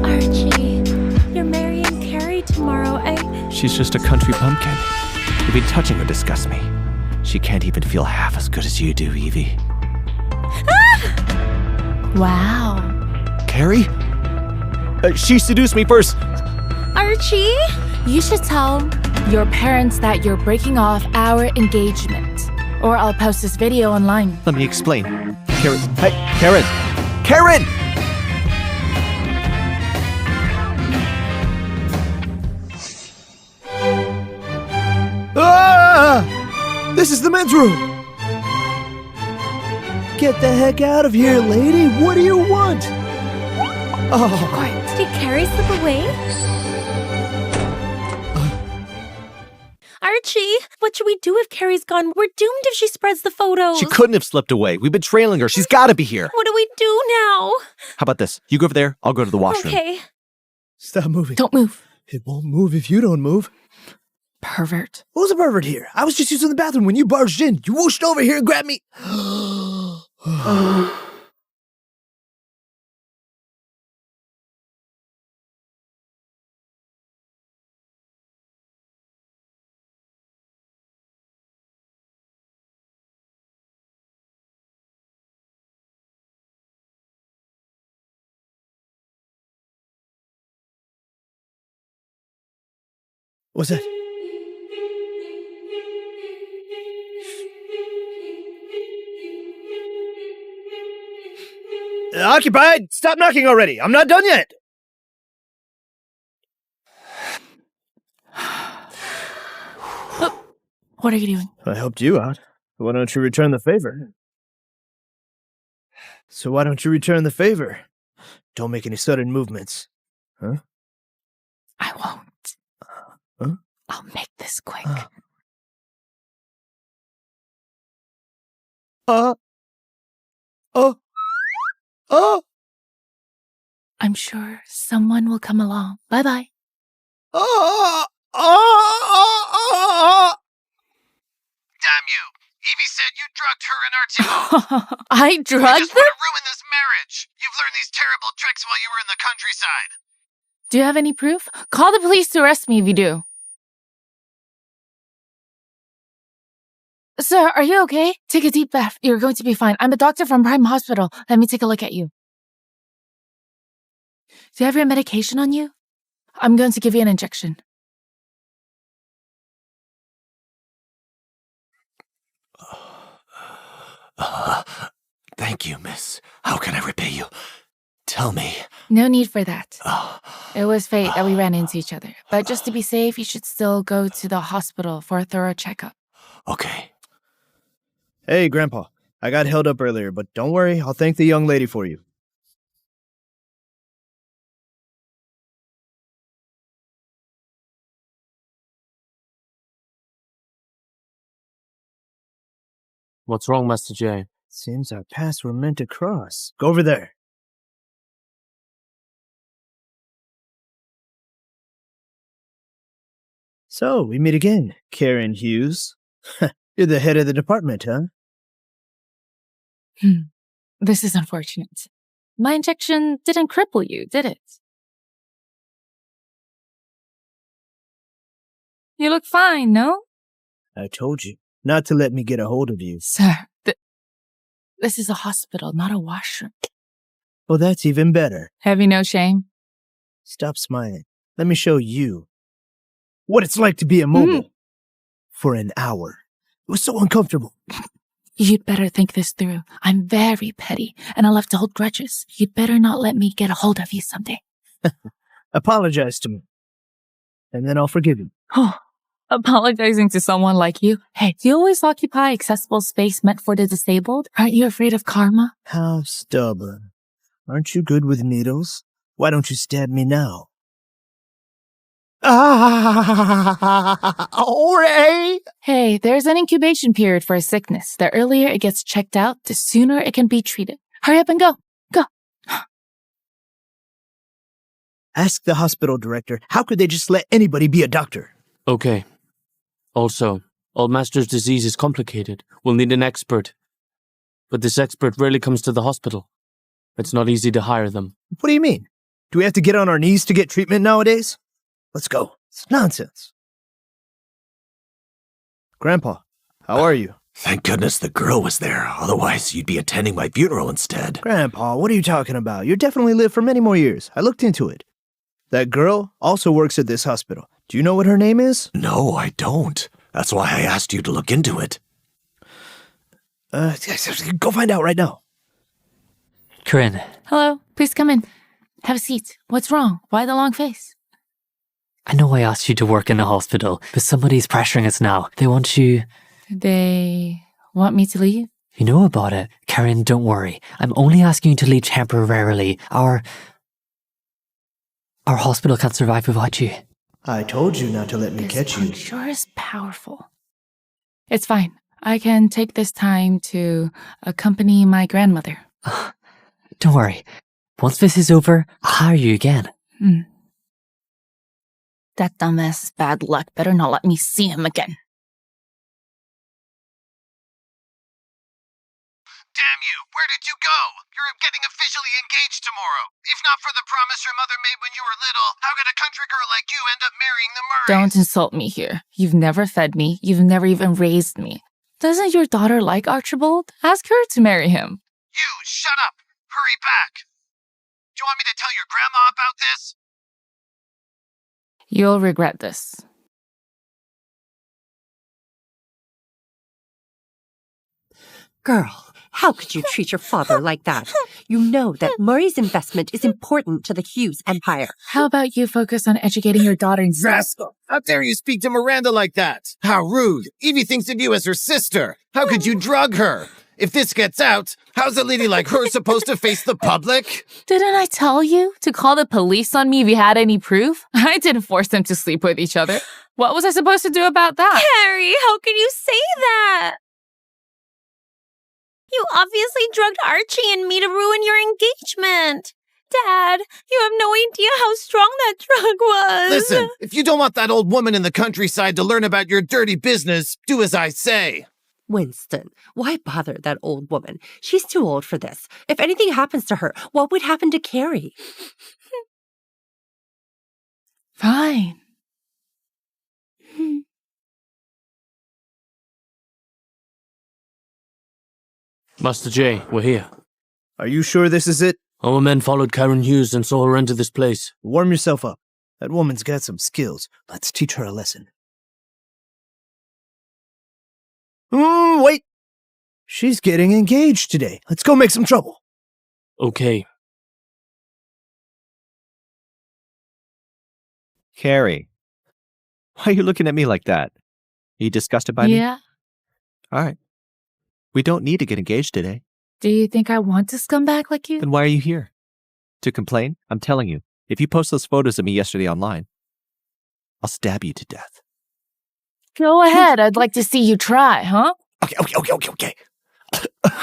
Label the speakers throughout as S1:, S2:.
S1: Archie, you're marrying Carrie tomorrow.
S2: She's just a country pumpkin. Even touching her disgusts me. She can't even feel half as good as you do, Evie.
S1: Wow.
S2: Carrie? She seduced me first.
S1: Archie?
S3: You should tell your parents that you're breaking off our engagement. Or I'll post this video online.
S2: Let me explain. Carrie. Hey, Carynn! Carynn!
S4: Ah! This is the men's room! Get the heck out of here, lady! What do you want? Oh.
S1: Quiet. Did Carrie slip away? Archie, what should we do if Carrie's gone? We're doomed if she spreads the photos.
S2: She couldn't have slipped away. We've been trailing her. She's got to be here.
S1: What do we do now?
S2: How about this? You go over there. I'll go to the washroom.
S1: Okay.
S4: Stop moving.
S3: Don't move.
S4: It won't move if you don't move.
S3: Pervert.
S4: Who's a pervert here? I was just using the bathroom when you barged in. You whooshed over here and grabbed me. What's that? Occupied! Stop knocking already! I'm not done yet!
S3: What are you doing?
S4: I helped you out. Why don't you return the favor? Don't make any sudden movements. Huh?
S3: I won't.
S4: Huh?
S3: I'll make this quick. I'm sure someone will come along. Bye-bye.
S5: Damn you. Evie said you drugged her and Archiebald.
S3: I
S5: You
S3: drugged
S5: just
S3: them?
S5: want to ruin this marriage. You've learned these terrible tricks while you were in the countryside.
S3: Do you have any proof? Call the police to arrest me if you do. Sir, are you okay? Take a deep breath. You're going to be fine. I'm a doctor from Prime Hospital. Let me take a look at you. Do you have your medication on you? I'm going to give you an injection.
S2: Thank you, miss. How can I repay you? Tell me.
S3: No need for that. It was fate that we ran into each other. But just to be safe, you should still go to the hospital for a thorough checkup.
S2: Okay.
S4: Hey, Grandpa. I got held up earlier, but don't worry. I'll thank the young lady for you.
S6: What's wrong, Master J?
S4: Seems our paths were meant to cross. Go over there. So, we meet again, Carynn Hughes. You're the head of the department, huh?
S3: This is unfortunate. My injection didn't cripple you, did it? You look fine, no?
S4: I told you not to let me get a hold of you.
S3: Sir, this is a hospital, not a washroom.
S4: Well, that's even better.
S3: Have you no shame?
S4: Stop smiling. Let me show you what it's like to be immobile for an hour. It was so uncomfortable.
S3: You'd better think this through. I'm very petty, and I love to hold grudges. You'd better not let me get a hold of you someday.
S4: Apologize to me, and then I'll forgive you.
S3: Oh, apologizing to someone like you? Hey, do you always occupy accessible space meant for the disabled? Aren't you afraid of karma?
S4: How stubborn. Aren't you good with needles? Why don't you stab me now? Alright.
S3: Hey, there's an incubation period for a sickness. The earlier it gets checked out, the sooner it can be treated. Hurry up and go. Go.
S4: Ask the hospital director, how could they just let anybody be a doctor?
S6: Okay. Also, Old Master's disease is complicated. We'll need an expert. But this expert rarely comes to the hospital. It's not easy to hire them.
S4: What do you mean? Do we have to get on our knees to get treatment nowadays? Let's go. It's nonsense. Grandpa, how are you?
S2: Thank goodness the girl was there. Otherwise, you'd be attending my funeral instead.
S4: Grandpa, what are you talking about? You'll definitely live for many more years. I looked into it. That girl also works at this hospital. Do you know what her name is?
S2: No, I don't. That's why I asked you to look into it.
S4: Go find out right now.
S7: Carynn,
S3: Hello, please come in. Have a seat. What's wrong? Why the long face?
S7: I know I asked you to work in the hospital, but somebody's pressuring us now. They want you...
S3: They want me to leave?
S7: You know about it. Carynn, don't worry. I'm only asking you to leave temporarily. Our hospital can't survive without you.
S4: I told you not to let me
S3: This
S4: catch
S3: punk
S4: you.
S3: sure is powerful. It's fine. I can take this time to accompany my grandmother.
S7: Don't worry. Once this is over, I'll hire you again.
S3: That dumbass is bad luck. Better not let me see him again.
S5: Damn you, where did you go? You're getting officially engaged tomorrow. If not for the promise your mother made when you were little, how could a country girl like you end up marrying the Murrays?
S3: Don't insult me here. You've never fed me. You've never even raised me. Doesn't your daughter like Archiebald? Ask her to marry him.
S5: You, shut up. Hurry back. Do you want me to tell your grandma about this?
S3: You'll regret this.
S8: Girl, how could you treat your father like that? You know that Murray's investment is important to the Hughes empire.
S3: How about you focus on educating your daughter in
S9: Rascal! How dare you speak to Miranda like that? How rude! Evie thinks of you as her sister. How could you drug her? If this gets out, how's a lady like her supposed to face the public?
S3: Didn't I tell you to call the police on me if you had any proof? I didn't force them to sleep with each other. What was I supposed to do about that?
S1: Carrie, how can you say that? You obviously drugged Archie and me to ruin your engagement. Dad, you have no idea how strong that drug was.
S9: Listen, if you don't want that old woman in the countryside to learn about your dirty business, do as I say.
S8: Winston, why bother that old woman? She's too old for this. If anything happens to her, what would happen to Carrie?
S3: Fine.
S6: Master J, we're here.
S4: Are you sure this is it?
S6: Our men followed Carynn Hughes and saw her enter this place.
S4: Warm yourself up. That woman's got some skills. Let's teach her a lesson. Wait! She's getting engaged today. Let's go make some trouble.
S6: Okay.
S2: Carrie, why are you looking at me like that? Are you disgusted by me?
S3: Yeah?
S2: All right. We don't need to get engaged today.
S3: Do you think I want to scumbag like you?
S2: Then why are you here? To complain? I'm telling you, if you post those photos of me yesterday online, I'll stab you to death.
S3: Go ahead. I'd like to see you try, huh?
S2: Okay.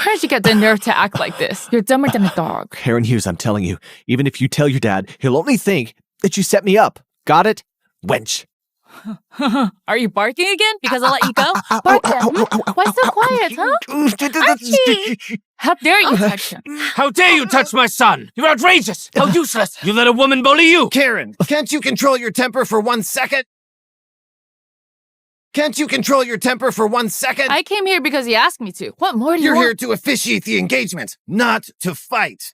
S3: Where'd you get the nerve to act like this? You're dumber than a dog.
S2: Carynn Hughes, I'm telling you, even if you tell your dad, he'll only think that you set me up. Got it? Wench.
S3: Are you barking again? Because I'll let you go? Bark then. Why so quiet, huh? Archie! How dare you touch him?
S6: How dare you touch my son? You're outrageous! How useless! You let a woman bully you!
S9: Carynn, can't you control your temper for 1 second? Can't you control your temper for 1 second?
S3: I came here because he asked me to. What more do you
S9: You're
S3: want?
S9: here to officiate the engagement, not to fight.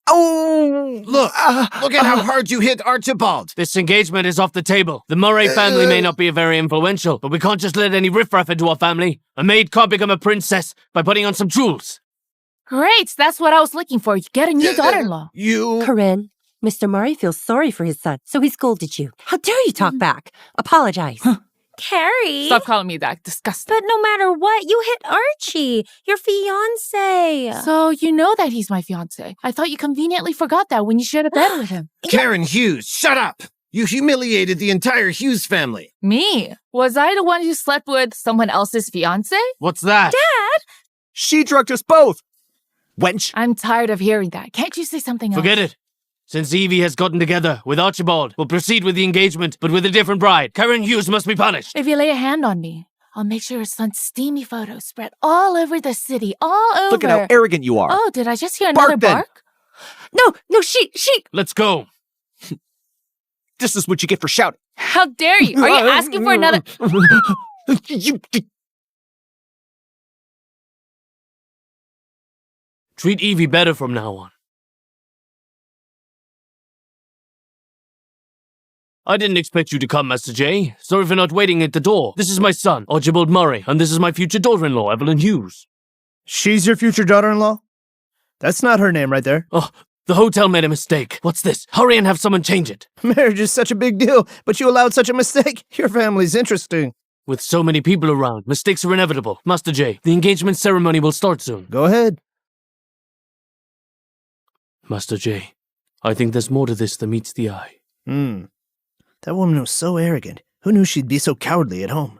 S2: Oh!
S9: Look at how hard you hit Archiebald.
S6: This engagement is off the table. The Murray family may not be very influential, but we can't just let any riffraff into our family. A maid can't become a princess by putting on some jewels.
S3: Great, that's what I was looking for. You get a new daughter-in-law.
S8: Carynn, Mr. Murray feels sorry for his son, so he scolded you. How dare you talk back? Apologize.
S1: Carrie.
S3: Stop calling me that. Disgusting.
S1: But no matter what, you hit Archie, your fiancé.
S3: So you know that he's my fiancé. I thought you conveniently forgot that when you shared a bed with him.
S9: Carynn Hughes, shut up! You humiliated the entire Hughes family.
S3: Me? Was I the one who slept with someone else's fiancé?
S6: What's that?
S1: Dad!
S2: She drugged us both! Wench!
S3: I'm tired of hearing that. Can't you say something else?
S6: Forget it. Since Evie has gotten together with Archiebald, we'll proceed with the engagement, but with a different bride. Carynn Hughes must be punished.
S3: If you lay a hand on me, I'll make sure her son's steamy photos spread all over the city, all over.
S2: Look at how arrogant you are.
S3: Oh, did I just hear another bark?
S8: No, she.
S6: Let's go.
S2: This is what you get for shouting.
S3: How dare you? Are you asking for another?
S6: Treat Evie better from now on. I didn't expect you to come, Master J. Sorry for not waiting at the door. This is my son, Archiebald Murray, and this is my future daughter-in-law, Evelyn Hughes.
S4: She's your future daughter-in-law? That's not her name right there.
S6: Oh, the hotel made a mistake. What's this? Hurry and have someone change it.
S4: Marriage is such a big deal, but you allowed such a mistake. Your family's interesting.
S6: With so many people around, mistakes are inevitable. Master J, the engagement ceremony will start soon.
S4: Go ahead.
S6: Master J, I think there's more to this than meets the eye.
S4: That woman was so arrogant. Who knew she'd be so cowardly at home?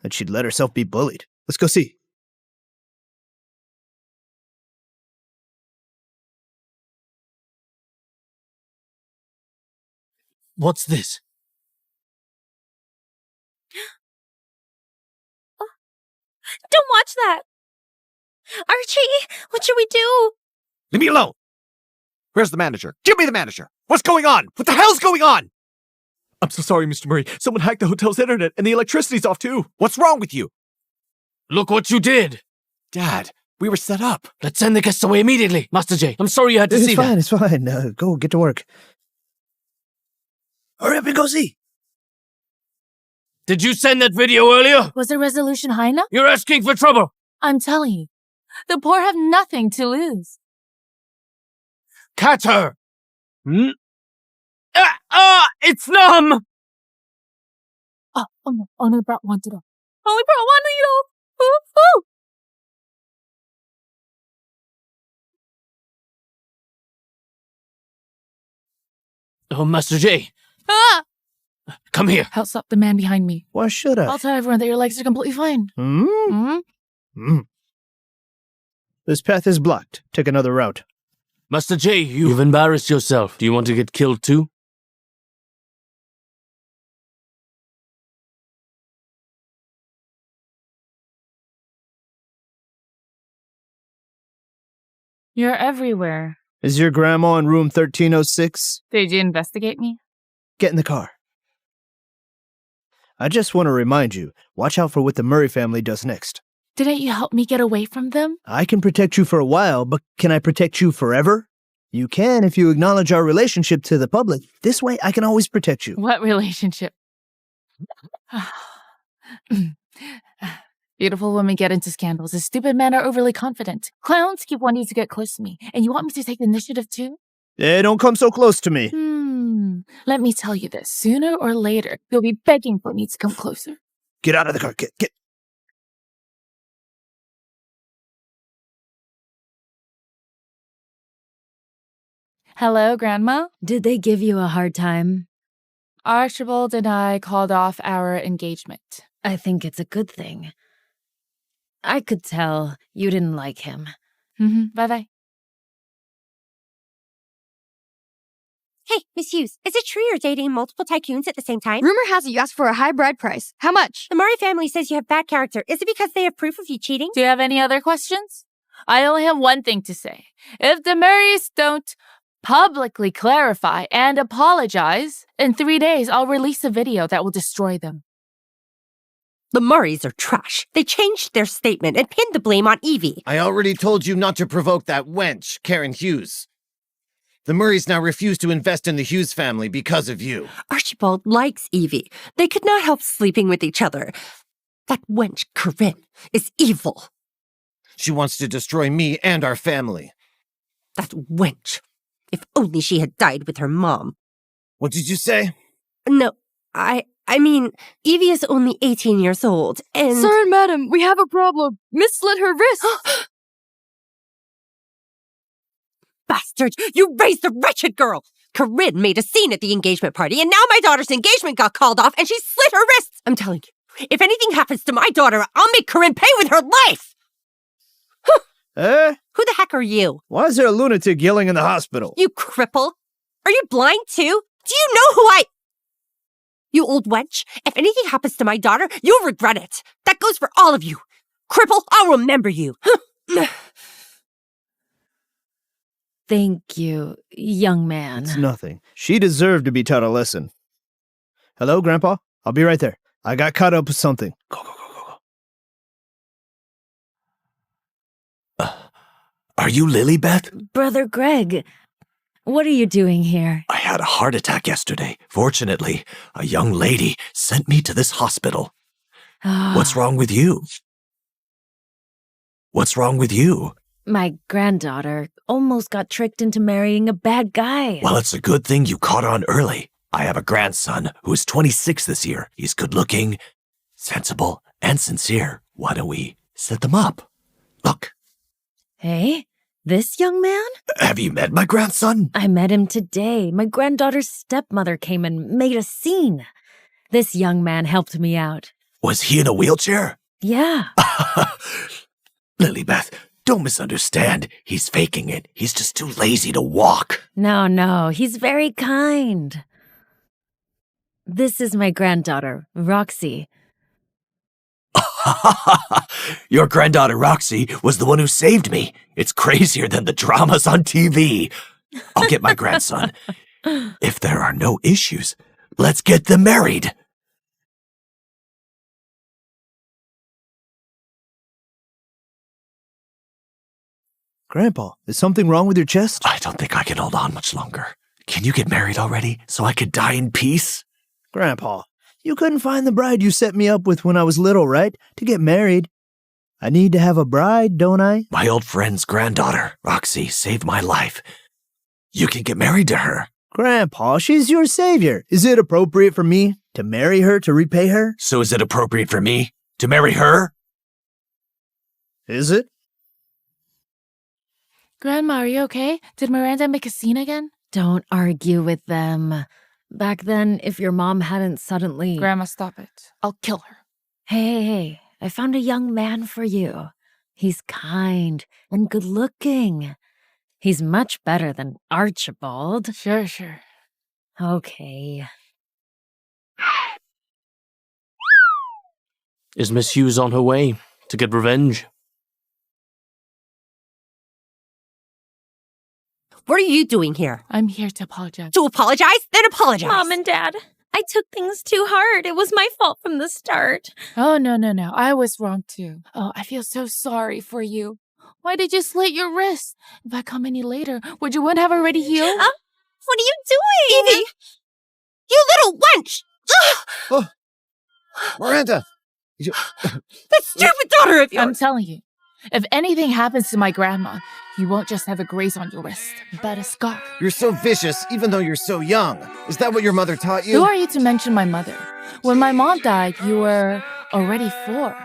S4: That she'd let herself be bullied. Let's go see.
S6: What's this?
S1: Don't watch that! Archie, what should we do?
S2: Leave me alone. Where's the manager? Give me the manager. What's going on? What the hell's going on? I'm so sorry, Mr. Murray. Someone hacked the hotel's internet and the electricity's off too. What's wrong with you?
S6: Look what you did!
S2: Dad, we were set up.
S6: Let's send the guests away immediately. Master J, I'm sorry you had to see that.
S4: It's fine. Go get to work. Hurry up and go see.
S6: Did you send that video earlier?
S3: Was the resolution high enough?
S6: You're asking for trouble.
S3: I'm telling you, the poor have nothing to lose.
S6: Catch her! It's numb!
S3: Oh no, only brought one needle. Only brought one needle! Ooh, ooh.
S6: Oh, Master J,
S3: Ah!
S6: come here.
S3: Help stop the man behind me.
S4: Why should I?
S3: I'll tell everyone that your legs are completely fine.
S4: This path is blocked. Take another route.
S6: Master J, you've embarrassed yourself. Do you want to get killed too?
S3: You're everywhere.
S4: Is your grandma in room 1306?
S3: Did you investigate me?
S4: Get in the car. I just want to remind you, watch out for what the Murray family does next.
S3: Didn't you help me get away from them?
S4: I can protect you for a while, but can I protect you forever? You can if you acknowledge our relationship to the public. This way, I can always protect you.
S3: What relationship? Beautiful women get into scandals. The stupid men are overly confident. Clowns keep wanting to get close to me. And you want me to take the initiative too?
S4: Don't come so close to me.
S3: Let me tell you this. Sooner or later, you'll be begging for me to come closer.
S4: Get out of the car. Get.
S3: Hello, Grandma?
S10: Did they give you a hard time?
S3: Archibald and I called off our engagement.
S10: I think it's a good thing. I could tell you didn't like him.
S3: Bye-bye.
S1: Hey, Miss Hughes, is it true you're dating multiple tycoons at the same time?
S11: Rumor has it you asked for a high bride price. How much?
S1: The Murray family says you have bad character. Is it because they have proof of you cheating?
S3: Do you have any other questions? I only have one thing to say. If the Murrays don't publicly clarify and apologize, in 3 days I'll release a video that will destroy them.
S8: The Murrays are trash. They changed their statement and pinned the blame on Evie.
S9: I already told you not to provoke that wench, Carynn Hughes. The Murrays now refuse to invest in the Hughes family because of you.
S8: Archibald likes Evie. They could not help sleeping with each other. That wench, Carynn, is evil.
S9: She wants to destroy me and our family.
S8: That wench. If only she had died with her mom.
S9: What did you say?
S8: No, I mean, Evie is only 18 years old, and—
S11: Sir and madam, we have a problem. Miss slit her wrist.
S8: Bastard! You raised the wretched girl! Carynn made a scene at the engagement party, and now my daughter's engagement got called off, and she slit her wrists! I'm telling you, if anything happens to my daughter, I'll make Carynn pay with her life! Who the heck are you?
S4: Why is there a lunatic yelling in the hospital?
S8: You cripple! Are you blind too? Do you know who I— You old wench. If anything happens to my daughter, you'll regret it. That goes for all of you. Cripple, I'll remember you.
S10: Thank you, young man.
S4: It's nothing. She deserved to be taught a lesson. Hello, Grandpa? I'll be right there. I got caught up with something. Go.
S2: Are you Lilybeth?
S10: Brother Greg, what are you doing here?
S2: I had a heart attack yesterday. Fortunately, a young lady sent me to this hospital. What's wrong with you? What's wrong with you?
S10: My granddaughter almost got tricked into marrying a bad guy.
S2: Well, it's a good thing you caught on early. I have a grandson who is 26 this year. He's good-looking, sensible, and sincere. Why don't we set them up? Look.
S10: Hey, this young man?
S2: Have you met my grandson?
S10: I met him today. My granddaughter's stepmother came and made a scene. This young man helped me out.
S2: Was he in a wheelchair?
S10: Yeah.
S2: Lilybeth, don't misunderstand. He's faking it. He's just too lazy to walk.
S10: No, he's very kind. This is my granddaughter, Roxy.
S2: Your granddaughter Roxy was the one who saved me. It's crazier than the dramas on TV. I'll get my grandson. If there are no issues, let's get them married.
S4: Grandpa, is something wrong with your chest?
S2: I don't think I can hold on much longer. Can you get married already so I could die in peace?
S4: Grandpa, you couldn't find the bride you set me up with when I was little, right? To get married. I need to have a bride, don't I?
S2: My old friend's granddaughter, Roxy, saved my life. You can get married to her.
S4: Grandpa, she's your savior. Is it appropriate for me to marry her to repay her?
S2: So is it appropriate for me to marry her?
S4: Is it?
S3: Grandma, are you okay? Did Miranda make a scene again?
S10: Don't argue with them. Back then, if your mom hadn't suddenly...
S3: Grandma, stop it. I'll kill her.
S10: Hey, I found a young man for you. He's kind and good-looking. He's much better than Archiebald.
S3: Sure.
S10: Okay.
S6: Is Miss Hughes on her way to get revenge?
S8: What are you doing here?
S3: I'm here to apologize.
S8: To apologize? Then apologize.
S1: Mom and Dad, I took things too hard. It was my fault from the start.
S3: Oh, no. I was wrong too. Oh, I feel so sorry for you. Why did you slit your wrist? If I come any later, would your wound have already healed?
S1: What are you doing?
S8: Evie! You little wench!
S9: Oh, Miranda!
S8: That stupid daughter of yours!
S3: I'm telling you, if anything happens to my grandma, you won't just have a graze on your wrist, but a scar.
S9: You're so vicious, even though you're so young. Is that what your mother taught you?
S3: Who are you to mention my mother? When my mom died, you were already 4.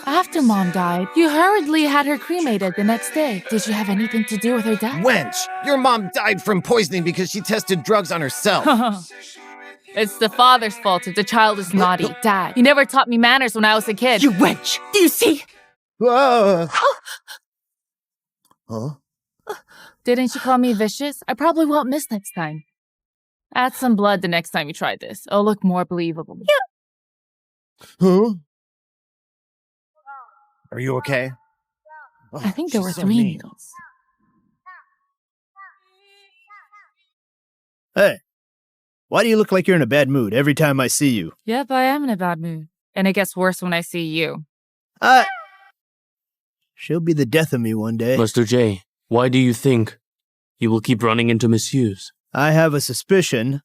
S3: After Mom died, you hurriedly had her cremated the next day. Did you have anything to do with her death?
S9: Wench! Your mom died from poisoning because she tested drugs on herself.
S3: It's the father's fault if the child is naughty. Dad, you never taught me manners when I was a kid.
S8: You wench! Do you see?
S9: Huh?
S3: Didn't you call me vicious? I probably won't miss next time. Add some blood the next time you try this. It'll look more believable.
S9: Huh? Are you okay?
S3: I think there were
S9: she's so
S3: 3
S9: mean.
S3: needles.
S4: Hey, why do you look like you're in a bad mood every time I see you?
S3: Yep, I am in a bad mood. And it gets worse when I see you.
S4: She'll be the death of me one day.
S6: Mr. J, why do you think you will keep running into Miss Hughes?
S4: I have a suspicion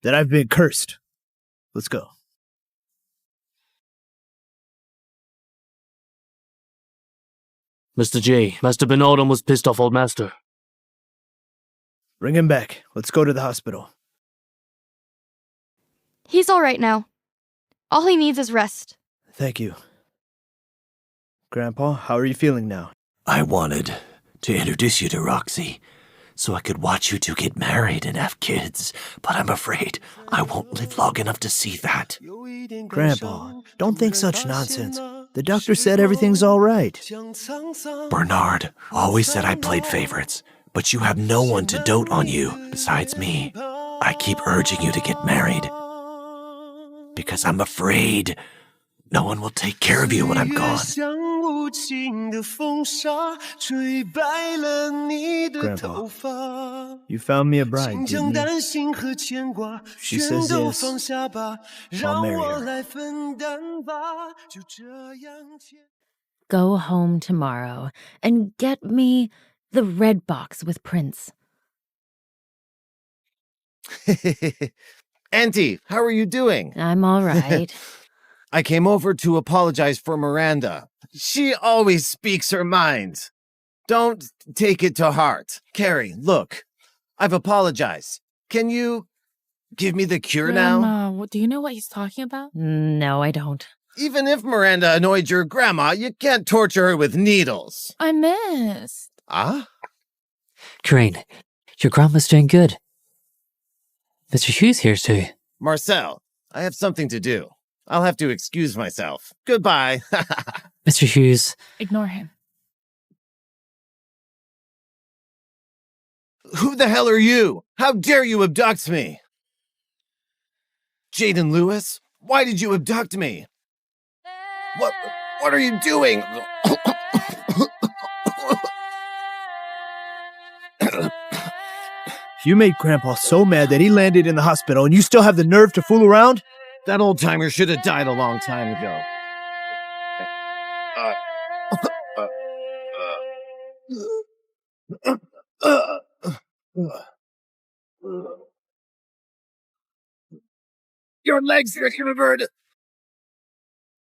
S4: that I've been cursed. Let's go.
S6: Mr. J, Master Bernard almost pissed off Old Master.
S4: Bring him back. Let's go to the hospital.
S11: He's all right now. All he needs is rest.
S4: Thank you. Grandpa, how are you feeling now?
S2: I wanted to introduce you to Roxy so I could watch you two get married and have kids, but I'm afraid I won't live long enough to see that.
S4: Grandpa, don't think such nonsense. The doctor said everything's all right.
S2: Bernard always said I played favorites, but you have no one to dote on you besides me. I keep urging you to get married, because I'm afraid no one will take care of you when I'm gone.
S4: Grandpa, you found me a bride, didn't you? She says yes. I'll marry her.
S10: Go home tomorrow and get me the red box with Prince.
S9: Auntie, how are you doing?
S10: I'm all right.
S9: I came over to apologize for Miranda. She always speaks her mind. Don't take it to heart. Carrie, look, I've apologized. Can you give me the cure now?
S3: Grandma, do you know what he's talking about?
S10: No, I don't.
S9: Even if Miranda annoyed your grandma, you can't torture her with needles.
S3: I missed.
S9: Ah?
S7: Carynn, your grandma's doing good. Mr. Hughes here too.
S9: Marcel, I have something to do. I'll have to excuse myself. Goodbye.
S7: Mr. Hughes.
S3: Ignore him.
S9: Who the hell are you? How dare you abduct me? Jayden Lewis? Why did you abduct me? What are you doing?
S4: You made Grandpa so mad that he landed in the hospital and you still have the nerve to fool around?
S9: That old-timer should have died a long time ago. Your legs are covered!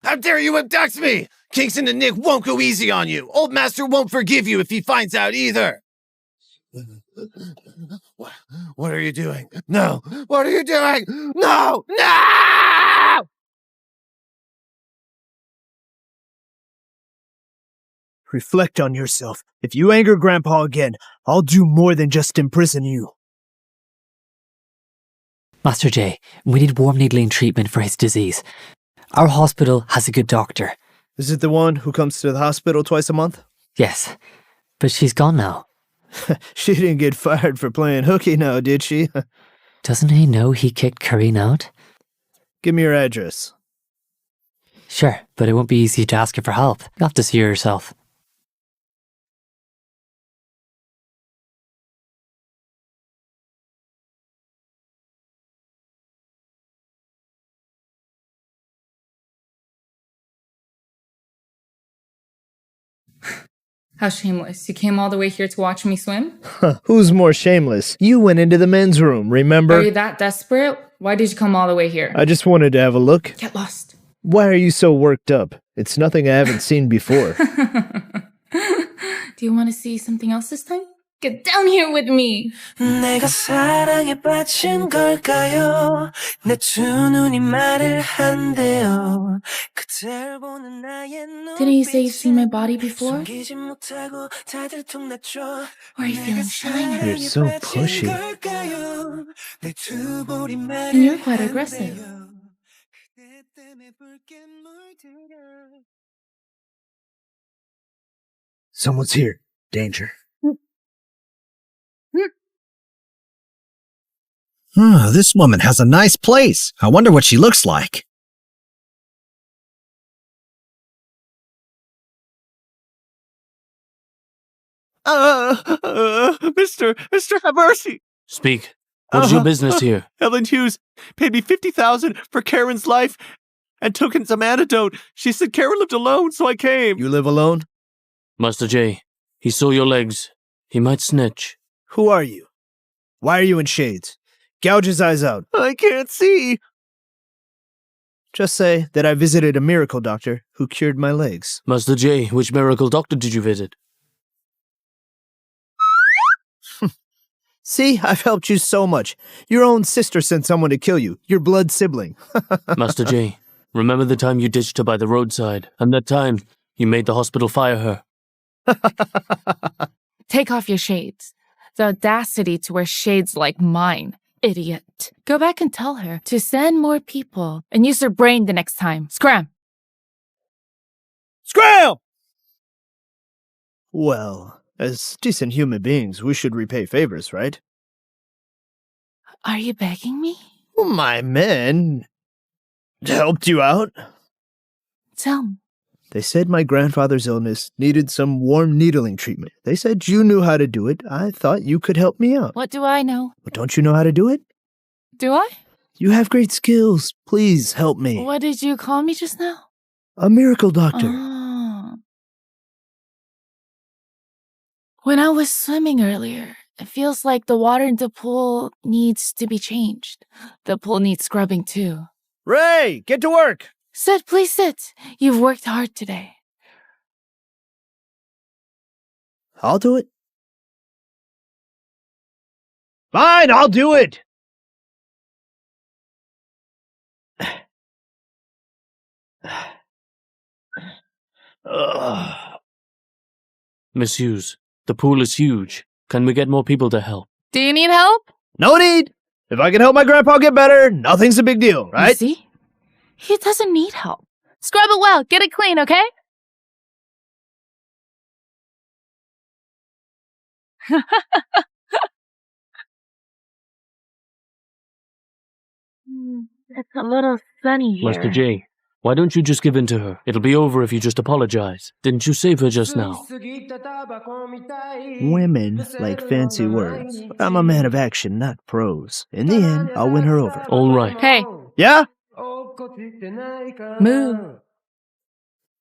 S9: How dare you abduct me! Kingston and Nick won't go easy on you. Old Master won't forgive you if he finds out either. What are you doing? No! What are you doing? No! No!
S4: Reflect on yourself. If you anger Grandpa again, I'll do more than just imprison you.
S7: Master J, we need warm needling treatment for his disease. Our hospital has a good doctor.
S4: Is it the one who comes to the hospital twice a month?
S7: Yes, but she's gone now.
S4: She didn't get fired for playing hooky now, did she?
S7: Doesn't he know he kicked Carynn out?
S4: Give me your address.
S7: Sure, but it won't be easy to ask her for help. You'll have to see her yourself.
S12: How shameless. You came all the way here to watch me swim?
S4: Who's more shameless? You went into the men's room, remember?
S12: Are you that desperate? Why did you come all the way here?
S4: I just wanted to have a look.
S12: Get lost.
S4: Why are you so worked up? It's nothing I haven't seen before.
S12: Do you want to see something else this time? Get down here with me.
S13: 내가 사랑에 빠진 걸까요? 내 두 눈이 말을 한대요. 그댈 보는 나의
S12: Didn't you say you've seen my body before?
S13: 숨기지 못하고 다들 통났죠.
S12: Or are you feeling shy?
S4: You're so pushy.
S13: 내 두 볼이 말을
S12: And you're quite aggressive.
S13: 그대 때문에 붉게 물들여.
S4: Someone's here. Danger.
S14: This woman has a nice place. I wonder what she looks like.
S2: Mr. have mercy.
S6: Speak. What is your business here?
S2: Helen Hughes paid me $50,000 for Karen's life and took in some antidote. She said Karen lived alone, so I came.
S4: You live alone?
S6: Master J, he saw your legs. He might snitch.
S4: Who are you? Why are you in shades? Gouge his eyes out.
S2: I can't see.
S4: Just say that I visited a miracle doctor who cured my legs.
S6: Master J, which miracle doctor did you visit?
S4: See, I've helped you so much. Your own sister sent someone to kill you, your blood sibling.
S6: Master J, remember the time you ditched her by the roadside, and that time you made the hospital fire her?
S3: Take off your shades. The audacity to wear shades like mine. Idiot. Go back and tell her to send more people and use her brain the next time. Scram!
S4: Scram! Well, as decent human beings, we should repay favors, right?
S3: Are you begging me?
S4: My men. Helped you out?
S3: Tell me.
S4: They said my grandfather's illness needed some warm needling treatment. They said you knew how to do it. I thought you could help me out.
S3: What do I know?
S4: But don't you know how to do it?
S3: Do I?
S4: You have great skills. Please help me.
S3: What did you call me just now?
S4: A miracle doctor.
S3: Oh. When I was swimming earlier, it feels like the water in the pool needs to be changed. The pool needs scrubbing too.
S4: Ray, get to work.
S3: Sit, please sit. You've worked hard today.
S4: I'll do it. Fine, I'll do it.
S6: Miss Hughes, the pool is huge. Can we get more people to help?
S3: Do you need help?
S4: No need. If I can help my grandpa get better, nothing's a big deal, right?
S3: You see? He doesn't need help. Scrub it well. Get it clean, okay? It's a little sunny here.
S6: Master J, why don't you just give in to her? It'll be over if you just apologize. Didn't you save her just now?
S4: Women like fancy words. But I'm a man of action, not prose. In the end, I'll win her over.
S6: All right.
S3: Hey.
S4: Yeah?
S3: Move.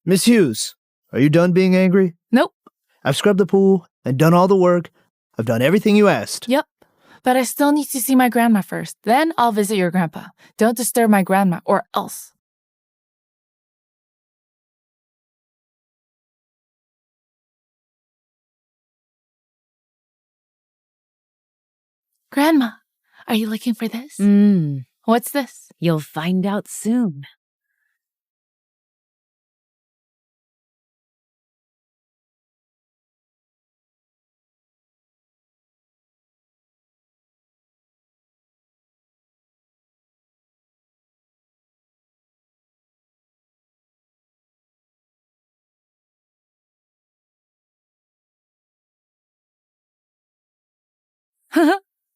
S4: Miss Hughes, are you done being angry?
S3: Nope.
S4: I've scrubbed the pool and done all the work. I've done everything you asked.
S3: Yep. But I still need to see my grandma first. Then I'll visit your grandpa. Don't disturb my grandma or else. Grandma, are you looking for this? What's this?
S10: You'll find out soon.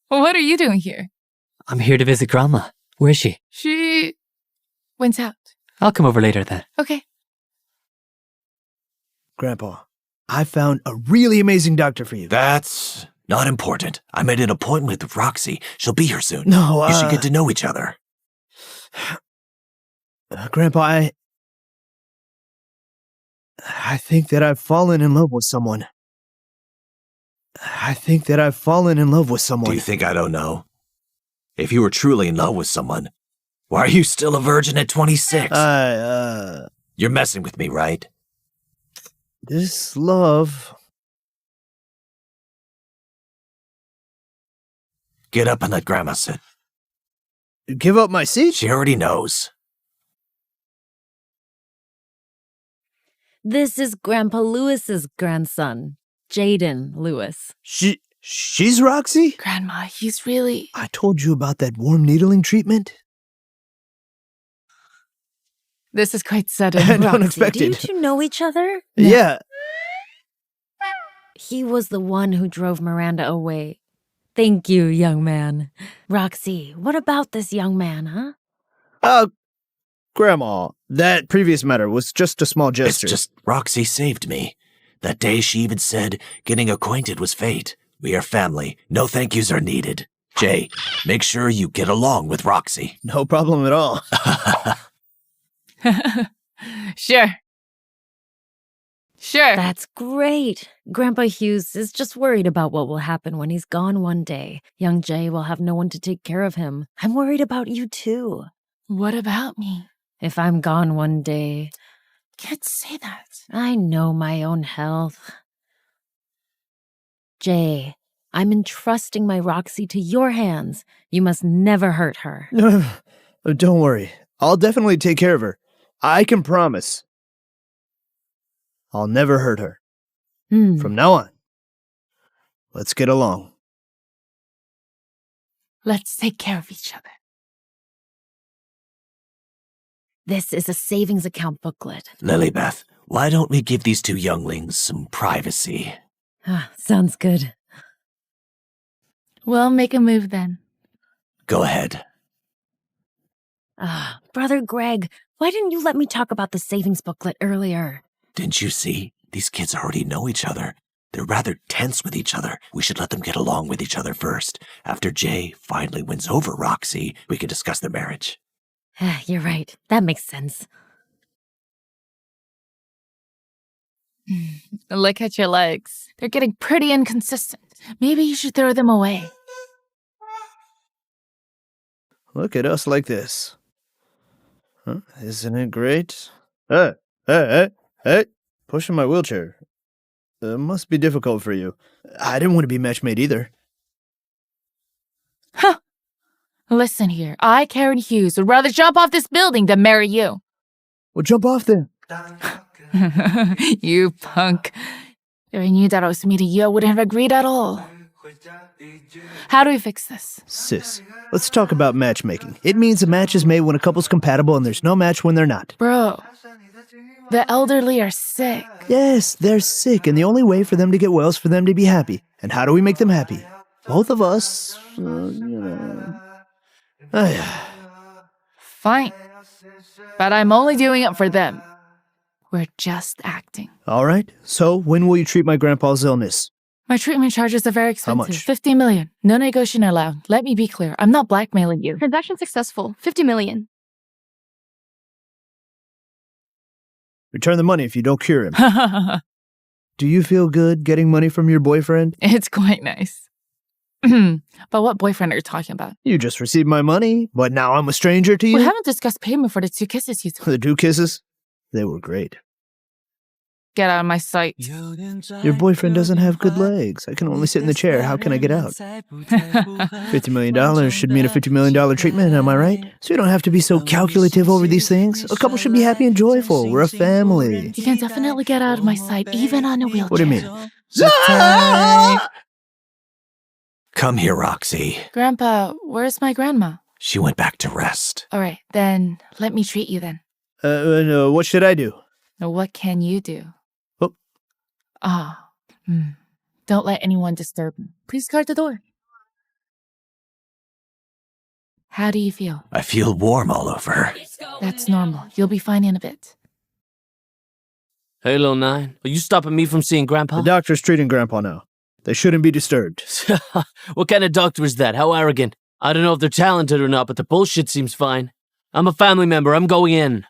S3: What are you doing here?
S7: I'm here to visit Grandma. Where is she?
S3: She went out.
S7: I'll come over later then.
S3: Okay.
S4: Grandpa, I found a really amazing doctor for you.
S2: That's not important. I made an appointment with Roxy. She'll be here soon.
S4: No,
S2: You should get to know each other.
S4: Grandpa, I think that I've fallen in love with someone.
S2: Do you think I don't know? If you were truly in love with someone, why are you still a virgin at 26? You're messing with me, right?
S4: This love...
S2: Get up and let Grandma sit.
S4: Give up my seat?
S2: She already knows.
S10: This is Grandpa Lewis's grandson, Jayden Lewis.
S4: She's Roxy?
S3: Grandma, he's really...
S4: I told you about that warm needling treatment.
S3: This is quite sudden.
S4: And
S10: Roxy,
S4: unexpected.
S10: do you two know each other?
S4: Yeah.
S10: He was the one who drove Miranda away. Thank you, young man. Roxy, what about this young man, huh?
S4: Grandma, that previous matter was just a small gesture.
S2: It's just Roxy saved me. That day she even said getting acquainted was fate. We are family. No thank yous are needed. Jay, make sure you get along with Roxy.
S4: No problem at all.
S3: Sure.
S10: That's great. Grandpa Hughes is just worried about what will happen when he's gone one day. Young Jay will have no one to take care of him. I'm worried about you too.
S3: What about me?
S10: If I'm gone one day...
S3: Can't say that.
S10: I know my own health. Jay, I'm entrusting my Roxy to your hands. You must never hurt her.
S4: Don't worry. I'll definitely take care of her. I can promise. I'll never hurt her. From now on, let's get along.
S3: Let's take care of each other.
S10: This is a savings account booklet.
S2: Lilybeth, why don't we give these two younglings some privacy?
S10: Sounds good.
S3: We'll make a move then.
S2: Go ahead.
S10: Brother Greg, why didn't you let me talk about the savings booklet earlier?
S2: Didn't you see? These kids already know each other. They're rather tense with each other. We should let them get along with each other first. After Jay finally wins over Roxy, we can discuss their marriage.
S10: You're right. That makes sense.
S3: Look at your legs. They're getting pretty inconsistent. Maybe you should throw them away.
S4: Look at us like this. Huh? Isn't it great? Hey! Pushing my wheelchair. It must be difficult for you. I didn't want to be matchmade either.
S3: Huh. Listen here. I, Carynn Hughes, would rather jump off this building than marry you.
S4: Well, jump off then.
S3: You punk. If I knew that I was meeting you, I wouldn't have agreed at all. How do we fix this?
S4: Sis, let's talk about matchmaking. It means a match is made when a couple's compatible and there's no match when they're not.
S3: Bro, the elderly are sick.
S4: Yes, they're sick, and the only way for them to get well is for them to be happy. And how do we make them happy? Both of us,
S3: Fine. But I'm only doing it for them. We're just acting.
S4: All right, so when will you treat my grandpa's illness?
S3: My treatment charges are very expensive.
S4: How much?
S3: 50 million. No negotiation allowed. Let me be clear. I'm not blackmailing you.
S11: Transaction successful. 50 million.
S4: Return the money if you don't cure him. Do you feel good getting money from your boyfriend?
S3: It's quite nice. But what boyfriend are you talking about?
S4: You just received my money, but now I'm a stranger to you?
S3: We haven't discussed payment for the 2 kisses you took.
S4: The 2 kisses? They were great.
S3: Get out of my sight.
S4: Your boyfriend doesn't have good legs. I can only sit in the chair. How can I get out? $50 million should mean a $50 million treatment, am I right? So you don't have to be so calculative over these things. A couple should be happy and joyful. We're a family.
S3: You can definitely get out of my sight, even on a wheelchair.
S4: What do you mean?
S2: Come here, Roxy.
S3: Grandpa, where's my grandma?
S2: She went back to rest.
S3: All right, then let me treat you then.
S4: What should I do?
S3: What can you do?
S4: Oh.
S3: Don't let anyone disturb me. Please guard the door. How do you feel?
S2: I feel warm all over.
S3: That's normal. You'll be fine in a bit.
S6: Hey, Lil Nine. Are you stopping me from seeing Grandpa?
S4: The doctor's treating Grandpa now. They shouldn't be disturbed.
S6: What kind of doctor is that? How arrogant. I don't know if they're talented or not, but the bullshit seems fine. I'm a family member. I'm going in.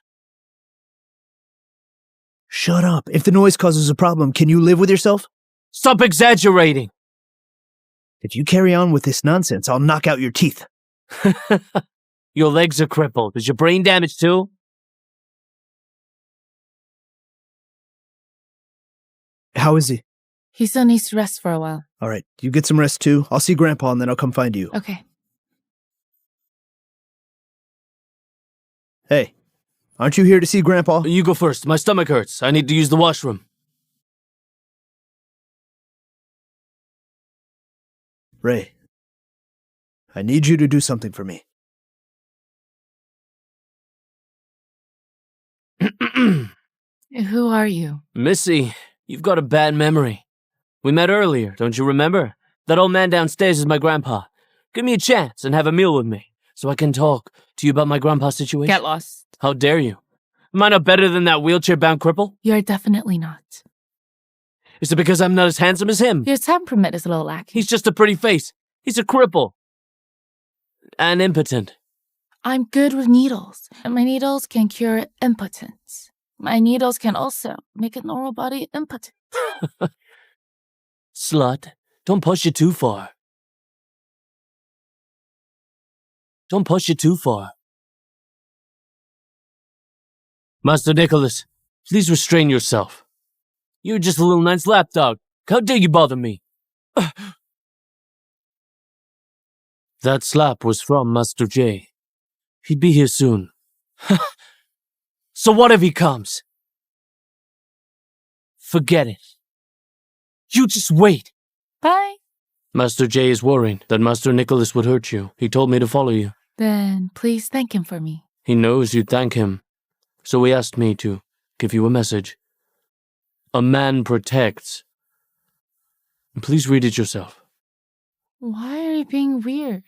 S4: Shut up. If the noise causes a problem, can you live with yourself?
S6: Stop exaggerating.
S4: If you carry on with this nonsense, I'll knock out your teeth.
S6: Your legs are crippled. Is your brain damaged too?
S4: How is he?
S3: He still needs to rest for a while.
S4: All right, you get some rest too. I'll see Grandpa and then I'll come find you.
S3: Okay.
S4: Hey, aren't you here to see Grandpa?
S6: You go first. My stomach hurts. I need to use the washroom.
S4: Ray, I need you to do something for me.
S3: Who are you?
S6: Missy, you've got a bad memory. We met earlier, don't you remember? That old man downstairs is my grandpa. Give me a chance and have a meal with me, so I can talk to you about my grandpa's situation.
S3: Get lost.
S6: How dare you? Am I not better than that wheelchair-bound cripple?
S3: You're definitely not.
S6: Is it because I'm not as handsome as him?
S3: Your temperament is a little lacking.
S6: He's just a pretty face. He's a cripple. And impotent.
S3: I'm good with needles, and my needles can cure impotence. My needles can also make a normal body impotent.
S6: Slut, don't push it too far. Don't push it too far. Master Nicholas, please restrain yourself. You're just a little nice lapdog. How dare you bother me? That slap was from Master J. He'd be here soon. So what if he comes? Forget it. You just wait.
S3: Bye.
S6: Master J is worried that Master Nicholas would hurt you. He told me to follow you.
S3: Then please thank him for me.
S6: He knows you'd thank him. So he asked me to give you a message. A man protects. Please read it yourself.
S3: Why are you being weird?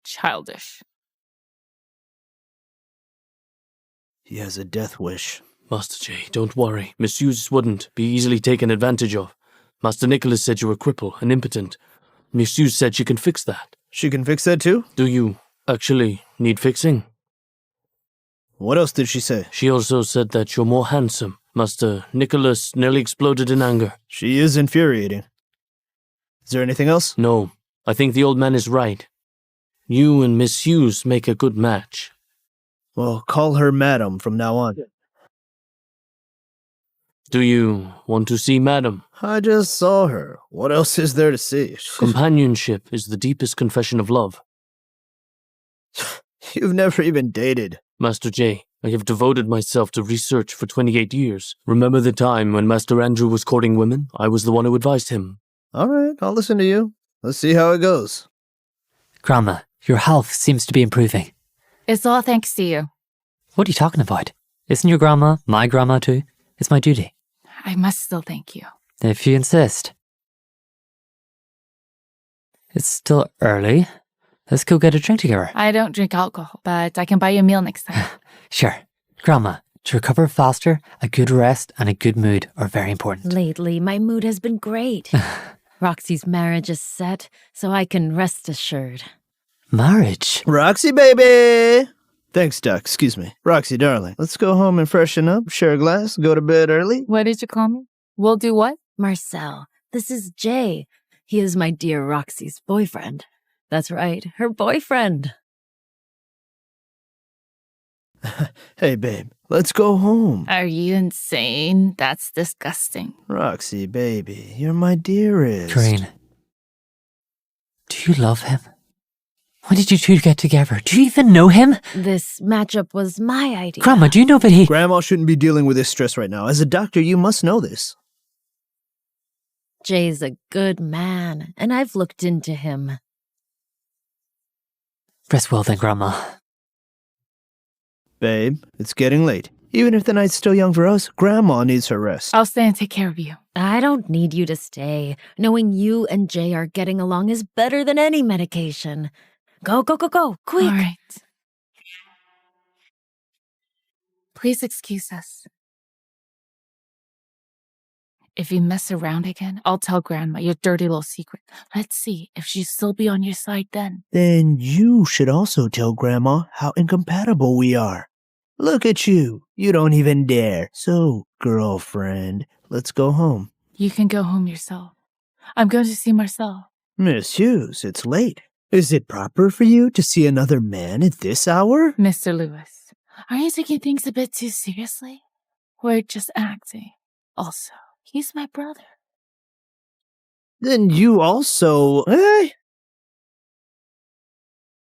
S3: Childish.
S4: He has a death wish.
S6: Master J, don't worry. Miss Hughes wouldn't be easily taken advantage of. Master Nicholas said you were crippled and impotent. Miss Hughes said she can fix that.
S4: She can fix that too?
S6: Do you actually need fixing?
S4: What else did she say?
S6: She also said that you're more handsome. Master Nicholas nearly exploded in anger.
S4: She is infuriating. Is there anything else?
S6: No, I think the old man is right. You and Miss Hughes make a good match.
S4: Well, call her Madam from now on.
S6: Do you want to see Madam?
S4: I just saw her. What else is there to see?
S6: Companionship is the deepest confession of love.
S4: You've never even dated.
S6: Master J, I have devoted myself to research for 28 years. Remember the time when Master Andrew was courting women? I was the one who advised him.
S4: All right, I'll listen to you. Let's see how it goes.
S7: Grandma, your health seems to be improving.
S3: It's all thanks to you.
S7: What are you talking about? Isn't your grandma my grandma too? It's my duty.
S3: I must still thank you.
S7: If you insist. It's still early. Let's go get a drink together.
S3: I don't drink alcohol, but I can buy you a meal next time.
S7: Sure. Grandma, to recover faster, a good rest and a good mood are very important.
S10: Lately, my mood has been great. Roxy's marriage is set, so I can rest assured.
S7: Marriage?
S4: Roxy, baby! Thanks, Doc. Excuse me. Roxy, darling, let's go home and freshen up, share a glass, go to bed early.
S3: What did you call me? We'll do what?
S10: Marcel, this is Jay. He is my dear Roxy's boyfriend. That's right, her boyfriend.
S4: Hey, babe, let's go home.
S3: Are you insane? That's disgusting.
S4: Roxy, baby, you're my dearest.
S7: Carynn, do you love him? When did you two get together? Do you even know him?
S10: This matchup was my idea.
S7: Grandma, do you know that he...
S4: Grandma shouldn't be dealing with this stress right now. As a doctor, you must know this.
S10: Jay's a good man, and I've looked into him.
S7: Rest well then, Grandma.
S4: Babe, it's getting late. Even if the night's still young for us, Grandma needs her rest.
S3: I'll stay and take care of you.
S10: I don't need you to stay. Knowing you and Jay are getting along is better than any medication. Go, go, go, go, quick.
S3: All right. Please excuse us. If you mess around again, I'll tell Grandma your dirty little secret. Let's see if she'll still be on your side then.
S4: Then you should also tell Grandma how incompatible we are. Look at you. You don't even dare. So, girlfriend, let's go home.
S3: You can go home yourself. I'm going to see Marcel.
S4: Miss Hughes, it's late. Is it proper for you to see another man at this hour?
S3: Mr. Lewis, are you taking things a bit too seriously? We're just acting. Also, he's my brother.
S4: Then you also,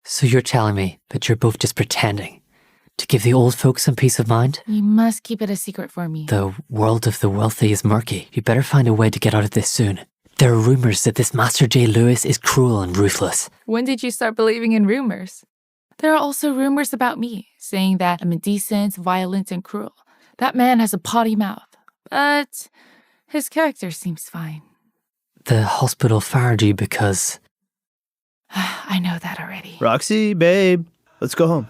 S7: So you're telling me that you're both just pretending to give the old folks some peace of mind?
S3: You must keep it a secret for me.
S7: The world of the wealthy is murky. You better find a way to get out of this soon. There are rumors that this Master J. Lewis is cruel and ruthless.
S3: When did you start believing in rumors? There are also rumors about me, saying that I'm indecent, violent, and cruel. That man has a potty mouth, but his character seems fine.
S7: The hospital fired you because...
S3: I know that already.
S4: Roxy, babe, let's go home.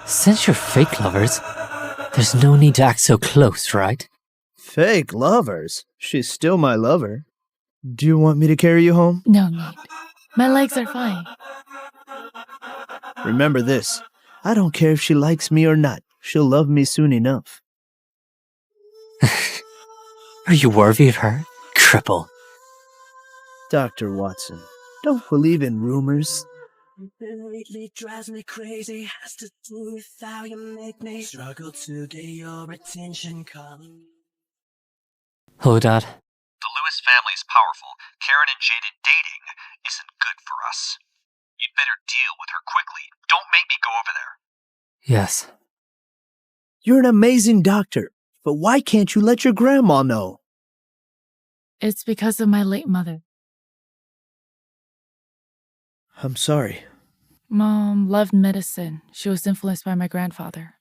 S7: Since you're fake lovers, there's no need to act so close, right?
S4: Fake lovers? She's still my lover. Do you want me to carry you home?
S3: No need. My legs are fine.
S4: Remember this. I don't care if she likes me or not. She'll love me soon enough.
S7: Are you worthy of her? Cripple.
S4: Dr. Watson, don't believe in rumors.
S13: Lately drives me crazy, has to do with how you make me struggle to get your attention.
S7: Hello, Dad.
S15: The Lewis family's powerful. Carynn and Jayden dating isn't good for us. You'd better deal with her quickly. Don't make me go over there.
S7: Yes.
S4: You're an amazing doctor, but why can't you let your grandma know?
S3: It's because of my late mother.
S4: I'm sorry.
S3: Mom loved medicine. She was influenced by my grandfather.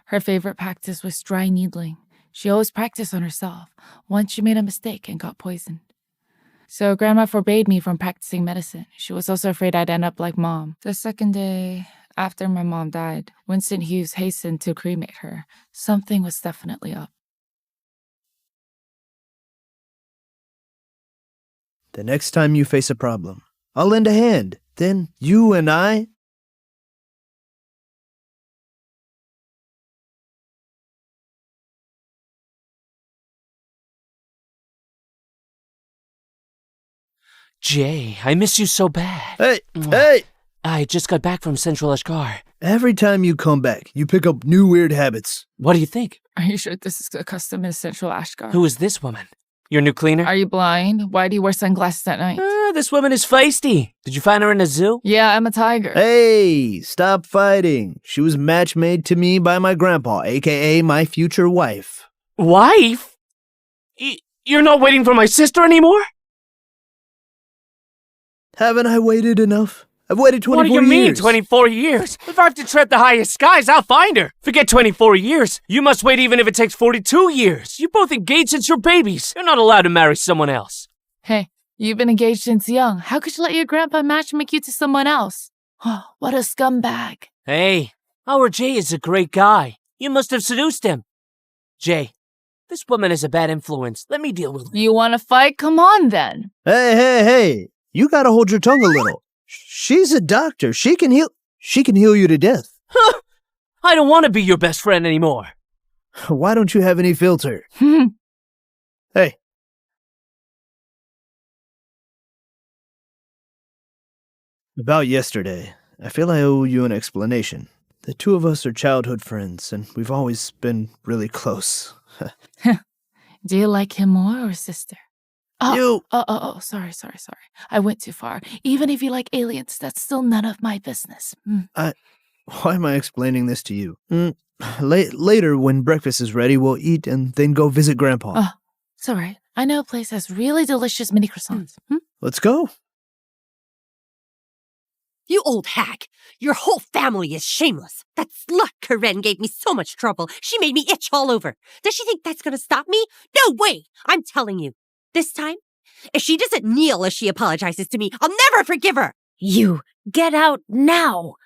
S3: Her favorite practice was dry needling. She always practiced on herself. Once she made a mistake and got poisoned. So Grandma forbade me from practicing medicine. She was also afraid I'd end up like Mom. The second day after my mom died, Winston Hughes hastened to cremate her. Something was definitely up.
S4: The next time you face a problem, I'll lend a hand. Then you and I...
S6: Jay, I miss you so bad.
S4: Hey!
S6: I just got back from Central Ashgar.
S4: Every time you come back, you pick up new weird habits.
S6: What do you think?
S3: Are you sure this is a custom in Central Ashgar?
S6: Who is this woman? Your new cleaner?
S3: Are you blind? Why do you wear sunglasses at night?
S6: This woman is feisty. Did you find her in a zoo?
S3: Yeah, I'm a tiger.
S4: Hey, stop fighting. She was match made to me by my grandpa, a.k.a. my future wife.
S6: Wife? You're not waiting for my sister anymore?
S4: Haven't I waited enough? I've waited 24 years.
S6: What do you mean, 24 years? If I have to tread the highest skies, I'll find her. Forget 24 years. You must wait even if it takes 42 years. You're both engaged since you're babies. You're not allowed to marry someone else.
S3: Hey, you've been engaged since young. How could you let your grandpa matchmake you to someone else? Oh, what a scumbag.
S6: Hey, our Jay is a great guy. You must have seduced him. Jay, this woman is a bad influence. Let me deal with her.
S3: You want to fight? Come on, then.
S4: Hey. You gotta hold your tongue a little. She's a doctor. She can heal you to death.
S6: Huh. I don't want to be your best friend anymore.
S4: Why don't you have any filter? Hey. About yesterday, I feel I owe you an explanation. The two of us are childhood friends, and we've always been really close.
S3: Do you like him more or sister?
S4: Oh,
S3: sorry. I went too far. Even if you like aliens, that's still none of my business.
S4: Why am I explaining this to you? Later, when breakfast is ready, we'll eat and then go visit Grandpa.
S3: Oh, it's all right. I know a place that has really delicious mini croissants.
S4: Let's go.
S8: You old hag! Your whole family is shameless. That slut Carynn gave me so much trouble. She made me itch all over. Does she think that's gonna stop me? No way! I'm telling you. This time, if she doesn't kneel as she apologizes to me, I'll never forgive her!
S10: You, get out now!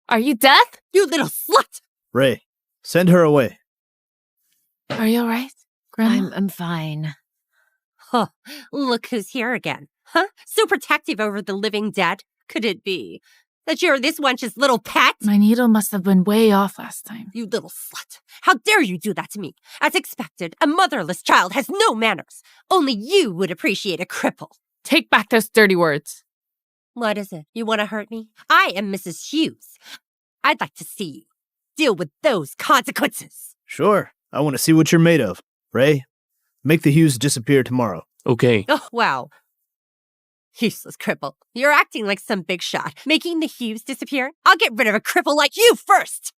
S3: Are you deaf?
S8: You little slut!
S4: Ray, send her away.
S3: Are you all right, Grandma?
S10: I'm fine.
S8: Huh, look who's here again. Huh? So protective over the living dead? Could it be that you're this wench's little pet?
S3: My needle must have been way off last time.
S8: You little slut. How dare you do that to me? As expected, a motherless child has no manners. Only you would appreciate a cripple.
S3: Take back those dirty words.
S8: What is it? You want to hurt me? I am Mrs. Hughes. I'd like to see you deal with those consequences.
S4: Sure. I want to see what you're made of. Ray, make the Hughes disappear tomorrow.
S6: Okay.
S8: Oh, wow. Useless cripple. You're acting like some big shot. Making the Hughes disappear? I'll get rid of a cripple like you first!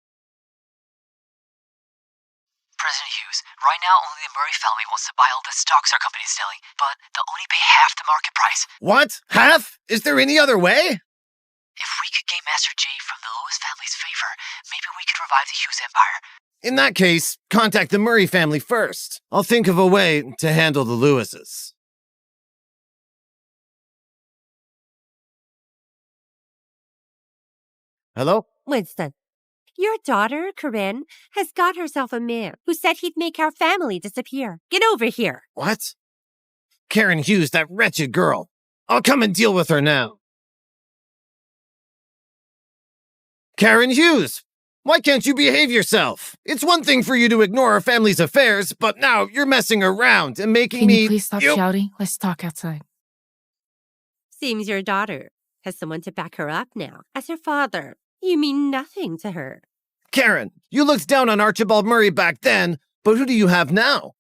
S7: President Hughes, right now only the Murray family wants to buy all the stocks our company's selling, but they'll only pay half the market price.
S9: What? Half? Is there any other way?
S7: If we could gain Master Jay from the Lewis family's favor, maybe we could revive the Hughes empire.
S9: In that case, contact the Murray family first. I'll think of a way to handle the Lewises. Hello?
S8: Winston, your daughter, Carynn, has got herself a man who said he'd make our family disappear. Get over here.
S9: What? Carynn Hughes, that wretched girl. I'll come and deal with her now. Carynn Hughes! Why can't you behave yourself? It's one thing for you to ignore our family's affairs, but now you're messing around and making me—
S3: Can you please stop shouting? Let's talk outside.
S8: Seems your daughter has someone to back her up now. As her father, you mean nothing to her.
S9: Carynn, you looked down on Archiebald Murray back then, but who do you have now?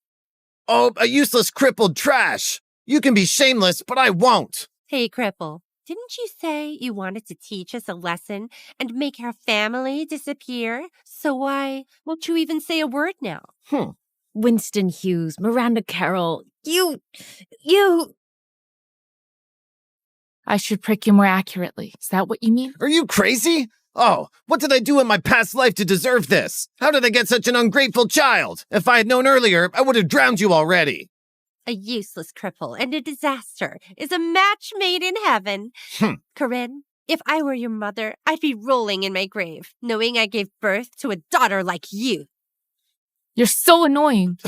S9: Oh, a useless crippled trash. You can be shameless, but I won't.
S8: Hey, cripple. Didn't you say you wanted to teach us a lesson and make our family disappear? So why won't you even say a word now?
S10: Winston Hughes, Miranda Carroll, you...
S3: I should prick you more accurately. Is that what you mean?
S9: Are you crazy? Oh, what did I do in my past life to deserve this? How did I get such an ungrateful child? If I had known earlier, I would have drowned you already.
S8: A useless cripple and a disaster is a match made in heaven. Carynn, if I were your mother, I'd be rolling in my grave, knowing I gave birth to a daughter like you.
S3: You're so annoying.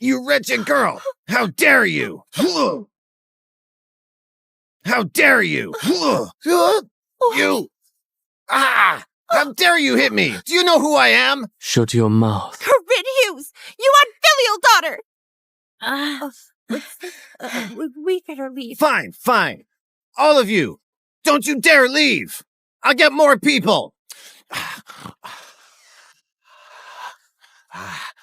S9: You wretched girl! How dare you! How dare you! You! Ah! How dare you hit me! Do you know who I am?
S6: Shut your mouth.
S8: Carynn Hughes! You unfilial daughter! We better leave.
S9: Fine, fine. All of you, don't you dare leave! I'll get more people!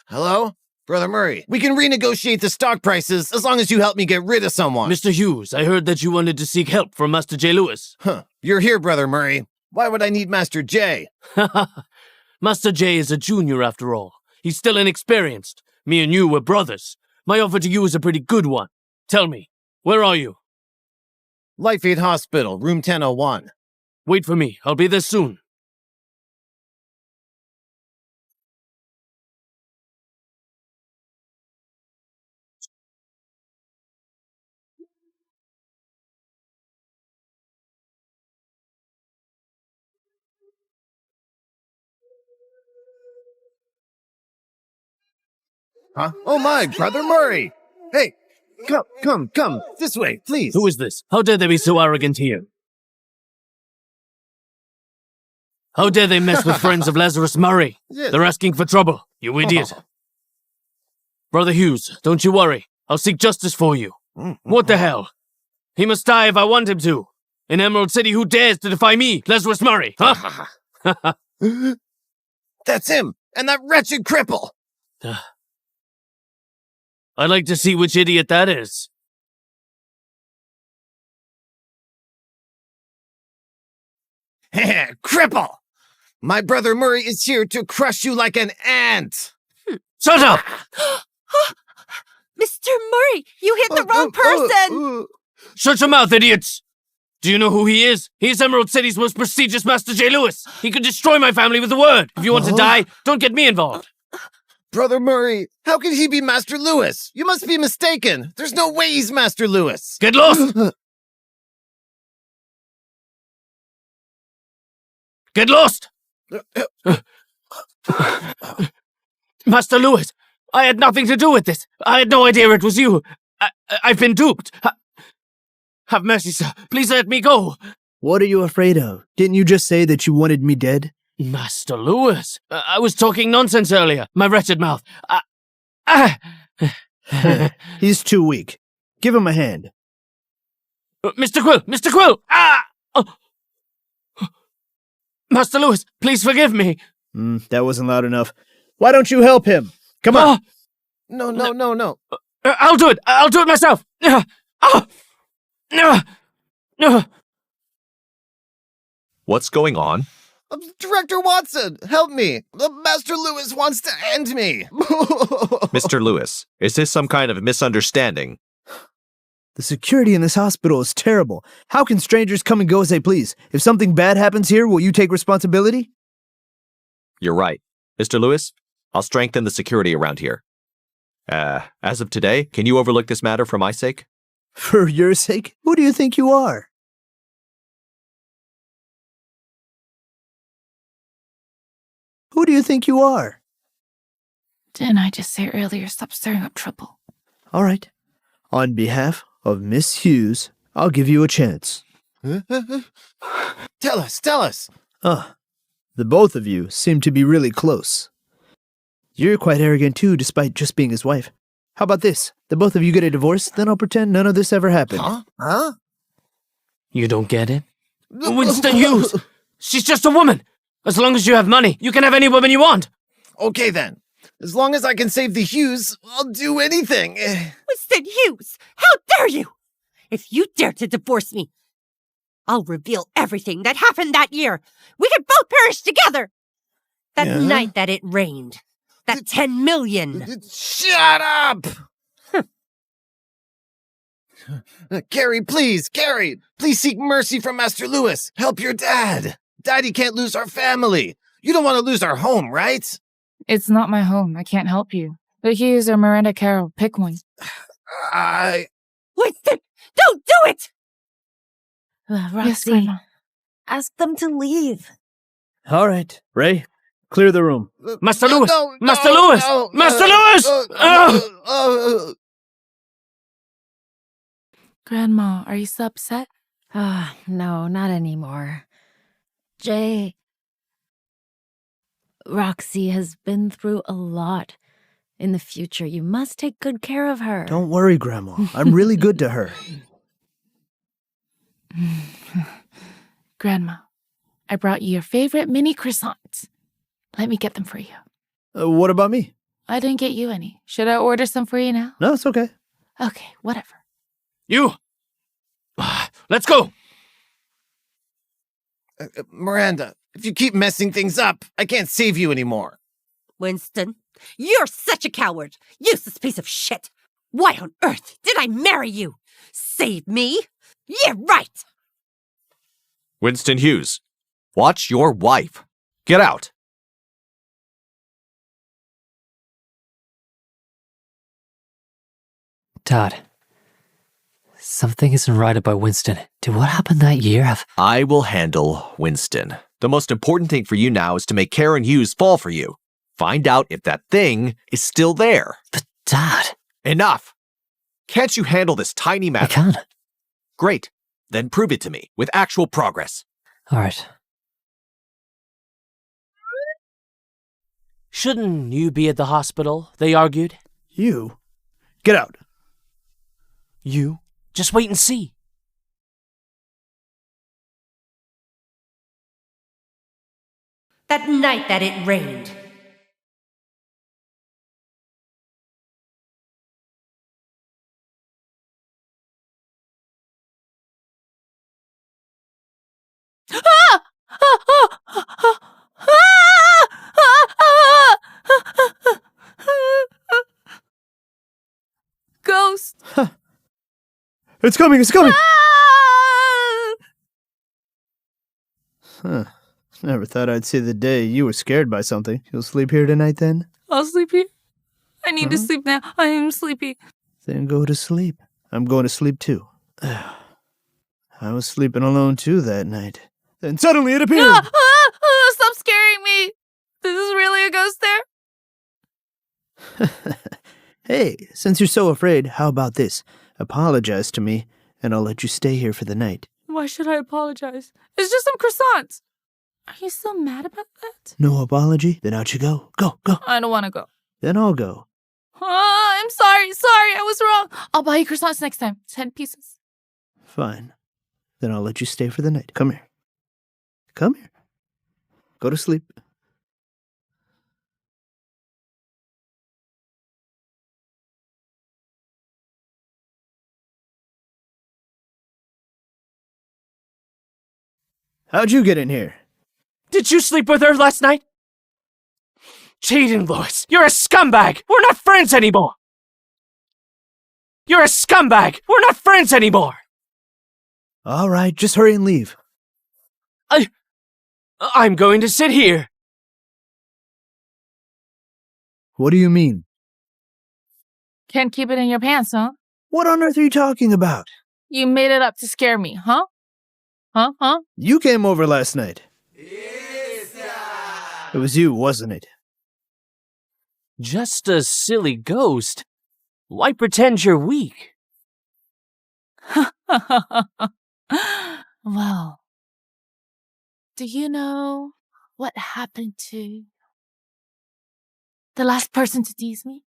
S9: Hello? Brother Murray, we can renegotiate the stock prices as long as you help me get rid of someone.
S6: Mr. Hughes, I heard that you wanted to seek help from Master J. Lewis.
S9: You're here, Brother Murray. Why would I need Master J?
S6: Master J is a junior after all. He's still inexperienced. Me and you were brothers. My offer to you is a pretty good one. Tell me, where are you?
S9: Life Aid Hospital, room 1001.
S6: Wait for me. I'll be there soon.
S9: Huh? Oh my, Brother Murray! Hey, come, this way, please.
S6: Who is this? How dare they be so arrogant here? How dare they mess with friends of Lazarus Murray?
S9: Yes.
S6: They're asking for trouble, you idiot. Brother Hughes, don't you worry. I'll seek justice for you. What the hell? He must die if I want him to. In Emerald City, who dares to defy me, Lazarus Murray? Huh?
S9: That's him, and that wretched cripple!
S6: I'd like to see which idiot that is.
S9: Cripple! My Brother Murray is here to crush you like an ant!
S6: Shut up!
S8: Mr. Murray, you hit the wrong person!
S6: Shut your mouth, idiots! Do you know who he is? He's Emerald City's most prestigious Master J. Lewis. He could destroy my family with a word. If you want to die, don't get me involved.
S9: Brother Murray, how could he be Master Lewis? You must be mistaken. There's no way he's Master Lewis.
S6: Get lost! Get lost! Master Lewis, I had nothing to do with this. I had no idea it was you. I've been duped. Have mercy, sir. Please let me go.
S4: What are you afraid of? Didn't you just say that you wanted me dead?
S6: Master Lewis, I was talking nonsense earlier. My wretched mouth.
S4: He's too weak. Give him a hand.
S6: Mr. Quill! Mr. Quill! Master Lewis, please forgive me.
S4: That wasn't loud enough. Why don't you help him? Come on.
S9: No.
S6: I'll do it. I'll do it myself.
S2: What's going on?
S9: Director Watson, help me. Master Lewis wants to end me.
S2: Mr. Lewis, is this some kind of misunderstanding?
S4: The security in this hospital is terrible. How can strangers come and go as they please? If something bad happens here, will you take responsibility?
S2: You're right. Mr. Lewis, I'll strengthen the security around here. As of today, can you overlook this matter for my sake?
S4: For your sake? Who do you think you are? Who do you think you are?
S3: Didn't I just say earlier, stop stirring up trouble?
S4: All right. On behalf of Miss Hughes, I'll give you a chance.
S9: Tell us.
S4: The both of you seem to be really close. You're quite arrogant too, despite just being his wife. How about this? The both of you get a divorce, then I'll pretend none of this ever happened.
S9: Huh?
S6: You don't get it? Winston Hughes! She's just a woman! As long as you have money, you can have any woman you want!
S9: Okay then. As long as I can save the Hughes, I'll do anything.
S8: Winston Hughes, how dare you! If you dare to divorce me, I'll reveal everything that happened that year. We could both perish together. That night that it rained. That 10 million.
S9: Shut up! Carrie, please seek mercy from Master Lewis. Help your dad. Daddy can't lose our family. You don't want to lose our home, right?
S3: It's not my home. I can't help you. The Hughes or Miranda Carroll, pick one.
S8: Winston, don't do it!
S10: Roxy,
S3: Yes, Grandma.
S10: ask them to leave.
S4: All right, Ray, clear the room.
S6: Master Lewis! Master Lewis! Master Lewis!
S3: Grandma, are you so upset?
S10: No, not anymore. Roxy has been through a lot. In the future, you must take good care of her.
S4: Don't worry, Grandma. I'm really good to her.
S3: Grandma, I brought you your favorite mini croissants. Let me get them for you.
S4: What about me?
S3: I didn't get you any. Should I order some for you now?
S4: No, it's okay.
S3: Okay, whatever.
S6: You! Let's go!
S9: Miranda, if you keep messing things up, I can't save you anymore.
S8: Winston, you're such a coward. Useless piece of shit. Why on earth did I marry you? Save me? Yeah, right.
S2: Winston Hughes, watch your wife. Get out.
S7: Dad, something isn't right about Winston. Did what happened that year have...
S2: I will handle Winston. The most important thing for you now is to make Carynn Hughes fall for you. Find out if that thing is still there.
S7: But Dad...
S2: Enough! Can't you handle this tiny matter?
S7: I can.
S2: Great. Then prove it to me with actual progress.
S7: All right.
S6: Shouldn't you be at the hospital? They argued.
S4: You? Get out.
S6: You? Just wait and see.
S8: That night that it rained.
S3: Ghost!
S4: It's coming, it's coming! Huh. Never thought I'd see the day you were scared by something. You'll sleep here tonight then?
S3: I'll sleep here. I need to sleep now. I am sleepy.
S4: Then go to sleep. I'm going to sleep too. I was sleeping alone too that night. Then suddenly it appeared!
S3: Stop scaring me! This is really a ghost there?
S4: Hey, since you're so afraid, how about this? Apologize to me, and I'll let you stay here for the night.
S3: Why should I apologize? It's just some croissants. Are you still mad about that?
S4: No apology? Then out you go. Go, go.
S3: I don't want to go.
S4: Then I'll go.
S3: I'm sorry, I was wrong. I'll buy you croissants next time. 10 pieces.
S4: Fine. Then I'll let you stay for the night. Come here. Come here. Go to sleep. How'd you get in here?
S6: Did you sleep with her last night? Jayden Lewis, you're a scumbag! We're not friends anymore! You're a scumbag! We're not friends anymore!
S4: All right, just hurry and leave.
S6: I'm going to sit here.
S4: What do you mean?
S3: Can't keep it in your pants, huh?
S4: What on earth are you talking about?
S3: You made it up to scare me, huh? Huh?
S4: You came over last night. It was you, wasn't it?
S6: Just a silly ghost. Why pretend you're weak?
S3: Well, do you know what happened to the last person to tease me?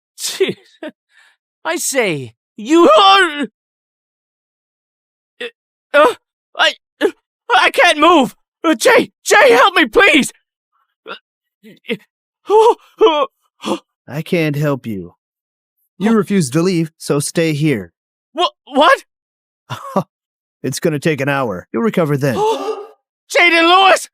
S6: I say, you are... I can't move! Jay, help me, please!
S4: I can't help you. You refuse to leave, so stay here.
S6: What?
S4: It's gonna take an hour. You'll recover then.
S6: Jayden Lewis!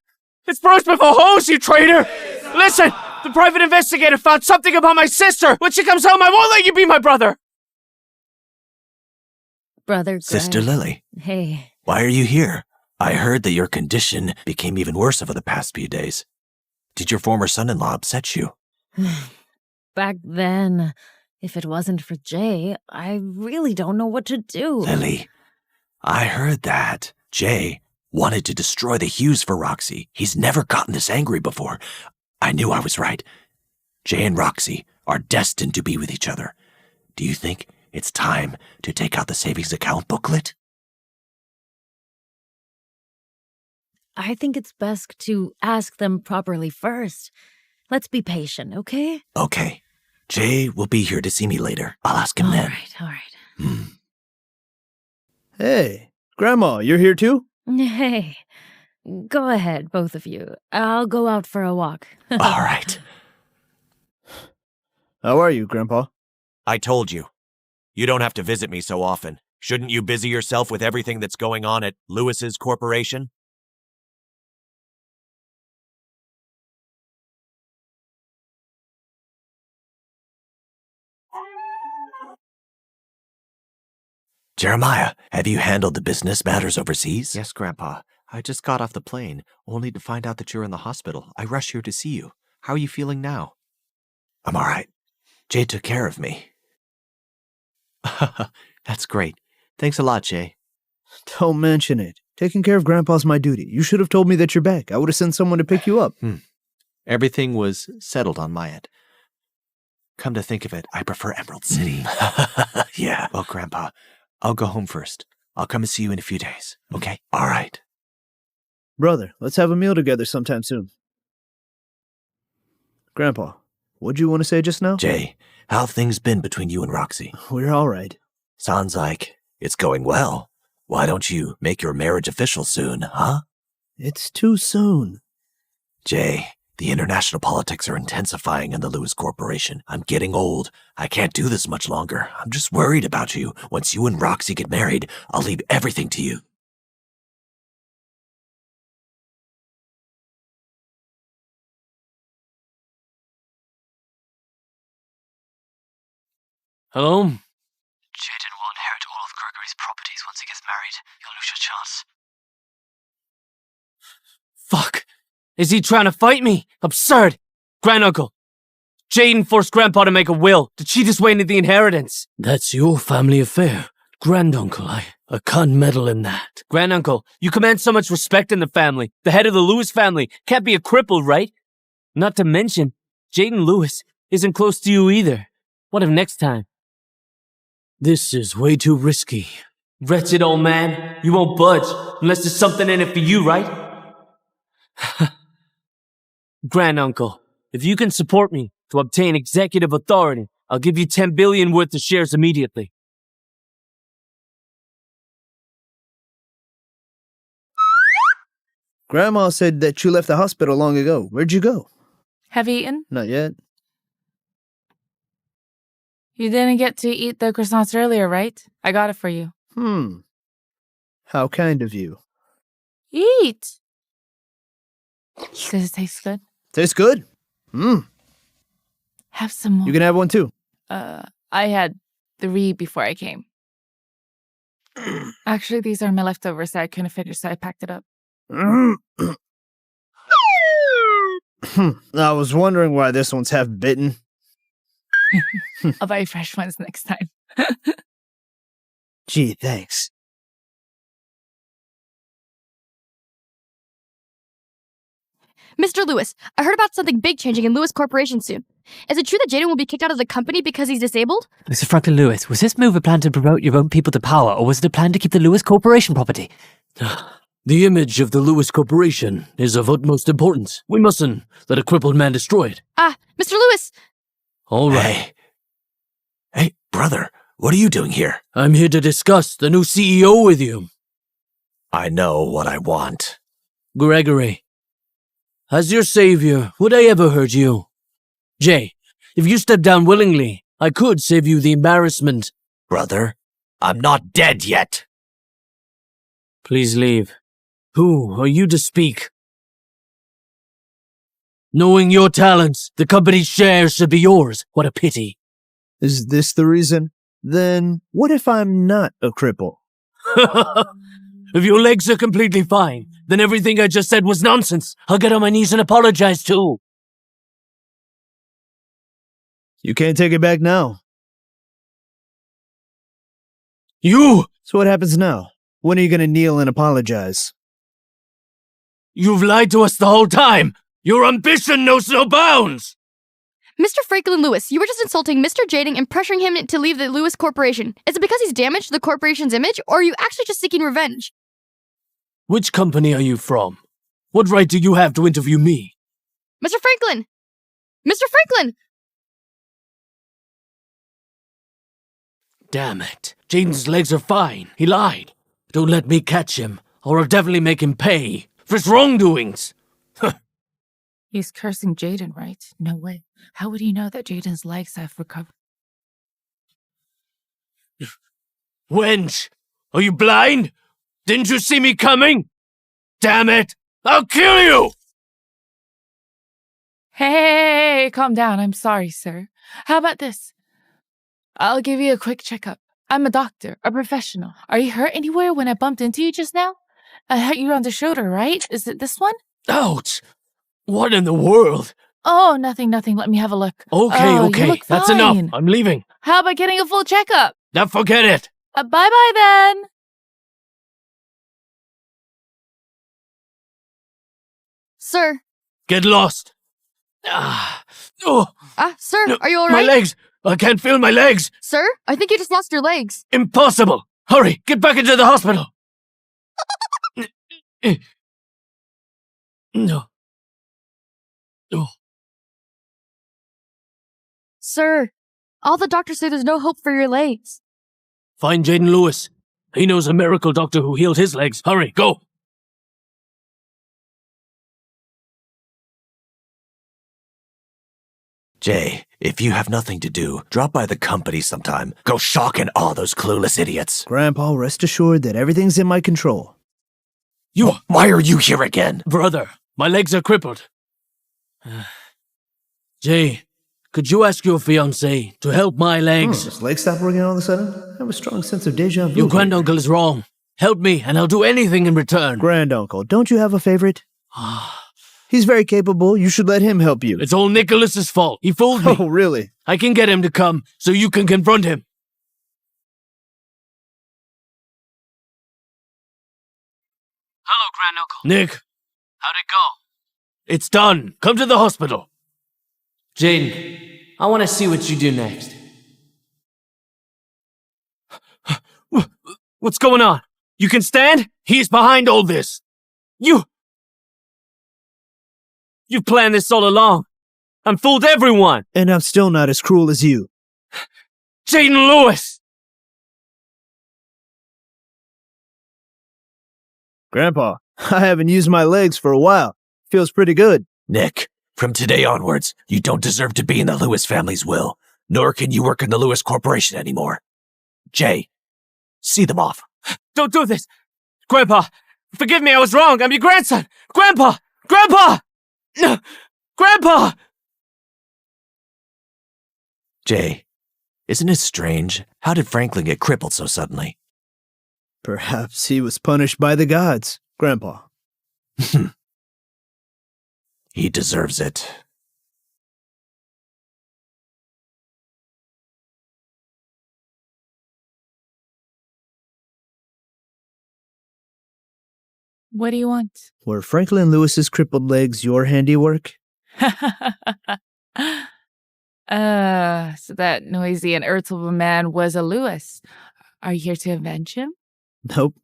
S6: It's Bruce before hose, you traitor! Listen, the private investigator found something about my sister. When she comes home, I won't let you be my brother!
S10: Brother Greg.
S2: Sister Lily.
S10: Hey.
S2: Why are you here? I heard that your condition became even worse over the past few days. Did your former son-in-law upset you?
S10: Back then, if it wasn't for Jay, I really don't know what to do.
S2: Lily, I heard that Jay wanted to destroy the Hughes for Roxy. He's never gotten this angry before. I knew I was right. Jay and Roxy are destined to be with each other. Do you think it's time to take out the savings account booklet?
S10: I think it's best to ask them properly first. Let's be patient, okay?
S2: Okay. Jay will be here to see me later. I'll ask him then.
S10: All right.
S4: Hey, Grandma, you're here too?
S10: Hey, go ahead, both of you. I'll go out for a walk.
S2: All right.
S4: How are you, Grandpa?
S2: I told you. You don't have to visit me so often. Shouldn't you busy yourself with everything that's going on at Lewis's corporation? Jeremiah, have you handled the business matters overseas?
S16: Yes, Grandpa. I just got off the plane, only to find out that you're in the hospital. I rushed here to see you. How are you feeling now?
S2: I'm all right. Jay took care of me.
S16: That's great. Thanks a lot, Jay.
S4: Don't mention it. Taking care of Grandpa's my duty. You should have told me that you're back. I would have sent someone to pick you up.
S16: Everything was settled on my end. Come to think of it, I prefer Emerald City.
S2: Yeah.
S16: Well, Grandpa, I'll go home first. I'll come and see you in a few days, okay?
S2: All right.
S4: Brother, let's have a meal together sometime soon. Grandpa, what'd you want to say just now?
S2: Jay, how have things been between you and Roxy?
S4: We're all right.
S2: Sounds like it's going well. Why don't you make your marriage official soon, huh?
S4: It's too soon.
S2: Jay, the international politics are intensifying in the Lewis Corporation. I'm getting old. I can't do this much longer. I'm just worried about you. Once you and Roxy get married, I'll leave everything to you.
S6: Hello?
S7: Jayden will inherit all of Gregory's properties once he gets married. You'll lose your chance.
S6: Fuck! Is he trying to fight me? Absurd! Granduncle! Jayden forced Grandpa to make a will to cheat his way into the inheritance.
S17: That's your family affair. Granduncle, I can't meddle in that.
S6: Granduncle, you command so much respect in the family. The head of the Lewis family can't be a cripple, right? Not to mention, Jayden Lewis isn't close to you either. What if next time?
S17: This is way too risky.
S6: Wretched old man, you won't budge unless there's something in it for you, right? Granduncle, if you can support me to obtain executive authority, I'll give you 10 billion worth of shares immediately.
S4: Grandma said that you left the hospital long ago. Where'd you go?
S3: Have you eaten?
S4: Not yet.
S3: You didn't get to eat the croissants earlier, right? I got it for you.
S4: How kind of you.
S3: Eat! Does it taste good?
S4: Tastes good.
S3: Have some more.
S4: You can have one too.
S3: I had 3 before I came. Actually, these are my leftovers that I couldn't finish, so I packed it up.
S4: I was wondering why this one's half bitten.
S3: I'll buy you fresh ones next time.
S4: Gee, thanks.
S11: Mr. Lewis, I heard about something big changing in Lewis Corporation soon. Is it true that Jayden will be kicked out of the company because he's disabled?
S7: Mr. Franklin Lewis, was this move a plan to promote your own people to power, or was it a plan to keep the Lewis Corporation property?
S17: The image of the Lewis Corporation is of utmost importance. We mustn't let a crippled man destroy it.
S11: Mr. Lewis!
S17: All right.
S2: Hey, brother, what are you doing here?
S17: I'm here to discuss the new CEO with you.
S2: I know what I want.
S17: Gregory, as your savior, would I ever hurt you? Jay, if you step down willingly, I could save you the embarrassment.
S2: Brother, I'm not dead yet.
S17: Please leave. Who are you to speak? Knowing your talents, the company's shares should be yours. What a pity.
S4: Is this the reason? Then what if I'm not a cripple?
S17: If your legs are completely fine, then everything I just said was nonsense. I'll get on my knees and apologize too.
S4: You can't take it back now.
S17: You!
S4: So what happens now? When are you going to kneel and apologize?
S17: You've lied to us the whole time! Your ambition knows no bounds!
S11: Mr. Franklin Lewis, you were just insulting Mr. Jayden and pressuring him to leave the Lewis Corporation. Is it because he's damaged the corporation's image, or are you actually just seeking revenge?
S17: Which company are you from? What right do you have to interview me?
S11: Mr. Franklin! Mr. Franklin!
S17: Damn it. Jayden's legs are fine. He lied. Don't let me catch him, or I'll definitely make him pay for his wrongdoings.
S3: He's cursing Jayden, right? No way. How would he know that Jayden's legs have recovered?
S17: Wench! Are you blind? Didn't you see me coming? Damn it! I'll kill you!
S3: Hey, calm down. I'm sorry, sir. How about this? I'll give you a quick checkup. I'm a doctor, a professional. Are you hurt anywhere when I bumped into you just now? I hit you on the shoulder, right? Is it this one?
S17: Ouch! What in the world?
S3: Oh, nothing. Let me have a look.
S17: Okay,
S3: You
S17: okay.
S3: look
S17: That's
S3: fine.
S17: enough. I'm leaving.
S3: How about getting a full checkup?
S17: Now forget it.
S3: Bye-bye then.
S11: Sir.
S17: Get lost.
S11: Sir,
S17: No,
S11: are you alright?
S17: My legs! I can't feel my legs!
S11: Sir, I think you just lost your legs.
S17: Impossible! Hurry, get back into the hospital! No. Oh.
S11: Sir, all the doctors say there's no hope for your legs.
S17: Find Jayden Lewis. He knows a miracle doctor who healed his legs. Hurry, go!
S2: Jay, if you have nothing to do, drop by the company sometime. Go shock and awe those clueless idiots.
S4: Grandpa, rest assured that everything's in my control.
S2: Why are you here again?
S17: Brother, my legs are crippled. Jay, could you ask your fiancé to help my legs?
S4: His legs stop working all of a sudden? I have a strong sense of deja vu.
S17: Your granduncle is wrong. Help me, and I'll do anything in return.
S4: Granduncle, don't you have a favorite? He's very capable. You should let him help you.
S17: It's all Nicholas's fault. He fooled me.
S4: Oh, really?
S17: I can get him to come, so you can confront him.
S6: Hello, granduncle.
S17: Nick,
S6: How'd it go?
S17: it's done. Come to the hospital.
S18: Jayden, I want to see what you do next.
S17: What's going on? You can stand? He's behind all this. You've planned this all along. I'm fooled everyone.
S4: And I'm still not as cruel as you.
S17: Jayden Lewis!
S4: Grandpa, I haven't used my legs for a while. Feels pretty good.
S2: Nick, from today onwards, you don't deserve to be in the Lewis family's will, nor can you work in the Lewis Corporation anymore. Jay, see them off.
S17: Don't do this! Grandpa, forgive me, I was wrong. I'm your grandson. Grandpa! Grandpa! Grandpa!
S2: Jay, isn't it strange? How did Franklin get crippled so suddenly?
S4: Perhaps he was punished by the gods, Grandpa.
S2: He deserves it.
S3: What do you want?
S4: Were Franklin Lewis's crippled legs your handiwork?
S3: So that noisy and irritable man was a Lewis. Are you here to avenge him?
S4: Nope.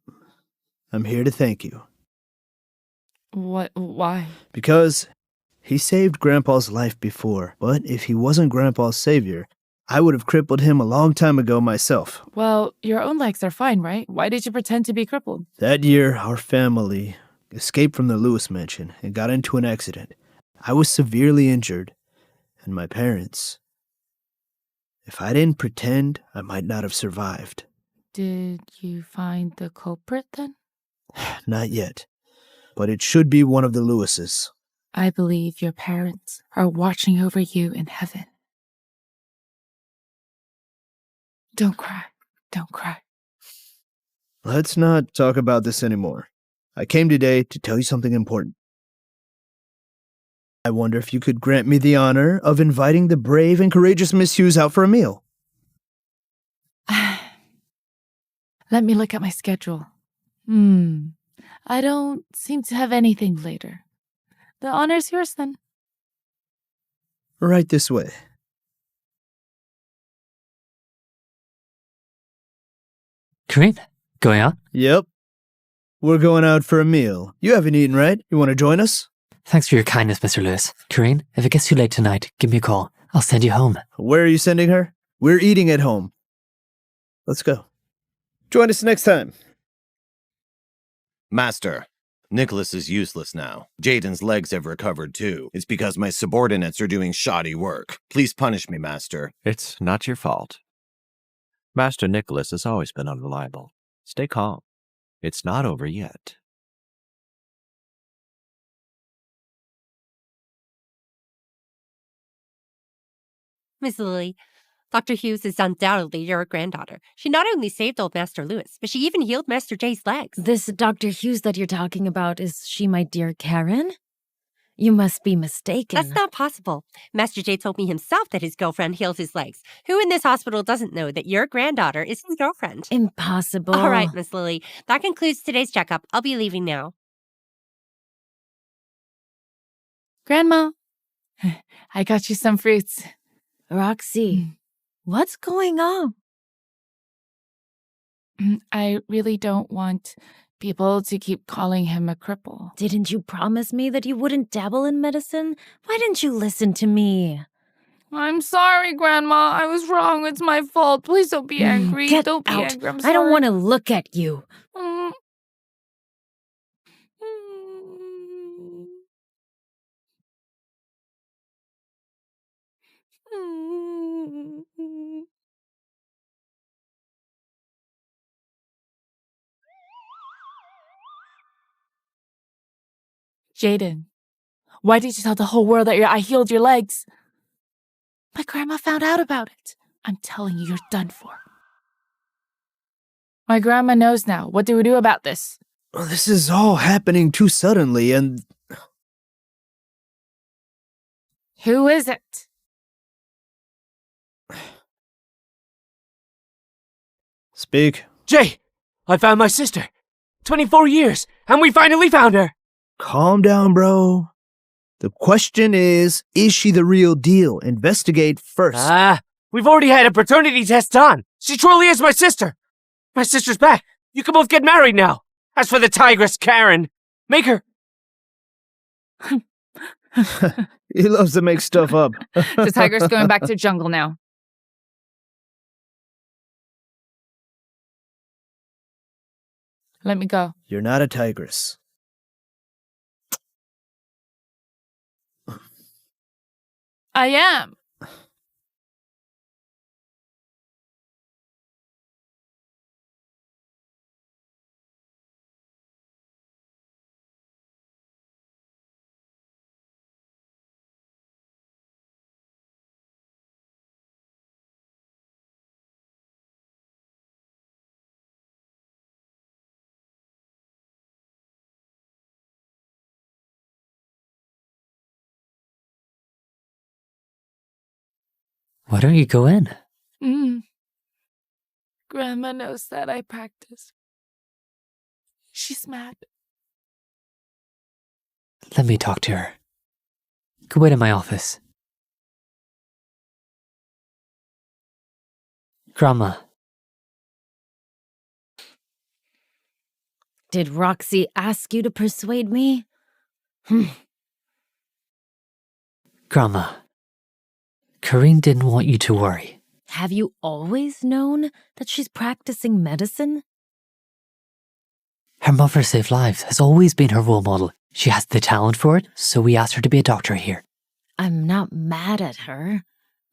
S4: I'm here to thank you.
S3: What? Why?
S4: Because he saved Grandpa's life before, but if he wasn't Grandpa's savior, I would have crippled him a long time ago myself.
S3: Well, your own legs are fine, right? Why did you pretend to be crippled?
S4: That year, our family escaped from the Lewis mansion and got into an accident. I was severely injured, and my parents. If I didn't pretend, I might not have survived.
S3: Did you find the culprit then?
S4: Not yet, but it should be one of the Lewises.
S3: I believe your parents are watching over you in heaven. Don't cry. Don't cry.
S4: Let's not talk about this anymore. I came today to tell you something important. I wonder if you could grant me the honor of inviting the brave and courageous Miss Hughes out for a meal.
S3: Let me look at my schedule. I don't seem to have anything later. The honor's yours then.
S4: Right this way.
S7: Carynn, going out?
S4: Yep. We're going out for a meal. You haven't eaten, right? You want to join us?
S7: Thanks for your kindness, Mr. Lewis. Carynn, if it gets too late tonight, give me a call. I'll send you home.
S4: Where are you sending her? We're eating at home. Let's go. Join us next time.
S9: Master, Nicholas is useless now. Jayden's legs have recovered too. It's because my subordinates are doing shoddy work. Please punish me, Master.
S16: It's not your fault. Master Nicholas has always been unreliable. Stay calm. It's not over yet.
S8: Miss Lily, Dr. Hughes is undoubtedly your granddaughter. She not only saved old Master Lewis, but she even healed Master Jay's legs.
S10: This Dr. Hughes that you're talking about, is she my dear Carynn? You must be mistaken.
S8: That's not possible. Master Jay told me himself that his girlfriend healed his legs. Who in this hospital doesn't know that your granddaughter is his girlfriend?
S10: Impossible.
S8: All right, Miss Lily. That concludes today's checkup. I'll be leaving now.
S3: Grandma, I got you some fruits.
S10: Roxy, what's going on?
S3: I really don't want people to keep calling him a cripple.
S10: Didn't you promise me that you wouldn't dabble in medicine? Why didn't you listen to me?
S3: I'm sorry, Grandma. I was wrong. It's my fault. Please don't be angry.
S10: Get
S3: don't be
S10: out.
S3: angry. I'm sorry.
S10: I don't want to look at you.
S3: Jayden, why did you tell the whole world that I healed your legs? My grandma found out about it. I'm telling you, you're done for. My grandma knows now. What do we do about this?
S4: Well, this is all happening too suddenly, and...
S3: Who is it?
S4: Speak.
S17: Jay, I found my sister. 24 years, and we finally found her.
S4: Calm down, bro. The question is she the real deal? Investigate first.
S17: We've already had a paternity test done. She truly is my sister. My sister's back. You can both get married now. As for the tigress, Carynn, make her...
S4: He loves to make stuff up.
S3: The tiger's going back to jungle now. Let me go.
S4: You're not a tigress.
S3: I am.
S7: Why don't you go in?
S3: Grandma knows that I practice. She's mad.
S7: Let me talk to her. Go wait in my office. Grandma.
S10: Did Roxy ask you to persuade me?
S7: Grandma. Carynn didn't want you to worry.
S10: Have you always known that she's practicing medicine?
S7: Her mother saved lives, has always been her role model. She has the talent for it, so we asked her to be a doctor here.
S10: I'm not mad at her,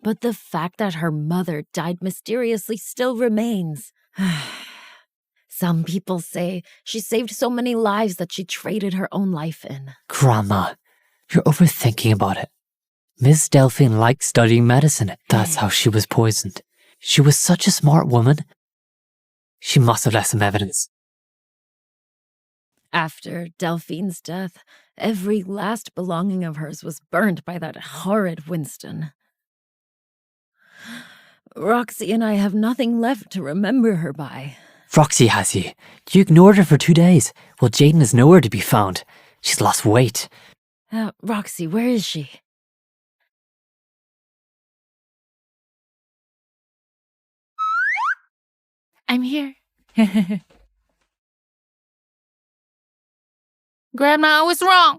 S10: but the fact that her mother died mysteriously still remains. Some people say she saved so many lives that she traded her own life in.
S7: Grandma, you're overthinking about it. Miss Delphine liked studying medicine. That's how she was poisoned. She was such a smart woman. She must have left some evidence.
S10: After Delphine's death, every last belonging of hers was burned by that horrid Winston. Roxy and I have nothing left to remember her by.
S7: Roxy has you. You ignored her for 2 days. Well, Jayden is nowhere to be found. She's lost weight.
S10: Roxy, where is she?
S3: I'm here. Grandma, I was wrong.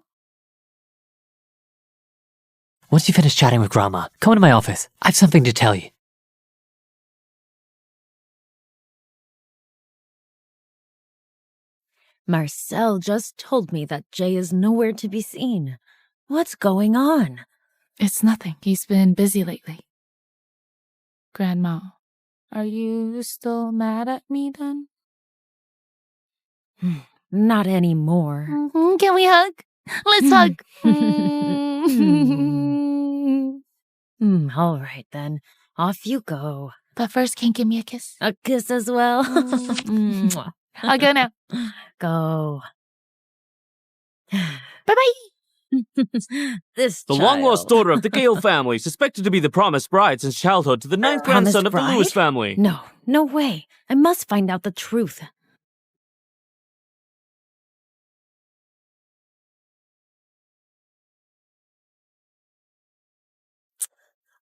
S7: Once you finish chatting with Grandma, come into my office. I have something to tell you.
S10: Marcel just told me that Jay is nowhere to be seen. What's going on?
S3: It's nothing. He's been busy lately. Grandma, are you still mad at me then?
S10: Not anymore.
S3: Can we hug? Let's hug.
S10: All right then. Off you go.
S3: But first, can you give me a kiss?
S10: A kiss as well?
S3: I'll go now.
S10: Go.
S3: Bye-bye.
S6: The long-lost daughter of the Gale family, suspected to be the promised bride since childhood to the 9th grandson of the Lewis family.
S10: No way. I must find out the truth.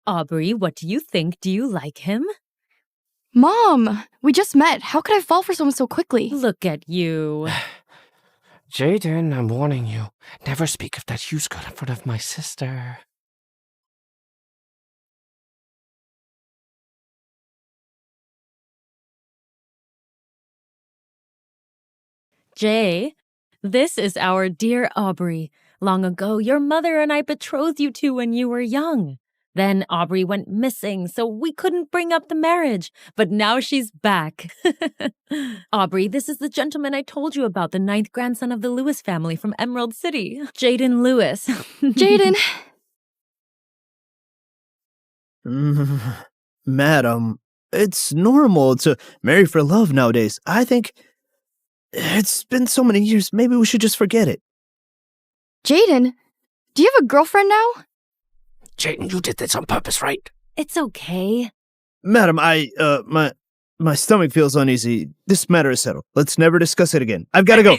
S10: Aubrey, what do you think? Do you like him?
S11: Mom, we just met. How could I fall for someone so quickly?
S10: Look at you.
S18: Jayden, I'm warning you. Never speak of that Hughes girl in front of my sister.
S10: Jay, this is our dear Aubrey. Long ago, your mother and I betrothed you two when you were young. Then Aubrey went missing, so we couldn't bring up the marriage. But now she's back. Aubrey, this is the gentleman I told you about, the 9th grandson of the Lewis family from Emerald City. Jayden Lewis.
S11: Jayden!
S4: Madam, it's normal to marry for love nowadays. I think it's been so many years, maybe we should just forget it.
S11: Jayden, do you have a girlfriend now?
S18: Jayden, you did this on purpose, right?
S10: It's okay.
S4: Madam, my stomach feels uneasy. This matter is settled. Let's never discuss it again. I've got to go.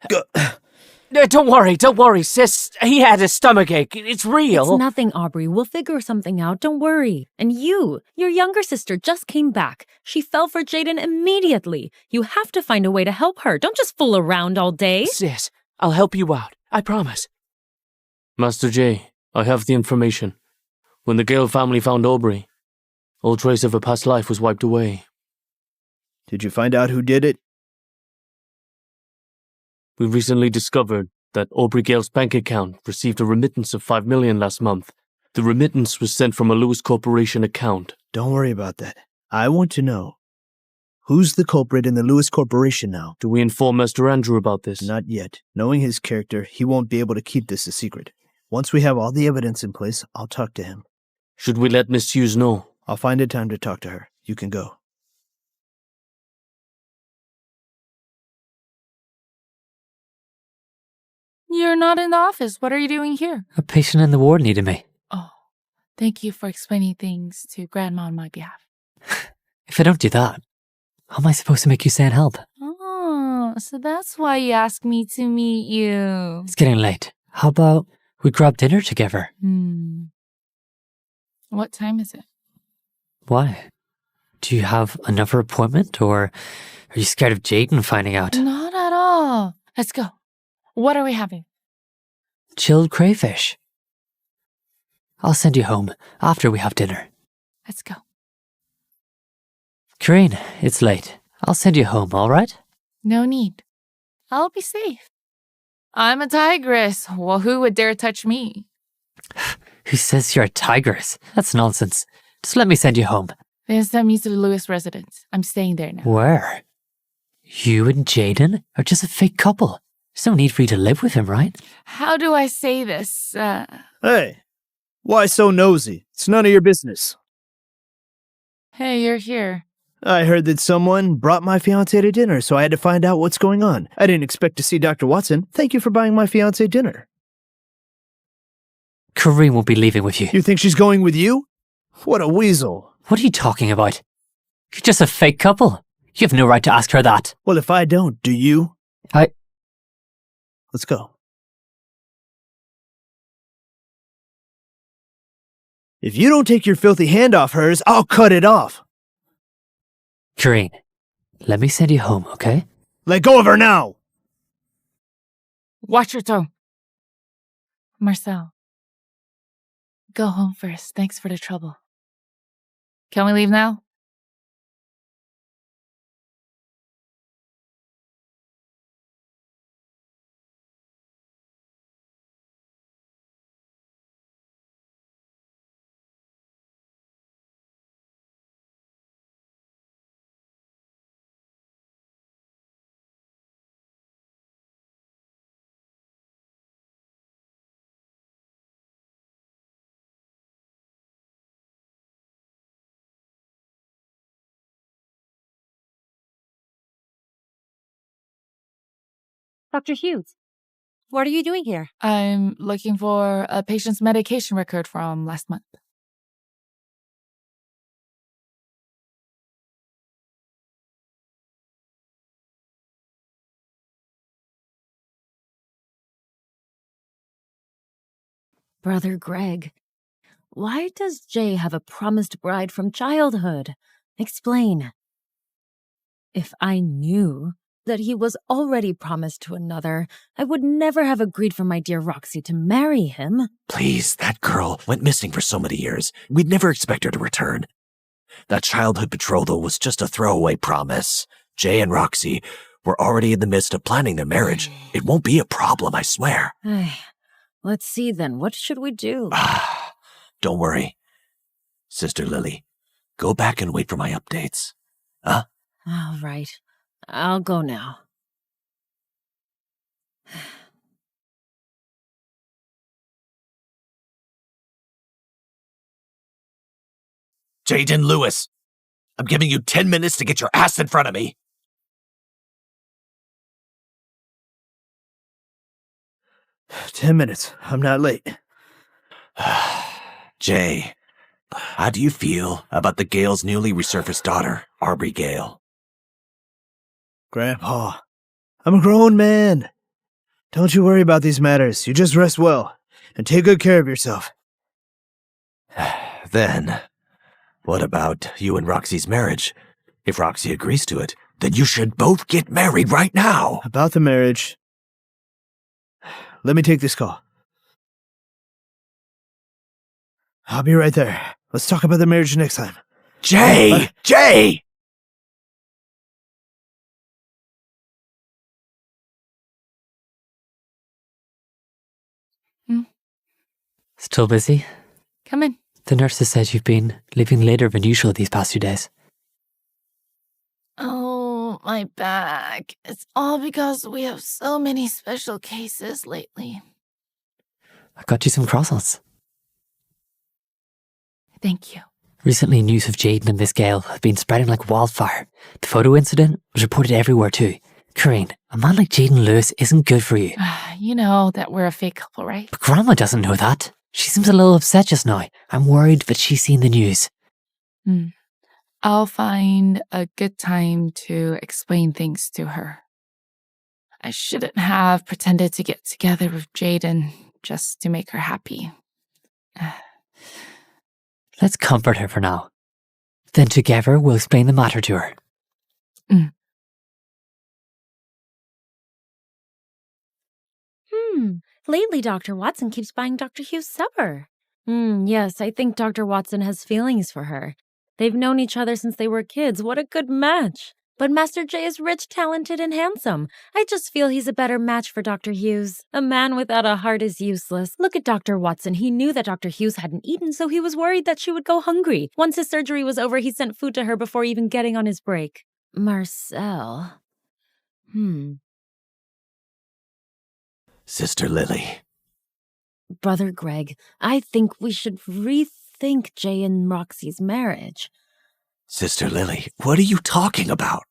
S4: Go.
S18: Don't worry, sis. He had a stomachache. It's real.
S10: It's nothing, Aubrey. We'll figure something out. Don't worry. And your younger sister just came back. She fell for Jayden immediately. You have to find a way to help her. Don't just fool around all day.
S18: Sis, I'll help you out. I promise.
S6: Master Jay, I have the information. When the Gale family found Aubrey, all trace of her past life was wiped away.
S4: Did you find out who did it?
S6: We recently discovered that Aubrey Gale's bank account received a remittance of $5 million last month. The remittance was sent from a Lewis Corporation account.
S4: Don't worry about that. I want to know, who's the culprit in the Lewis Corporation now?
S6: Do we inform Master Andrew about this?
S4: Not yet. Knowing his character, he won't be able to keep this a secret. Once we have all the evidence in place, I'll talk to him.
S6: Should we let Miss Hughes know?
S4: I'll find a time to talk to her. You can go.
S3: You're not in the office. What are you doing here?
S7: A patient in the ward needed me.
S3: Oh, thank you for explaining things to Grandma on my behalf.
S7: If I don't do that, how am I supposed to make you send help?
S3: Oh, so that's why you asked me to meet you.
S7: It's getting late. How about we grab dinner together?
S3: What time is it?
S7: Why? Do you have another appointment, or are you scared of Jayden finding out?
S3: Not at all. Let's go. What are we having?
S7: Chilled crayfish. I'll send you home after we have dinner.
S3: Let's go.
S7: Carynn, it's late. I'll send you home, all right?
S3: No need. I'll be safe. I'm a tigress. Well, who would dare touch me?
S7: Who says you're a tigress? That's nonsense. Just let me send you home.
S3: Then send me to the Lewis residence. I'm staying there now.
S7: Where? You and Jayden are just a fake couple. There's no need for you to live with him, right?
S3: How do I say this?
S4: Hey, why so nosy? It's none of your business.
S3: Hey, you're here.
S4: I heard that someone brought my fiancé to dinner, so I had to find out what's going on. I didn't expect to see Dr. Watson. Thank you for buying my fiancé dinner.
S7: Carynn won't be leaving with you.
S4: You think she's going with you? What a weasel.
S7: What are you talking about? You're just a fake couple. You have no right to ask her that.
S4: Well, if I don't, do you? Let's go. If you don't take your filthy hand off hers, I'll cut it off.
S7: Carynn, let me send you home, okay?
S4: Let go of her now!
S3: Watch your tone. Marcel. Go home first. Thanks for the trouble. Can we leave now?
S8: Dr. Hughes, what are you doing here?
S3: I'm looking for a patient's medication record from last month.
S10: Brother Greg, why does Jay have a promised bride from childhood? Explain. If I knew that he was already promised to another, I would never have agreed for my dear Roxy to marry him.
S2: Please, that girl went missing for so many years. We'd never expect her to return. That childhood betrothal was just a throwaway promise. Jay and Roxy were already in the midst of planning their marriage. It won't be a problem, I swear.
S10: Let's see then, what should we do?
S2: Don't worry. Sister Lily, go back and wait for my updates. Huh?
S10: All right. I'll go now.
S2: Jayden Lewis, I'm giving you 10 minutes to get your ass in front of me.
S4: "10 minutes. I'm not late."
S2: Jay, how do you feel about the Gale's newly resurfaced daughter, Aubrey Gale?
S4: Grandpa, I'm a grown man. Don't you worry about these matters. You just rest well and take good care of yourself.
S2: Then, what about you and Roxy's marriage? If Roxy agrees to it, then you should both get married right now.
S4: About the marriage, let me take this call. I'll be right there. Let's talk about the marriage next time.
S2: Jay! Jay!
S7: Still busy?
S3: Come in.
S7: The nurses said you've been leaving later than usual these past 2 days.
S3: Oh, my back. It's all because we have so many special cases lately.
S7: I got you some croissants.
S3: Thank you.
S7: Recently, news of Jayden and Miss Gale have been spreading like wildfire. The photo incident was reported everywhere too. Carynn, a man like Jayden Lewis isn't good for you.
S3: You know that we're a fake couple, right?
S7: But Grandma doesn't know that. She seems a little upset just now. I'm worried that she's seen the news.
S3: I'll find a good time to explain things to her. I shouldn't have pretended to get together with Jayden just to make her happy.
S7: Let's comfort her for now. Then together we'll explain the matter to her.
S10: Lately, Dr. Watson keeps buying Dr. Hughes supper. Yes, I think Dr. Watson has feelings for her. They've known each other since they were kids. What a good match. But Master J is rich, talented, and handsome. I just feel he's a better match for Dr. Hughes. A man without a heart is useless. Look at Dr. Watson. He knew that Dr. Hughes hadn't eaten, so he was worried that she would go hungry. Once his surgery was over, he sent food to her before even getting on his break. Marcel.
S2: Sister Lily.
S10: Brother Greg, I think we should rethink Jay and Roxy's marriage.
S2: Sister Lily, what are you talking about?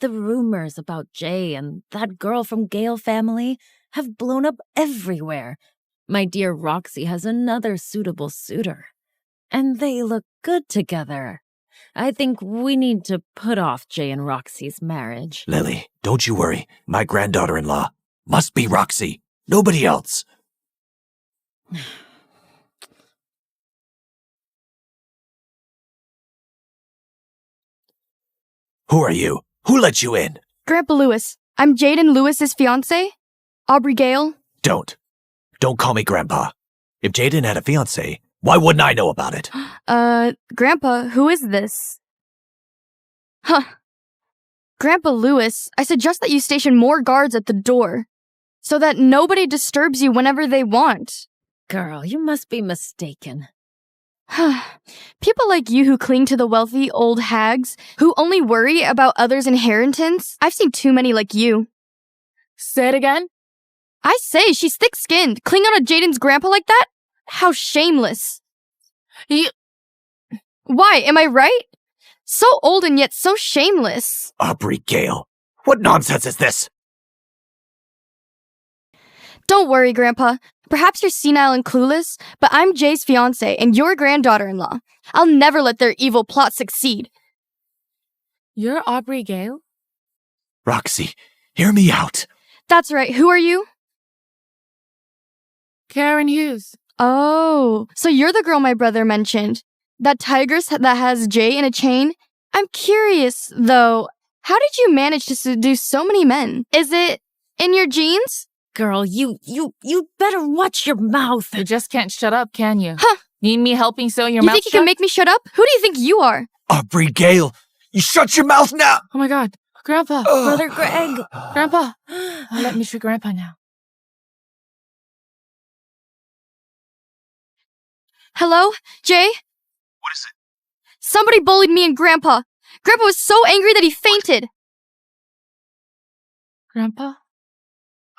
S10: The rumors about Jay and that girl from Gale family have blown up everywhere. My dear Roxy has another suitable suitor. And they look good together. I think we need to put off Jay and Roxy's marriage.
S2: Lily, don't you worry. My granddaughter-in-law must be Roxy. Nobody else. Who are you? Who let you in?
S11: Grandpa Lewis. I'm Jayden Lewis's fiancé. Aubrey Gale.
S2: Don't call me Grandpa. If Jayden had a fiancé, why wouldn't I know about it?
S11: Grandpa, who is this? Huh. Grandpa Lewis, I suggest that you station more guards at the door so that nobody disturbs you whenever they want.
S10: Girl, you must be mistaken.
S11: People like you who cling to the wealthy old hags, who only worry about others' inheritance, I've seen too many like you.
S3: Say it again?
S11: I say, she's thick-skinned. Cling on to Jayden's grandpa like that? How shameless. Why, am I right? So old and yet so shameless.
S2: Aubrey Gale, what nonsense is this?
S11: Don't worry, Grandpa. Perhaps you're senile and clueless, but I'm Jay's fiancé and your granddaughter-in-law. I'll never let their evil plot succeed.
S3: You're Aubrey Gale?
S2: Roxy, hear me out.
S11: That's right. Who are you?
S3: Carynn Hughes.
S11: Oh, so you're the girl my brother mentioned. That tigress that has Jay in a chain? I'm curious, though. How did you manage to seduce so many men? Is it in your genes?
S10: Girl, you better watch your mouth.
S3: You just can't shut up, can you?
S11: Huh.
S3: Need me helping sew your
S11: You
S3: mouth
S11: think you can make me shut up? Who do you think you are?
S2: Aubrey Gale, you shut your mouth now!
S3: Oh my god, Grandpa.
S10: Brother Greg.
S3: Grandpa. Let me shoot Grandpa now.
S11: Hello? Jay?
S15: What is it?
S11: Somebody bullied me and Grandpa. Grandpa was so angry that he fainted.
S3: Grandpa?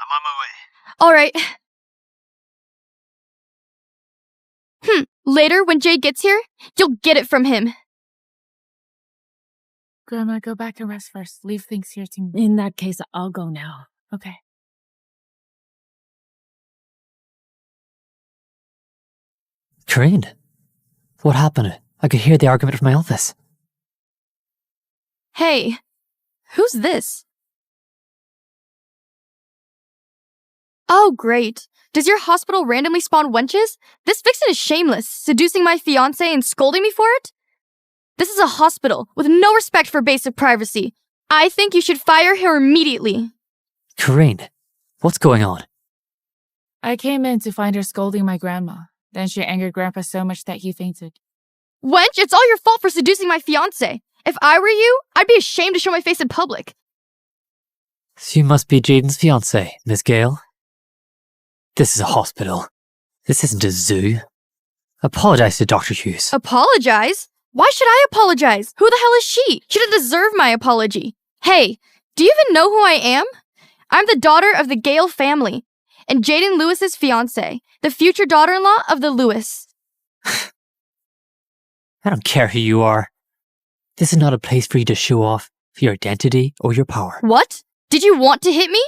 S15: I'm on my way.
S11: All right. Later, when Jay gets here, you'll get it from him.
S3: Grandma, go back and rest first. Leave things here to me.
S10: In that case, I'll go now.
S3: Okay.
S7: Carynn, what happened? I could hear the argument from my office.
S11: Hey, who's this? Oh, great. Does your hospital randomly spawn wenches? This vixen is shameless, seducing my fiancé and scolding me for it? This is a hospital with no respect for basic privacy. I think you should fire her immediately.
S7: Carynn, what's going on?
S3: I came in to find her scolding my grandma. Then she angered Grandpa so much that he fainted.
S11: Wench, it's all your fault for seducing my fiancé. If I were you, I'd be ashamed to show my face in public.
S7: So you must be Jayden's fiancé, Miss Gale. This is a hospital. This isn't a zoo. Apologize to Dr. Hughes.
S11: Apologize? Why should I apologize? Who the hell is she? She doesn't deserve my apology. Hey, do you even know who I am? I'm the daughter of the Gale family, and Jayden Lewis's fiancé, the future daughter-in-law of the Lewis.
S7: I don't care who you are. This is not a place for you to show off your identity or your power.
S11: What? Did you want to hit me?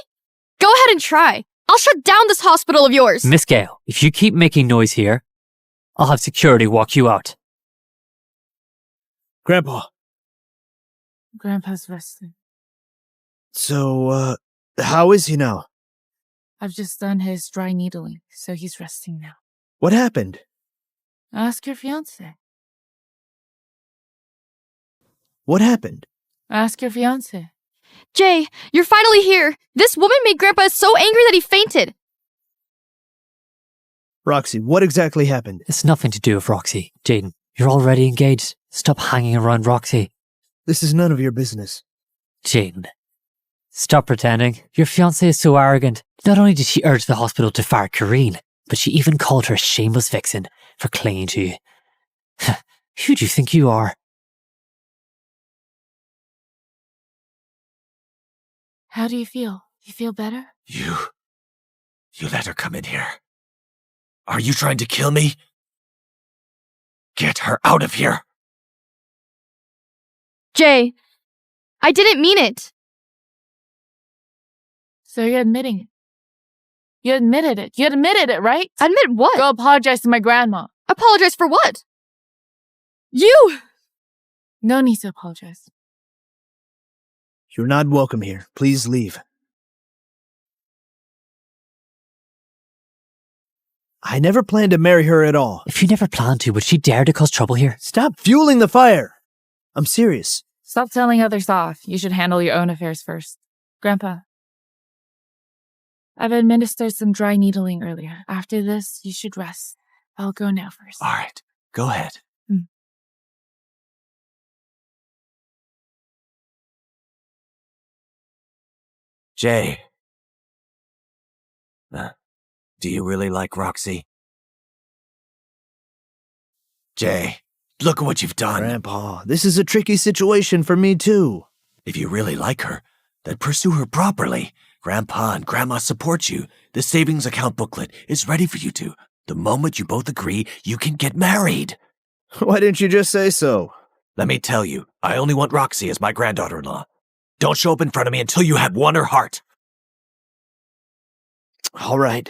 S11: Go ahead and try. I'll shut down this hospital of yours.
S7: Miss Gale, if you keep making noise here, I'll have security walk you out.
S4: Grandpa.
S3: Grandpa's resting.
S4: So, how is he now?
S3: I've just done his dry needling, so he's resting now.
S4: What happened?
S3: Ask your fiancé.
S4: What happened?
S3: Ask your fiancé.
S11: Jay, you're finally here. This woman made Grandpa so angry that he fainted.
S4: Roxy, what exactly happened?
S7: It's nothing to do with Roxy. Jayden, you're already engaged. Stop hanging around Roxy.
S4: This is none of your business.
S7: Jayden, stop pretending. Your fiancée is so arrogant. Not only did she urge the hospital to fire Carynn, but she even called her a shameless vixen for clinging to you. Who do you think you are?
S3: How do you feel? You feel better?
S2: You let her come in here. Are you trying to kill me? Get her out of here.
S11: Jay, I didn't mean it.
S3: So you're admitting it. You admitted it. You admitted it, right?
S11: Admit what?
S3: Go apologize to my grandma.
S11: Apologize for what? You!
S3: No need to apologize.
S4: You're not welcome here. Please leave. I never planned to marry her at all.
S7: If you never planned to, would she dare to cause trouble here?
S4: Stop fueling the fire. I'm serious.
S3: Stop telling others off. You should handle your own affairs first. Grandpa, I've administered some dry needling earlier. After this, you should rest. I'll go now first.
S2: All right, go ahead. Jay. Do you really like Roxy? Jay, look at what you've done.
S4: Grandpa, this is a tricky situation for me too.
S2: If you really like her, then pursue her properly. Grandpa and Grandma support you. The savings account booklet is ready for you two. The moment you both agree, you can get married.
S4: Why didn't you just say so?
S2: Let me tell you, I only want Roxy as my granddaughter-in-law. Don't show up in front of me until you have won her heart.
S4: All right.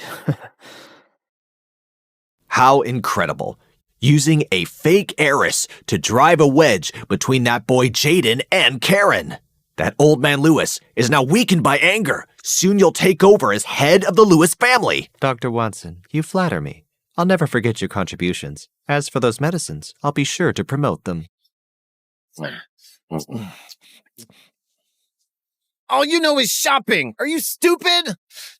S2: How incredible. Using a fake heiress to drive a wedge between that boy Jayden and Carynn. That old man Lewis is now weakened by anger. Soon you'll take over as head of the Lewis family.
S16: Dr. Watson, you flatter me. I'll never forget your contributions. As for those medicines, I'll be sure to promote them.
S9: All you know is shopping. Are you stupid?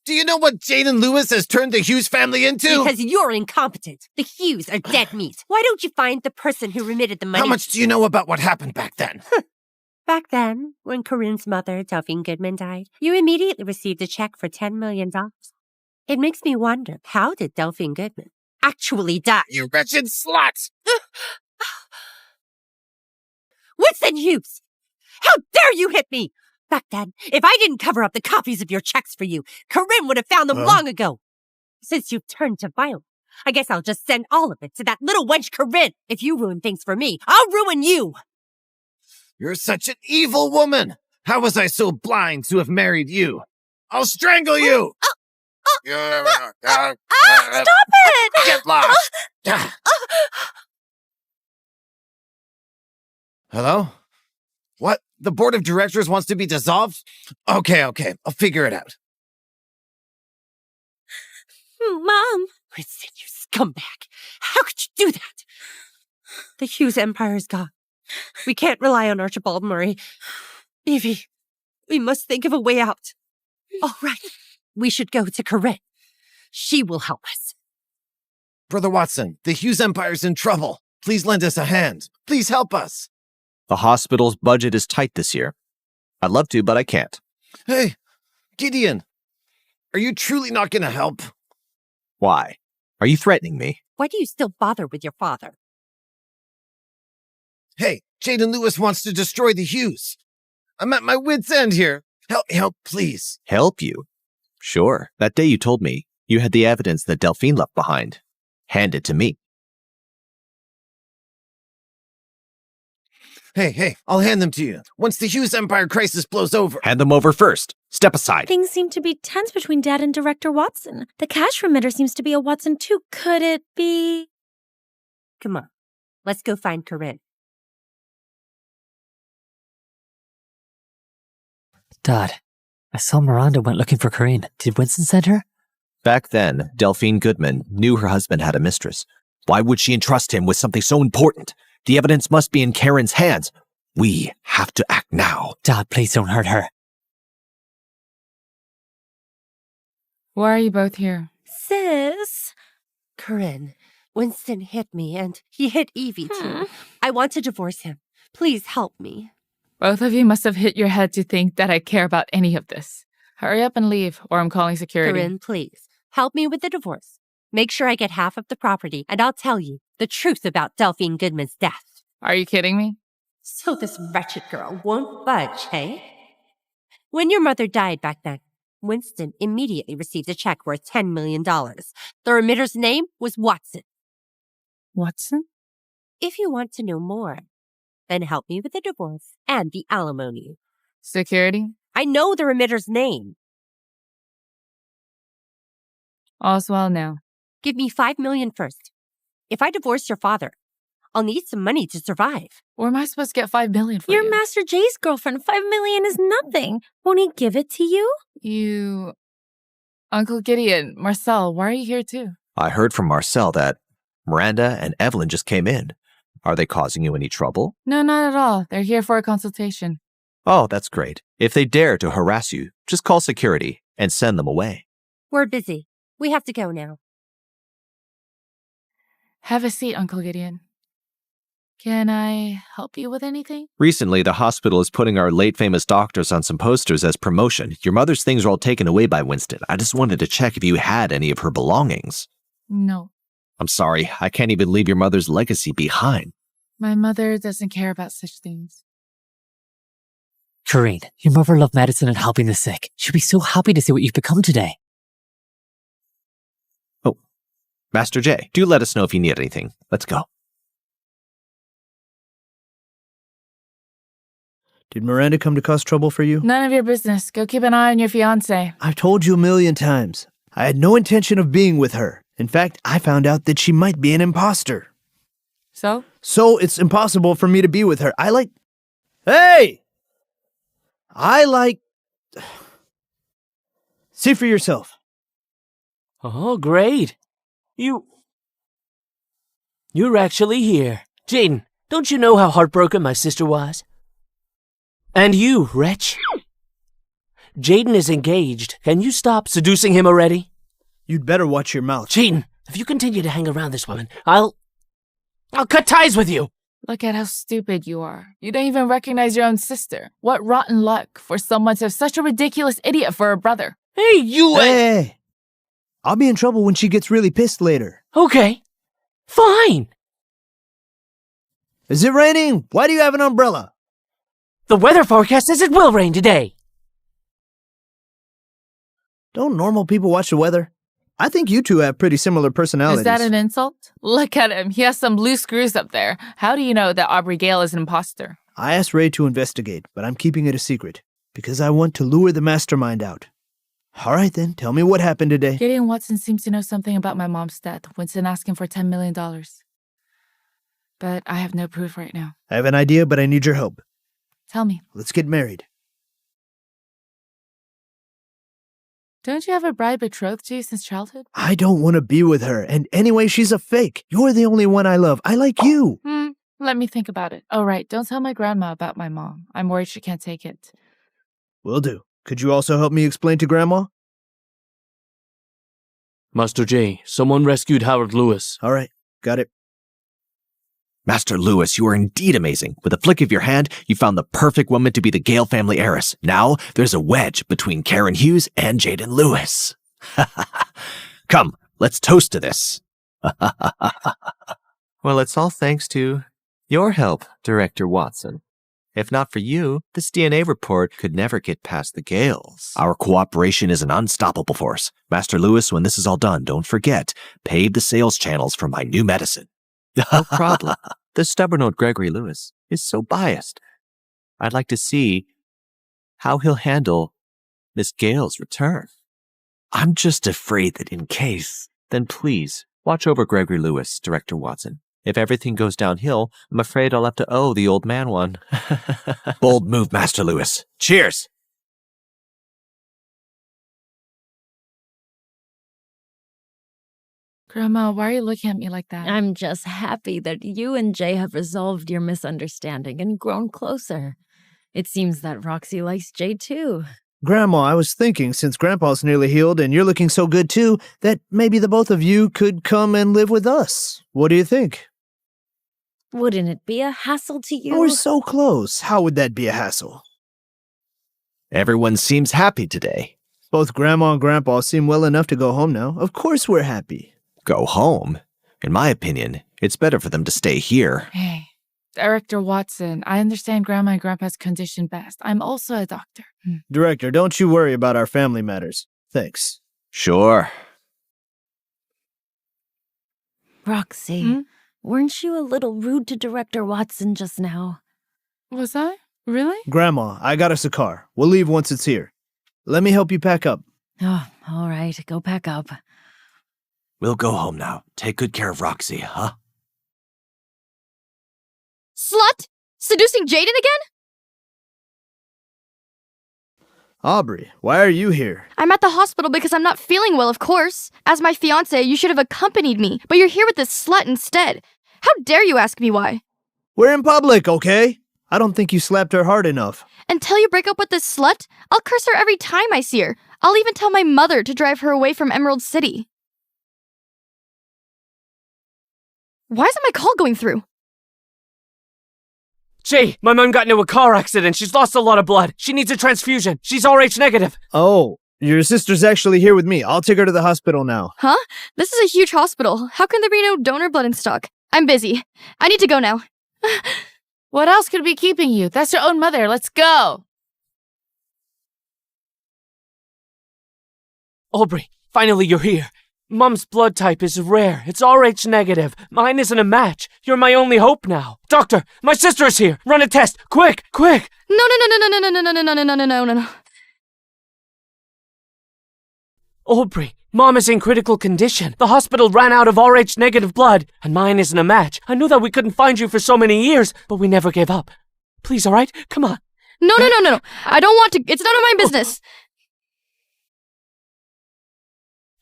S9: Do you know what Jayden Lewis has turned the Hughes family into?
S8: Because you're incompetent. The Hughes are dead meat. Why don't you find the person who remitted the money?
S9: How much do you know about what happened back then?
S8: Back then, when Carynn's mother, Delphine Goodman, died, you immediately received a check for $10 million. It makes me wonder, how did Delphine Goodman actually die?
S9: You wretched slut!
S8: Winston Hughes! How dare you hit me! Back then, if I didn't cover up the copies of your checks for you, Carynn would have found them long ago. Since you've turned to violence, I guess I'll just send all of it to that little wench Carynn. If you ruin things for me, I'll ruin you.
S9: You're such an evil woman. How was I so blind to have married you? I'll strangle you!
S1: Stop it!
S9: Get lost! Hello? What? The board of directors wants to be dissolved? Okay. I'll figure it out.
S8: Mom! Winston, you scumbag. How could you do that? The Hughes empire is gone. We can't rely on Archiebald Murray. Evie, we must think of a way out. All right. We should go to Carynn. She will help us.
S9: Brother Watson, the Hughes empire's in trouble. Please lend us a hand. Please help us.
S16: The hospital's budget is tight this year. I'd love to, but I can't.
S9: Hey, Gideon, are you truly not going to help?
S16: Why? Are you threatening me?
S8: Why do you still bother with your father?
S9: Hey, Jayden Lewis wants to destroy the Hughes. I'm at my wit's end here. Help me out, please.
S16: Help you? Sure. That day you told me you had the evidence that Delphine left behind. Hand it to me.
S9: Hey, I'll hand them to you. Once the Hughes Empire crisis blows over.
S2: Hand them over first. Step aside.
S1: Things seem to be tense between Dad and Director Watson. The cash remitter seems to be a Watson too. Could it be?
S8: Come on. Let's go find Carynn.
S7: Dad, I saw Miranda went looking for Carynn. Did Winston send her?
S16: Back then, Delphine Goodman knew her husband had a mistress.
S2: Why would she entrust him with something so important? The evidence must be in Carynn's hands. We have to act now.
S7: Dad, please don't hurt her.
S3: Why are you both here?
S8: Sis. Carynn, Winston hit me and he hit Evie too. I want to divorce him. Please help me.
S3: Both of you must have hit your head to think that I care about any of this. Hurry up and leave, or I'm calling security.
S8: Carynn, please, help me with the divorce. Make sure I get half of the property, and I'll tell you the truth about Delphine Goodman's death.
S3: Are you kidding me?
S8: So this wretched girl won't budge, hey? When your mother died back then, Winston immediately received a check worth $10 million. The remitter's name was Watson.
S3: Watson?
S8: If you want to know more, and help me with the divorce and the alimony.
S3: Security?
S8: I know the remitter's name.
S3: All's well now.
S8: Give me $5 million first. If I divorce your father, I'll need some money to survive.
S3: Where am I supposed to get $5 million for
S1: You're
S3: you?
S1: Master Jay's girlfriend. $5 million is nothing. Won't he give it to you?
S3: You... Uncle Gideon, Marcel, why are you here too?
S16: I heard from Marcel that Miranda and Evelyn just came in. Are they causing you any trouble?
S3: No, not at all. They're here for a consultation.
S16: Oh, that's great. If they dare to harass you, just call security and send them away.
S8: We're busy. We have to go now.
S3: Have a seat, Uncle Gideon. Can I help you with anything?
S16: Recently, the hospital is putting our late famous doctors on some posters as promotion. Your mother's things are all taken away by Winston. I just wanted to check if you had any of her belongings.
S3: No.
S16: I'm sorry, I can't even leave your mother's legacy behind.
S3: My mother doesn't care about such things.
S7: Carynn, your mother loved medicine and helping the sick. She'll be so happy to see what you've become today.
S16: Oh, Master J, do let us know if you need anything. Let's go.
S4: Did Miranda come to cause trouble for you?
S3: None of your business. Go keep an eye on your fiancé.
S4: I've told you a million times. I had no intention of being with her. In fact, I found out that she might be an imposter.
S3: So?
S4: So it's impossible for me to be with her. Hey! See for yourself.
S17: Oh, great. You're actually here. Jayden, don't you know how heartbroken my sister was? And you, wretch. Jayden is engaged. Can you stop seducing him already?
S4: You'd better watch your mouth.
S17: Jayden, if you continue to hang around this woman, I'll cut ties with you.
S3: Look at how stupid you are. You don't even recognize your own sister. What rotten luck for someone to have such a ridiculous idiot for a brother.
S17: Hey, you...
S4: Hey! I'll be in trouble when she gets really pissed later.
S17: Okay. Fine.
S4: Is it raining? Why do you have an umbrella?
S17: The weather forecast says it will rain today.
S4: Don't normal people watch the weather? I think you two have pretty similar personalities.
S3: Is that an insult? Look at him. He has some loose screws up there. How do you know that Aubrey Gale is an imposter?
S4: I asked Ray to investigate, but I'm keeping it a secret because I want to lure the mastermind out. All right then, tell me what happened today.
S3: Gideon Watson seems to know something about my mom's death. Winston asked him for $10 million. But I have no proof right now.
S4: I have an idea, but I need your help.
S3: Tell me.
S4: Let's get married.
S3: Don't you have a bride betrothed to you since childhood?
S4: I don't want to be with her, and anyway, she's a fake. You're the only one I love. I like you.
S3: Let me think about it. Oh, right. Don't tell my grandma about my mom. I'm worried she can't take it.
S4: Will do. Could you also help me explain to Grandma?
S17: Master J, someone rescued Howard Lewis.
S4: All right. Got it.
S16: Master Lewis, you are indeed amazing. With a flick of your hand, you found the perfect woman to be the Gale family heiress. Now, there's a wedge between Carynn Hughes and Jayden Lewis. Come, let's toast to this. Well, it's all thanks to your help, Director Watson. If not for you, this DNA report could never get past the Gales. Our cooperation is an unstoppable force. Master Lewis, when this is all done, don't forget, pave the sales channels for my new medicine. No problem. The stubborn old Gregory Lewis is so biased. I'd like to see how he'll handle Miss Gale's return. I'm just afraid that in case, then please watch over Gregory Lewis, Director Watson. If everything goes downhill, I'm afraid I'll have to owe the old man one. Bold move, Master Lewis. Cheers!
S3: Grandma, why are you looking at me like that?
S10: I'm just happy that you and Jay have resolved your misunderstanding and grown closer. It seems that Roxy likes Jay too.
S4: Grandma, I was thinking, since Grandpa's nearly healed and you're looking so good too, that maybe the both of you could come and live with us. What do you think?
S10: Wouldn't it be a hassle to you?
S4: We're so close. How would that be a hassle?
S16: Everyone seems happy today.
S4: Both Grandma and Grandpa seem well enough to go home now. Of course we're happy.
S16: Go home? In my opinion, it's better for them to stay here.
S3: Hey, Director Watson, I understand Grandma and Grandpa's condition best. I'm also a doctor.
S4: Director, don't you worry about our family matters. Thanks.
S16: Sure.
S10: Roxy, weren't you a little rude to Director Watson just now?
S3: Was I? Really?
S4: Grandma, I got us a car. We'll leave once it's here. Let me help you pack up.
S10: Oh, all right. Go pack up.
S2: We'll go home now. Take good care of Roxy, huh?
S11: Slut? Seducing Jayden again?
S4: Aubrey, why are you here?
S11: I'm at the hospital because I'm not feeling well, of course. As my fiancé, you should have accompanied me, but you're here with this slut instead. How dare you ask me why?
S4: We're in public, okay? I don't think you slapped her hard enough.
S11: Until you break up with this slut, I'll curse her every time I see her. I'll even tell my mother to drive her away from Emerald City. Why isn't my call going through?
S17: Jay, my mom got into a car accident. She's lost a lot of blood. She needs a transfusion. She's Rh negative.
S4: Oh, your sister's actually here with me. I'll take her to the hospital now.
S11: Huh? This is a huge hospital. How can there be no donor blood in stock? I'm busy. I need to go now.
S3: What else could be keeping you? That's your own mother. Let's go.
S17: Aubrey, finally you're here. Mom's blood type is rare. It's Rh negative. Mine isn't a match. You're my only hope now. Doctor, my sister is here. Run a test. Quick, quick.
S11: No.
S17: Aubrey, Mom is in critical condition. The hospital ran out of Rh negative blood, and mine isn't a match. I knew that we couldn't find you for so many years, but we never gave up. Please, all right? Come on.
S11: No. I don't want to. It's none of my business.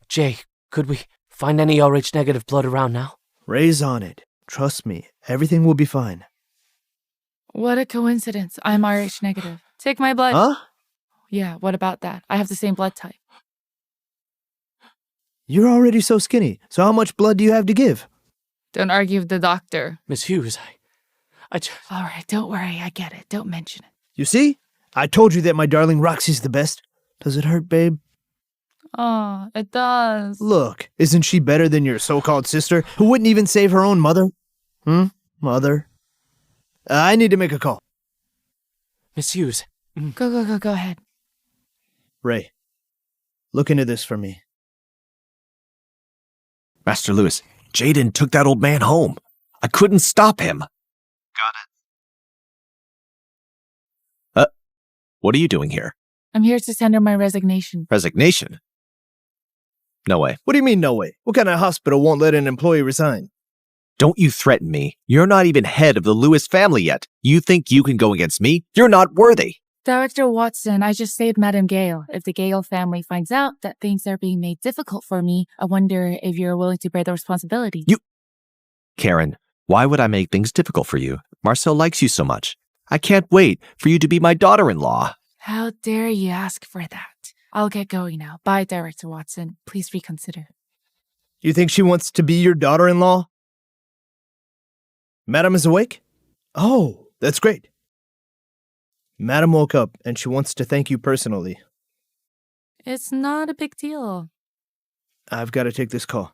S17: Jay, could we find any Rh negative blood around now?
S4: Ray's on it. Trust me, everything will be fine.
S3: What a coincidence. I'm Rh negative. Take my blood.
S4: Huh?
S3: Yeah, what about that? I have the same blood type.
S4: You're already so skinny, so how much blood do you have to give?
S3: Don't argue with the doctor.
S17: Miss Hughes, I just...
S3: All right, don't worry. I get it. Don't mention it.
S4: You see? I told you that my darling Roxy's the best. Does it hurt, babe?
S3: Oh, it does.
S4: Look, isn't she better than your so-called sister, who wouldn't even save her own mother? Mother? I need to make a call.
S17: Miss Hughes.
S3: Go ahead.
S4: Ray, look into this for me.
S2: Master Lewis, Jayden took that old man home. I couldn't stop him.
S15: Got it.
S2: What are you doing here?
S3: I'm here to send her my resignation.
S2: Resignation? No way.
S4: What do you mean, no way? What kind of hospital won't let an employee resign?
S2: Don't you threaten me. You're not even head of the Lewis family yet. You think you can go against me? You're not worthy.
S3: Director Watson, I just saved Madame Gale. If the Gale family finds out that things are being made difficult for me, I wonder if you're willing to bear the responsibility.
S2: Carynn, why would I make things difficult for you? Marcel likes you so much. I can't wait for you to be my daughter-in-law.
S3: How dare you ask for that? I'll get going now. Bye, Director Watson. Please reconsider.
S4: You think she wants to be your daughter-in-law? Madam is awake? Oh, that's great. Madam woke up, and she wants to thank you personally.
S3: It's not a big deal.
S4: I've got to take this call.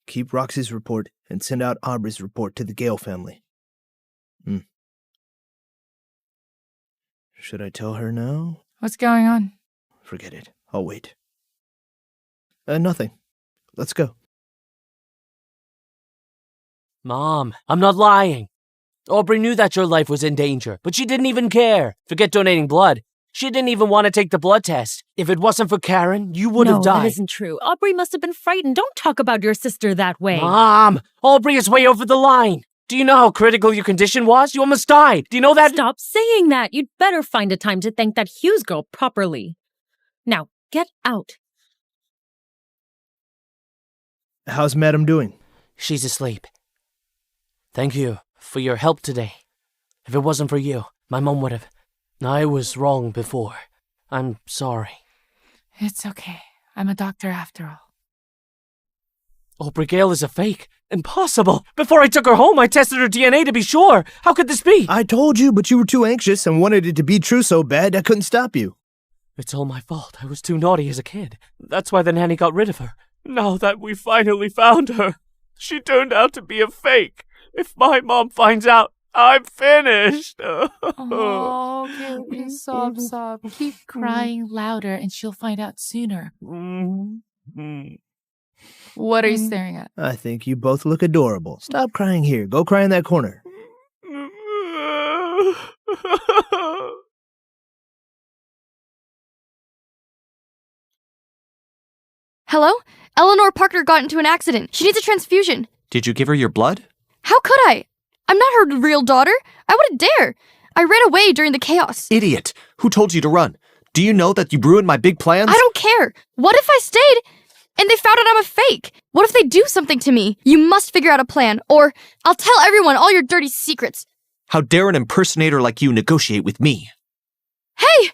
S4: Keep Roxy's report and send out Aubrey's report to the Gale family. Should I tell her now?
S3: What's going on?
S4: Forget it. I'll wait. Nothing. Let's go.
S17: Mom, I'm not lying. Aubrey knew that your life was in danger, but she didn't even care. Forget donating blood. She didn't even want to take the blood test. If it wasn't for Carynn, you would have died.
S1: No, that isn't true. Aubrey must have been frightened. Don't talk about your sister that way.
S17: Mom, Aubrey is way over the line. Do you know how critical your condition was? You almost died. Do you know that?
S1: Stop saying that. You'd better find a time to thank that Hughes girl properly. Now, get out.
S4: How's Madam doing?
S17: She's asleep. Thank you for your help today. If it wasn't for you, my mom would have... I was wrong before. I'm sorry.
S3: It's okay. I'm a doctor after all.
S17: Aubrey Gale is a fake. Impossible. Before I took her home, I tested her DNA to be sure. How could this be?
S4: I told you, but you were too anxious and wanted it to be true so bad I couldn't stop you.
S17: It's all my fault. I was too naughty as a kid. That's why the nanny got rid of her. Now that we finally found her, she turned out to be a fake. If my mom finds out, I'm finished.
S3: Oh, okay, sob. Keep crying louder and she'll find out sooner. What are you staring at?
S4: I think you both look adorable. Stop crying here. Go cry in that corner.
S11: Hello? Eleanor Parker got into an accident. She needs a transfusion.
S16: Did you give her your blood?
S11: How could I? I'm not her real daughter. I wouldn't dare. I ran away during the chaos.
S16: Idiot! Who told you to run? Do you know that you ruined my big plans?
S11: I don't care. What if I stayed and they found out I'm a fake? What if they do something to me? You must figure out a plan, or I'll tell everyone all your dirty secrets.
S16: How dare an impersonator like you negotiate with me?
S11: Hey!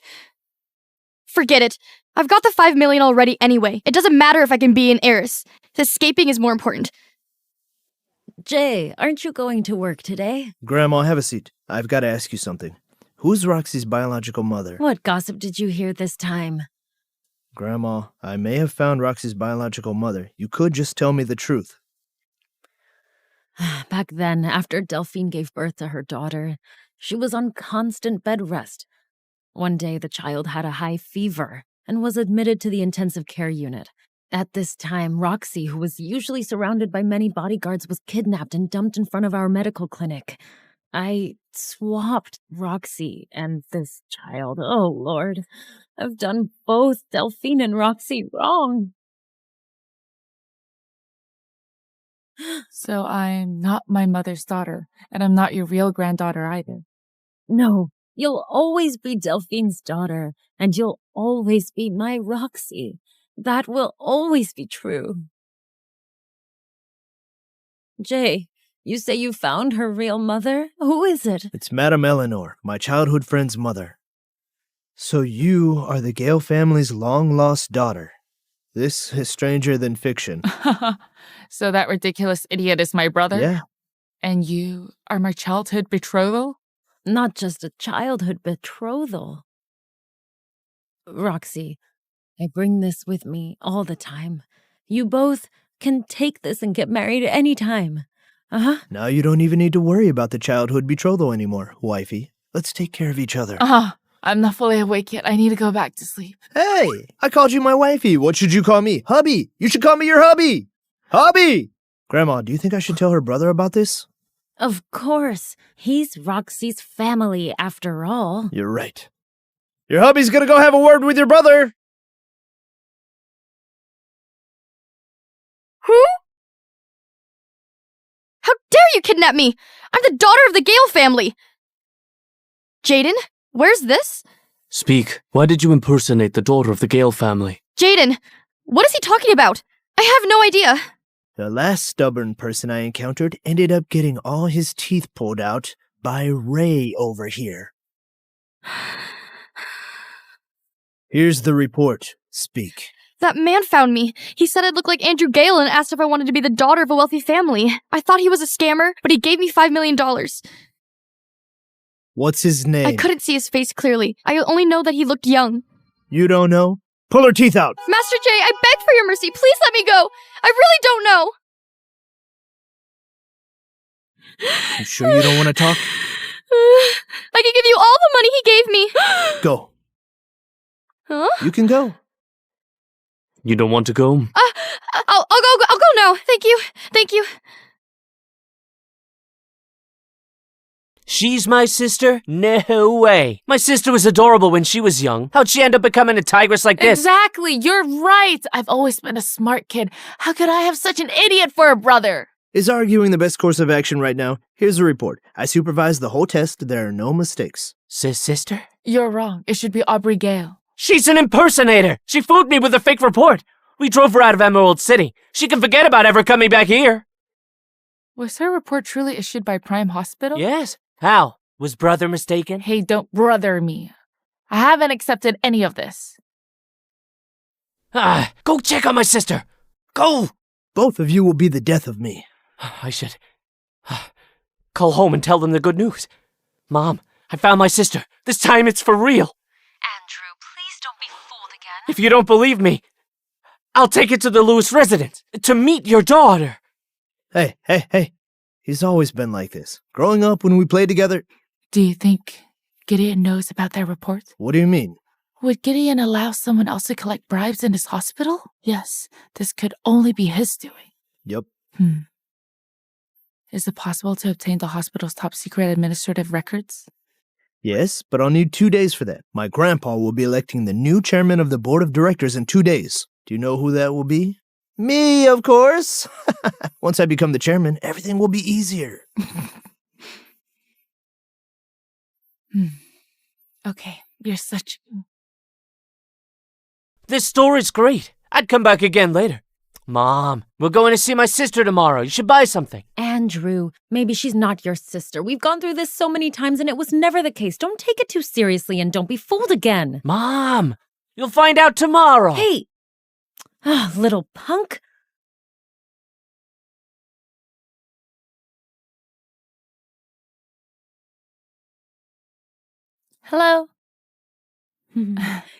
S11: Forget it. I've got the $5 million already anyway. It doesn't matter if I can be an heiress. Escaping is more important.
S10: Jay, aren't you going to work today?
S4: Grandma, have a seat. I've got to ask you something. Who's Roxy's biological mother?
S10: What gossip did you hear this time?
S4: Grandma, I may have found Roxy's biological mother. You could just tell me the truth.
S10: Back then, after Delphine gave birth to her daughter, she was on constant bed rest. One day, the child had a high fever and was admitted to the intensive care unit. At this time, Roxy, who was usually surrounded by many bodyguards, was kidnapped and dumped in front of our medical clinic. I swapped Roxy and this child. Oh, Lord. I've done both Delphine and Roxy wrong.
S3: So I'm not my mother's daughter, and I'm not your real granddaughter either.
S10: No, you'll always be Delphine's daughter, and you'll always be my Roxy. That will always be true. Jay, you say you found her real mother? Who is it?
S4: It's Madame Eleanor, my childhood friend's mother. So you are the Gale family's long-lost daughter. This is stranger than fiction.
S3: So that ridiculous idiot is my brother?
S4: Yeah.
S3: And you are my childhood betrothal?
S10: Not just a childhood betrothal. Roxy, I bring this with me all the time. You both can take this and get married anytime. Uh-huh.
S4: Now you don't even need to worry about the childhood betrothal anymore, wifey. Let's take care of each other.
S3: I'm not fully awake yet. I need to go back to sleep.
S4: Hey, I called you my wifey. What should you call me? Hubby. You should call me your hubby. Hubby! Grandma, do you think I should tell her brother about this?
S10: Of course. He's Roxy's family, after all.
S4: You're right. Your hubby's gonna go have a word with your brother.
S11: Who? How dare you kidnap me? I'm the daughter of the Gale family. Jayden, where's this?
S6: Speak. Why did you impersonate the daughter of the Gale family?
S11: Jayden, what is he talking about? I have no idea.
S4: The last stubborn person I encountered ended up getting all his teeth pulled out by Ray over here. Here's the report. Speak.
S11: That man found me. He said I'd look like Andrew Gale and asked if I wanted to be the daughter of a wealthy family. I thought he was a scammer, but he gave me $5 million.
S4: What's his name?
S11: I couldn't see his face clearly. I only know that he looked young.
S4: You don't know? Pull her teeth out!
S11: Master Jay, I beg for your mercy. Please let me go. I really don't know.
S4: You sure you don't want to talk?
S11: I can give you all the money he gave me.
S4: Go.
S11: Huh?
S4: You can go.
S6: You don't want to go?
S11: I'll go now. Thank you. Thank you.
S17: She's my sister? No way. My sister was adorable when she was young. How'd she end up becoming a tigress like this?
S3: Exactly. You're right. I've always been a smart kid. How could I have such an idiot for a brother?
S4: Is arguing the best course of action right now? Here's a report. I supervised the whole test. There are no mistakes.
S17: Sister?
S3: You're wrong. It should be Aubrey Gale.
S17: She's an impersonator. She fooled me with a fake report. We drove her out of Emerald City. She can forget about ever coming back here.
S3: Was her report truly issued by Prime Hospital?
S17: Yes. How? Was brother mistaken?
S3: Hey, don't brother me. I haven't accepted any of this.
S17: Go check on my sister. Go!
S4: Both of you will be the death of me.
S17: I should call home and tell them the good news. Mom, I found my sister. This time it's for real.
S19: Andrew, please don't be fooled again.
S17: If you don't believe me, I'll take it to the Lewis residence to meet your daughter.
S4: Hey. He's always been like this. Growing up when we played together.
S3: Do you think Gideon knows about their report?
S4: What do you mean?
S3: Would Gideon allow someone else to collect bribes in his hospital? Yes, this could only be his doing.
S4: Yep.
S3: Is it possible to obtain the hospital's top secret administrative records?
S4: Yes, but I'll need 2 days for that. My grandpa will be electing the new chairman of the board of directors in 2 days. Do you know who that will be? Me, of course. Once I become the chairman, everything will be easier.
S3: Okay, you're such...
S17: This story's great. I'd come back again later. Mom, we're going to see my sister tomorrow. You should buy something.
S10: Andrew, maybe she's not your sister. We've gone through this so many times and it was never the case. Don't take it too seriously and don't be fooled again.
S17: Mom, you'll find out tomorrow.
S10: Hey, little punk.
S3: Hello?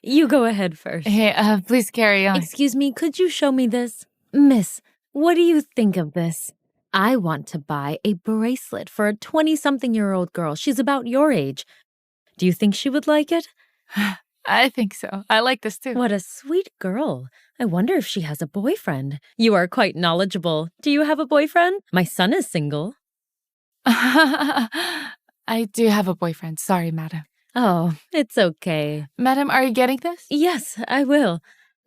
S10: You go ahead first.
S3: Hey, please carry on.
S10: Excuse me, could you show me this? Miss, what do you think of this? I want to buy a bracelet for a 20-something-year-old girl. She's about your age. Do you think she would like it?
S3: I think so. I like this too.
S10: What a sweet girl. I wonder if she has a boyfriend. You are quite knowledgeable. Do you have a boyfriend? My son is single.
S3: I do have a boyfriend. Sorry, madam.
S10: Oh, it's okay.
S3: Madam, are you getting this?
S10: Yes, I will.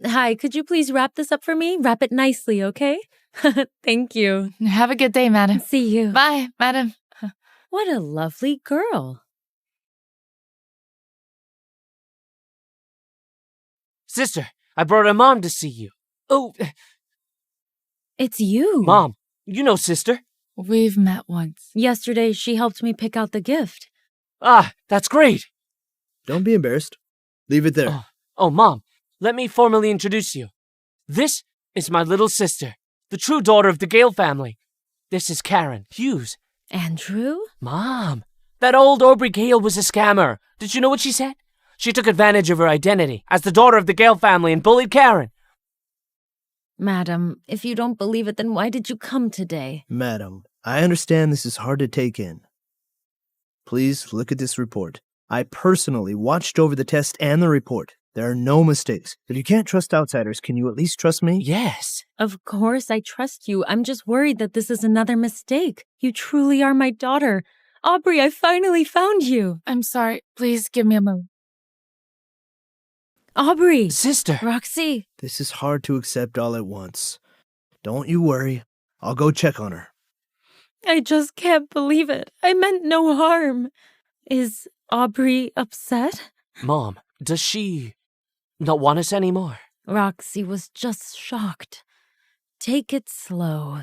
S10: Hi, could you please wrap this up for me? Wrap it nicely, okay? Thank you.
S3: Have a good day, madam.
S10: See you.
S3: Bye, madam.
S10: What a lovely girl.
S17: Sister, I brought her mom to see you. Oh.
S10: It's you.
S17: Mom, you know sister.
S3: We've met once.
S10: Yesterday, she helped me pick out the gift.
S17: Ah, that's great.
S4: Don't be embarrassed. Leave it there.
S17: Oh, Mom, let me formally introduce you. This is my little sister, the true daughter of the Gale family. This is Carynn Hughes.
S10: Andrew?
S17: Mom, that old Aubrey Gale was a scammer. Did you know what she said? She took advantage of her identity as the daughter of the Gale family and bullied Carynn.
S10: Madam, if you don't believe it, then why did you come today?
S4: Madam, I understand this is hard to take in. Please look at this report. I personally watched over the test and the report. There are no mistakes. If you can't trust outsiders, can you at least trust me?
S17: Yes.
S10: Of course I trust you. I'm just worried that this is another mistake. You truly are my daughter. Aubrey, I finally found you.
S3: I'm sorry. Please give me a moment.
S10: Aubrey.
S17: Sister.
S10: Roxy.
S4: This is hard to accept all at once. Don't you worry. I'll go check on her.
S10: I just can't believe it. I meant no harm. Is Aubrey upset?
S17: Mom, does she not want us anymore?
S10: Roxy was just shocked. Take it slow.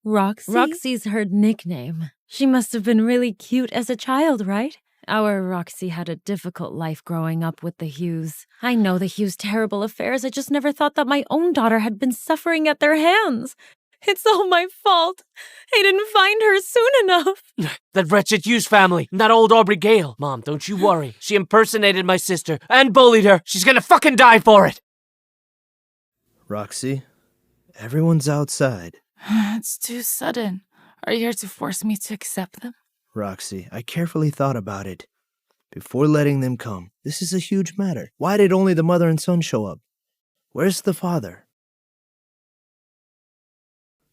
S10: Roxy? Roxy's her nickname. She must have been really cute as a child, right? Our Roxy had a difficult life growing up with the Hughes. I know the Hughes' terrible affairs. I just never thought that my own daughter had been suffering at their hands. It's all my fault. I didn't find her soon enough.
S17: That wretched Hughes family, and that old Aubrey Gale. Mom, don't you worry. She impersonated my sister and bullied her. She's gonna fucking die for it.
S4: Roxy, everyone's outside.
S3: It's too sudden. Are you here to force me to accept them?
S4: Roxy, I carefully thought about it. Before letting them come, this is a huge matter. Why did only the mother and son show up? Where's the father?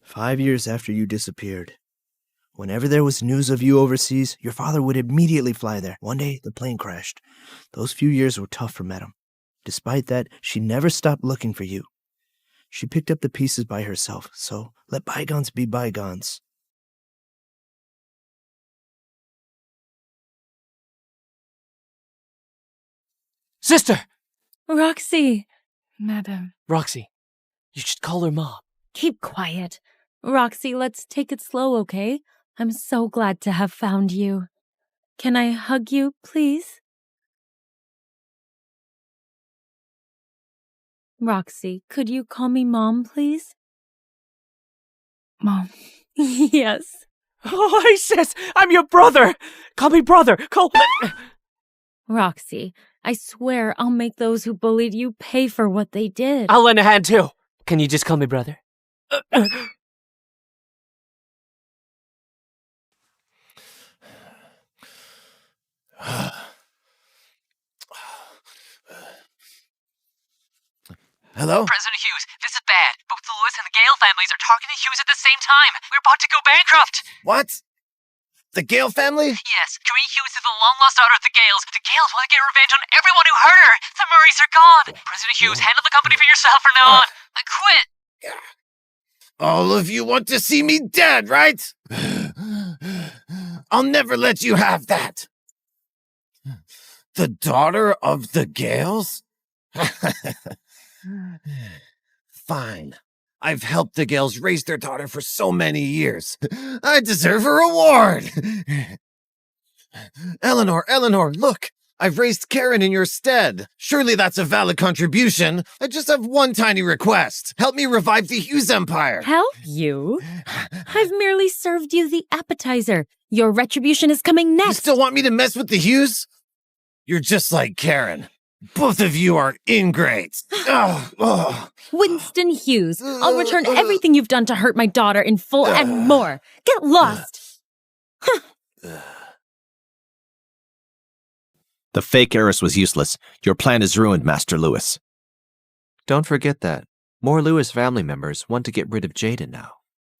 S4: 5 years after you disappeared. Whenever there was news of you overseas, your father would immediately fly there. One day, the plane crashed. Those few years were tough for Madame. Despite that, she never stopped looking for you. She picked up the pieces by herself, so let bygones be bygones.
S17: Sister!
S10: Roxy!
S3: Madam.
S17: Roxy, you should call her Mom.
S10: Keep quiet. Roxy, let's take it slow, okay? I'm so glad to have found you. Can I hug you, please? Roxy, could you call me Mom, please?
S3: Mom.
S10: Yes.
S17: Oh, he says I'm your brother. Call me brother. Call...
S10: Roxy, I swear I'll make those who bullied you pay for what they did.
S17: I'll lend a hand too. Can you just call me brother?
S9: Hello?
S19: President Hughes, this is bad. Both the Lewis and the Gale families are talking to Hughes at the same time. We're about to go bankrupt.
S9: What? The Gale family?
S19: Yes, Carynn Hughes is the long-lost daughter of the Gales. The Gales want to get revenge on everyone who hurt her. The Murrays are gone. President Hughes, handle the company for yourself from now on. I quit.
S9: All of you want to see me dead, right? I'll never let you have that. The daughter of the Gales? Fine. I've helped the Gales raise their daughter for so many years. I deserve a reward. Eleanor, look. I've raised Carynn in your stead. Surely that's a valid contribution. I just have one tiny request. Help me revive the Hughes Empire.
S1: Help you? I've merely served you the appetizer. Your retribution is coming next.
S9: You still want me to mess with the Hughes? You're just like Carynn. Both of you are ingrates.
S1: Winston Hughes, I'll return everything you've done to hurt my daughter in full and more. Get lost.
S2: The fake heiress was useless. Your plan is ruined, Master Lewis.
S16: Don't forget that. More Lewis family members want to get rid of Jayden now.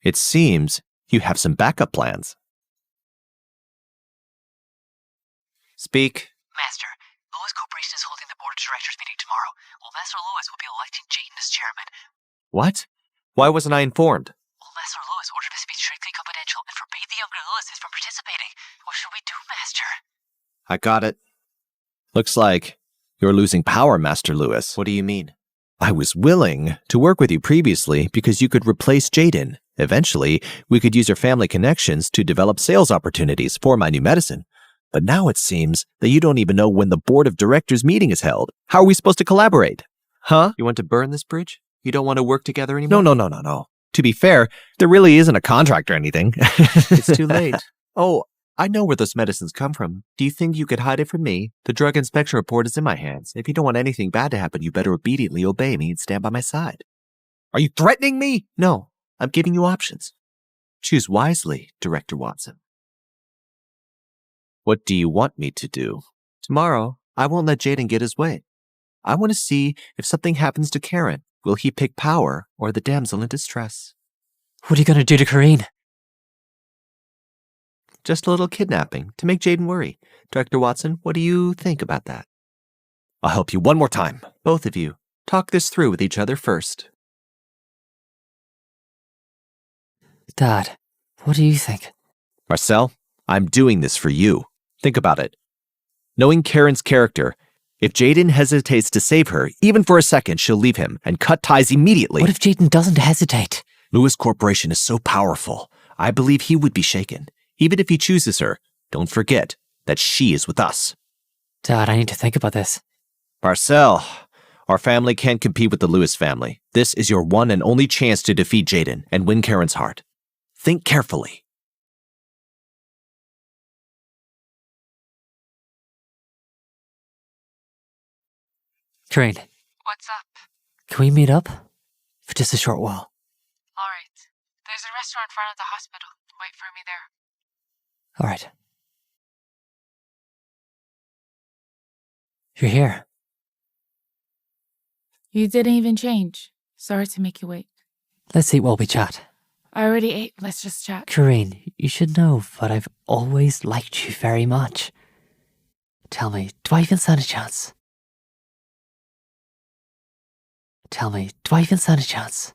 S2: It seems you have some backup plans.
S16: Speak.
S19: Master, Lewis Corporation is holding the board of directors meeting tomorrow. Well, Master Lewis will be electing Jayden as chairman.
S2: What?
S16: Why wasn't I informed?
S19: Well, Master Lewis ordered this to be strictly confidential and forbade the younger Lewises from participating. What should we do, Master?
S16: I got it.
S2: Looks like you're losing power, Master Lewis.
S16: What do you mean?
S2: I was willing to work with you previously because you could replace Jayden. Eventually, we could use your family connections to develop sales opportunities for my new medicine. But now it seems that you don't even know when the board of directors meeting is held. How are we supposed to collaborate? Huh?
S16: You want to burn this bridge? You don't want to work together anymore?
S2: No. To be fair, there really isn't a contract or anything.
S16: It's too late. Oh, I know where those medicines come from. Do you think you could hide it from me? The drug inspection report is in my hands. If you don't want anything bad to happen, you better obediently obey me and stand by my side.
S2: Are you threatening me?
S16: No, I'm giving you options. Choose wisely, Director Watson.
S2: What do you want me to do?
S16: Tomorrow, I won't let Jayden get his way. I want to see if something happens to Carynn. Will he pick power or the damsel in distress?
S7: What are you going to do to Carynn?
S16: Just a little kidnapping to make Jayden worry. Director Watson, what do you think about that?
S2: I'll help you one more time.
S16: Both of you, talk this through with each other first.
S7: Dad, what do you think?
S2: Marcel, I'm doing this for you. Think about it. Knowing Carynn's character, if Jayden hesitates to save her, even for a second, she'll leave him and cut ties immediately.
S7: What if Jayden doesn't hesitate?
S2: Lewis Corporation is so powerful. I believe he would be shaken. Even if he chooses her, don't forget that she is with us.
S7: Dad, I need to think about this.
S2: Marcel, our family can't compete with the Lewis family. This is your one and only chance to defeat Jayden and win Carynn's heart. Think carefully.
S7: Carynn.
S19: What's up?
S7: Can we meet up? For just a short while.
S3: All right. There's a restaurant in front of the hospital. Wait for me there.
S7: All right. You're here.
S3: You didn't even change. Sorry to make you wait.
S7: Let's eat while we chat.
S3: I already ate. Let's just chat.
S7: Carynn, you should know that I've always liked you very much. Tell me, do I even stand a chance? Tell me, do I even stand a chance?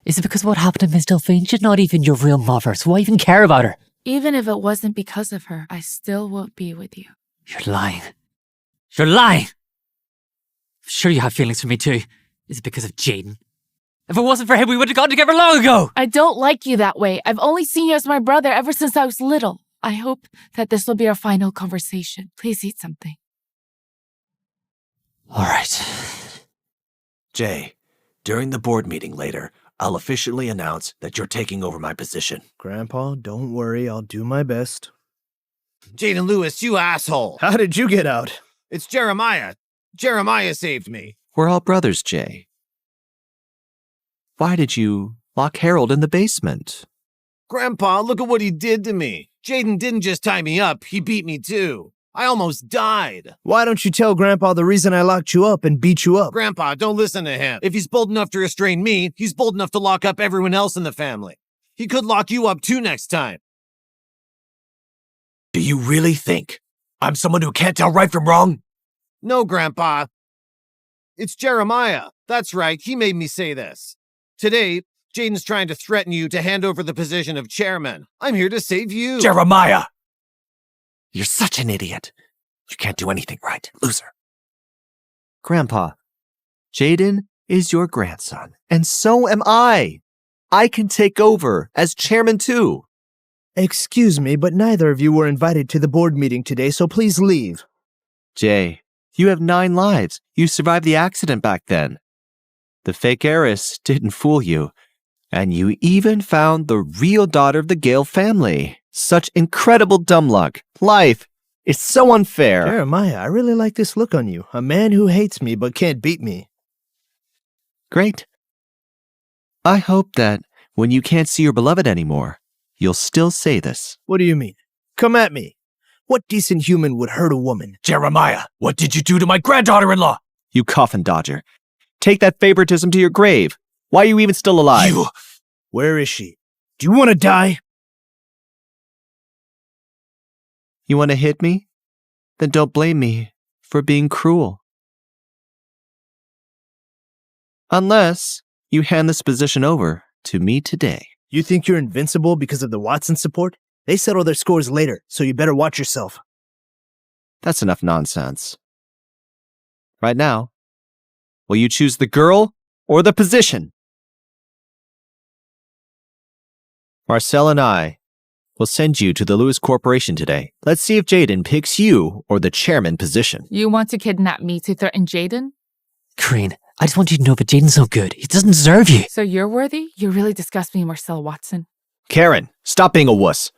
S7: Is it because of what happened to Miss Delphine? She's not even your real mother, so why even care about her?
S3: Even if it wasn't because of her, I still won't be with you.
S7: You're lying. You're lying! Sure you have feelings for me too. Is it because of Jayden? If it wasn't for him, we would have gotten together long ago!
S3: I don't like you that way. I've only seen you as my brother ever since I was little. I hope that this will be our final conversation. Please eat something.
S7: All right.
S2: Jay, during the board meeting later, I'll officially announce that you're taking over my position.
S4: Grandpa, don't worry. I'll do my best.
S9: Jayden Lewis, you asshole.
S4: How did you get out?
S9: It's Jeremiah. Jeremiah saved me.
S16: We're all brothers, Jay. Why did you lock Harold in the basement?
S9: Grandpa, look at what he did to me. Jayden didn't just tie me up, he beat me too. I almost died.
S4: Why don't you tell Grandpa the reason I locked you up and beat you up?
S9: Grandpa, don't listen to him. If he's bold enough to restrain me, he's bold enough to lock up everyone else in the family. He could lock you up too next time.
S2: Do you really think I'm someone who can't tell right from wrong?
S9: No, Grandpa. It's Jeremiah. That's right, he made me say this. Today, Jayden's trying to threaten you to hand over the position of chairman. I'm here to save you.
S2: Jeremiah! You're such an idiot. You can't do anything right, loser.
S16: Grandpa, Jayden is your grandson, and so am I. I can take over as chairman too.
S4: Excuse me, but neither of you were invited to the board meeting today, so please leave.
S16: Jay, you have 9 lives. You survived the accident back then. The fake heiress didn't fool you. And you even found the real daughter of the Gale family. Such incredible dumb luck. Life is so unfair.
S4: Jeremiah, I really like this look on you. A man who hates me but can't beat me.
S16: Great. I hope that when you can't see your beloved anymore, you'll still say this.
S4: What do you mean? Come at me. What decent human would hurt a woman?
S2: Jeremiah, what did you do to my granddaughter-in-law?
S16: You coffin dodger. Take that favoritism to your grave. Why are you even still alive?
S4: Where is she? Do you want to die?
S16: You want to hit me? Then don't blame me for being cruel. Unless you hand this position over to me today.
S4: You think you're invincible because of the Watson support? They settle their scores later, so you better watch yourself.
S16: That's enough nonsense. Right now, will you choose the girl or the position? Marcel and I will send you to the Lewis Corporation today. Let's see if Jayden picks you or the chairman position.
S3: You want to kidnap me to threaten Jayden?
S7: Carynn, I just want you to know that Jayden's no good. He doesn't deserve you.
S3: So you're worthy? You really disgust me, Marcel Watson.
S16: Carynn, stop being a wuss,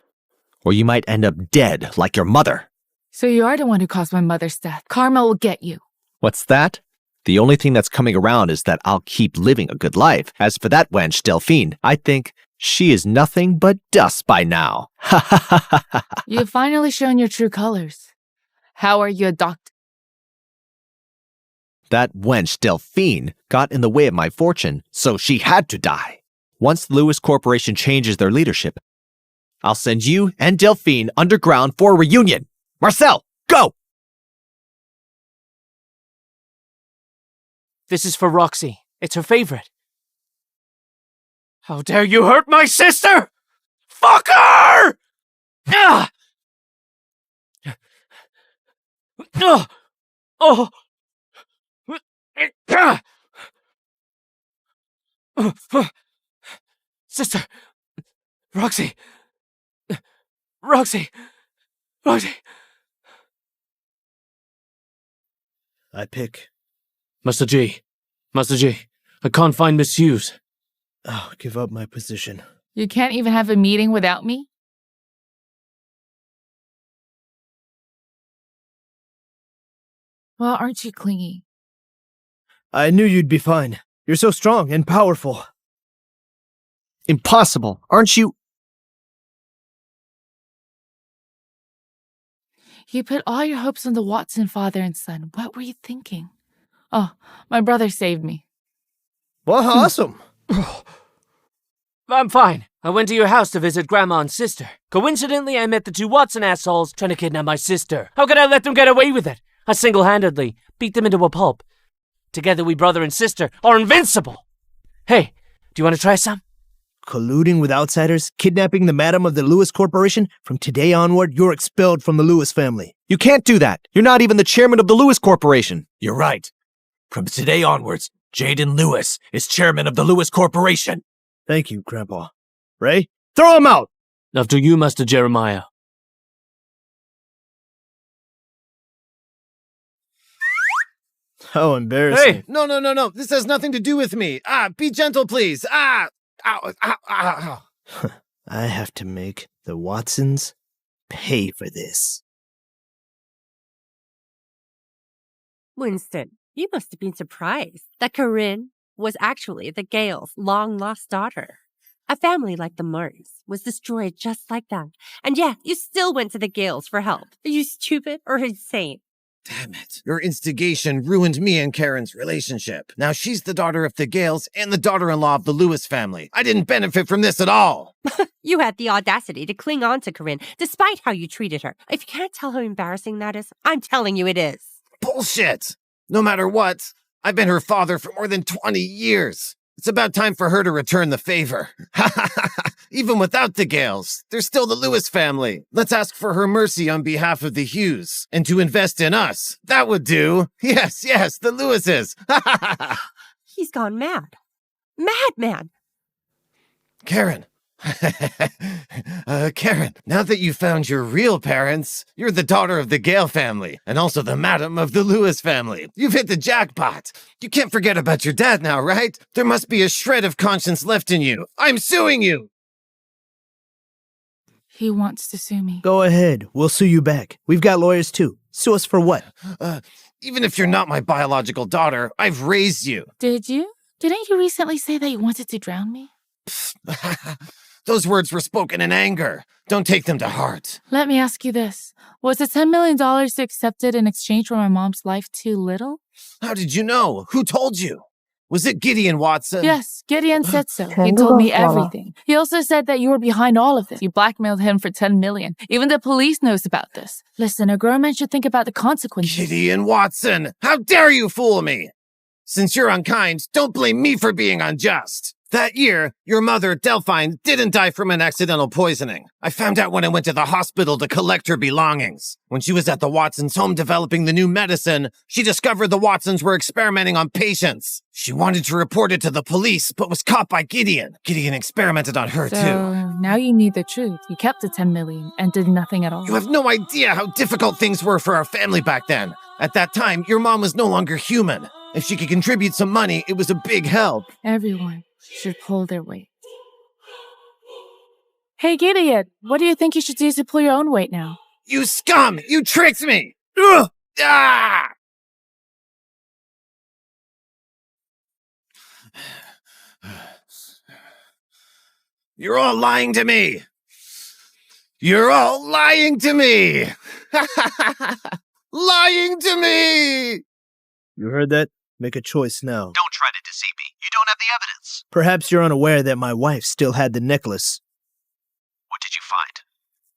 S16: or you might end up dead like your mother.
S3: So you are the one who caused my mother's death. Karma will get you.
S16: What's that? The only thing that's coming around is that I'll keep living a good life. As for that wench, Delphine, I think she is nothing but dust by now. Ha ha ha ha ha.
S3: You've finally shown your true colors. How are you a doctor?
S16: That wench, Delphine, got in the way of my fortune, so she had to die. Once the Lewis Corporation changes their leadership, I'll send you and Delphine underground for a reunion. Marcel, go!
S17: This is for Roxy. It's her favorite. How dare you hurt my sister! Fuck her! Ah! Oh! Oh! Sister! Roxy! Roxy! Roxy!
S4: I pick.
S6: Master G, I can't find Miss Hughes.
S4: Oh, give up my position.
S3: You can't even have a meeting without me? Well, aren't you clingy?
S4: I knew you'd be fine. You're so strong and powerful.
S16: Impossible, aren't you?
S3: You put all your hopes on the Watson father and son. What were you thinking? Oh, my brother saved me.
S4: Well, awesome.
S17: I'm fine. I went to your house to visit Grandma and sister. Coincidentally, I met the 2 Watson assholes trying to kidnap my sister. How could I let them get away with it? I single-handedly beat them into a pulp. Together, we brother and sister are invincible. Hey, do you want to try some?
S4: Colluding with outsiders, kidnapping the madam of the Lewis Corporation? From today onward, you're expelled from the Lewis family.
S16: You can't do that. You're not even the chairman of the Lewis Corporation.
S2: You're right. From today onwards, Jayden Lewis is chairman of the Lewis Corporation.
S4: Thank you, Grandpa. Ray, throw him out!
S6: After you, Master Jeremiah.
S4: How embarrassing.
S9: Hey! No. This has nothing to do with me. Be gentle, please. Ow, ow, ow.
S4: I have to make the Watsons pay for this.
S8: Winston, you must have been surprised that Carynn was actually the Gales' long-lost daughter. A family like the Murrays was destroyed just like that. And yeah, you still went to the Gales for help. Are you stupid or insane?
S9: Damn it. Your instigation ruined me and Karen's relationship. Now she's the daughter of the Gales and the daughter-in-law of the Lewis family. I didn't benefit from this at all.
S8: You had the audacity to cling on to Carynn, despite how you treated her. If you can't tell how embarrassing that is, I'm telling you it is.
S9: Bullshit. No matter what, I've been her father for more than 20 years. It's about time for her to return the favor. Even without the Gales, there's still the Lewis family. Let's ask for her mercy on behalf of the Hughes, and to invest in us. That would do. Yes, the Lewises.
S8: He's gone mad. Madman.
S9: Carynn. Carynn, now that you found your real parents, you're the daughter of the Gale family, and also the madam of the Lewis family. You've hit the jackpot. You can't forget about your dad now, right? There must be a shred of conscience left in you. I'm suing you!
S3: He wants to sue me.
S4: Go ahead. We'll sue you back. We've got lawyers too. Sue us for what?
S9: Even if you're not my biological daughter, I've raised you.
S3: Did you? Didn't you recently say that you wanted to drown me?
S9: Those words were spoken in anger. Don't take them to heart.
S3: Let me ask you this. Was the $10 million accepted in exchange for my mom's life too little?
S9: How did you know? Who told you? Was it Gideon Watson?
S3: Yes, Gideon said so. He told me everything. He also said that you were behind all of this. You blackmailed him for $10 million. Even the police knows about this. Listen, a grown man should think about the consequences.
S9: Gideon Watson! How dare you fool me! Since you're unkind, don't blame me for being unjust. That year, your mother, Delphine, didn't die from an accidental poisoning. I found out when I went to the hospital to collect her belongings. When she was at the Watsons' home developing the new medicine, she discovered the Watsons were experimenting on patients. She wanted to report it to the police, but was caught by Gideon. Gideon experimented on her, too.
S3: Now you need the truth. You kept the $10 million and did nothing at all.
S9: You have no idea how difficult things were for our family back then. At that time, your mom was no longer human. If she could contribute some money, it was a big help.
S3: Everyone should pull their weight. Hey, Gideon, what do you think you should do to pull your own weight now?
S9: You scum! You tricked me! Ugh! Ah! You're all lying to me! You're all lying to me! Lying to me!
S4: You heard that? Make a choice now.
S15: Don't try to deceive me. You don't have the evidence.
S4: Perhaps you're unaware that my wife still had the necklace.
S15: What did you find?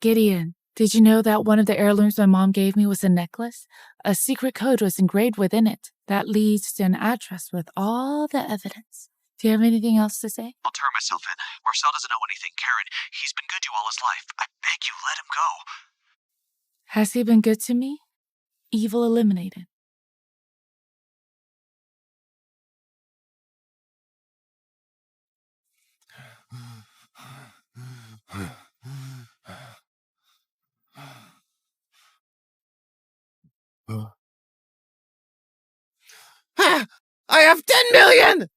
S3: Gideon, did you know that one of the heirlooms my mom gave me was a necklace? A secret code was engraved within it that leads to an address with all the evidence. Do you have anything else to say?
S15: I'll turn myself in. Marcel doesn't know anything, Carynn. He's been good to you all his life. I beg you, let him go.
S3: Has he been good to me? Evil eliminated.
S9: I have 10 million!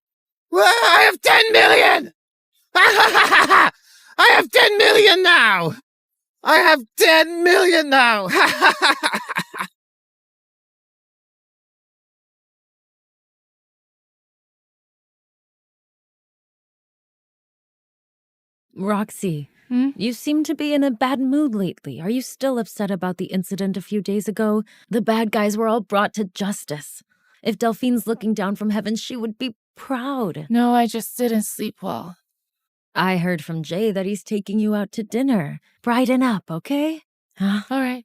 S9: I have 10 million! I have 10 million now! I have 10 million now!
S10: Roxy, you seem to be in a bad mood lately. Are you still upset about the incident a few days ago? The bad guys were all brought to justice. If Delphine's looking down from heaven, she would be proud.
S3: No, I just didn't sleep well.
S10: I heard from Jay that he's taking you out to dinner. Brighten up, okay?
S3: All right.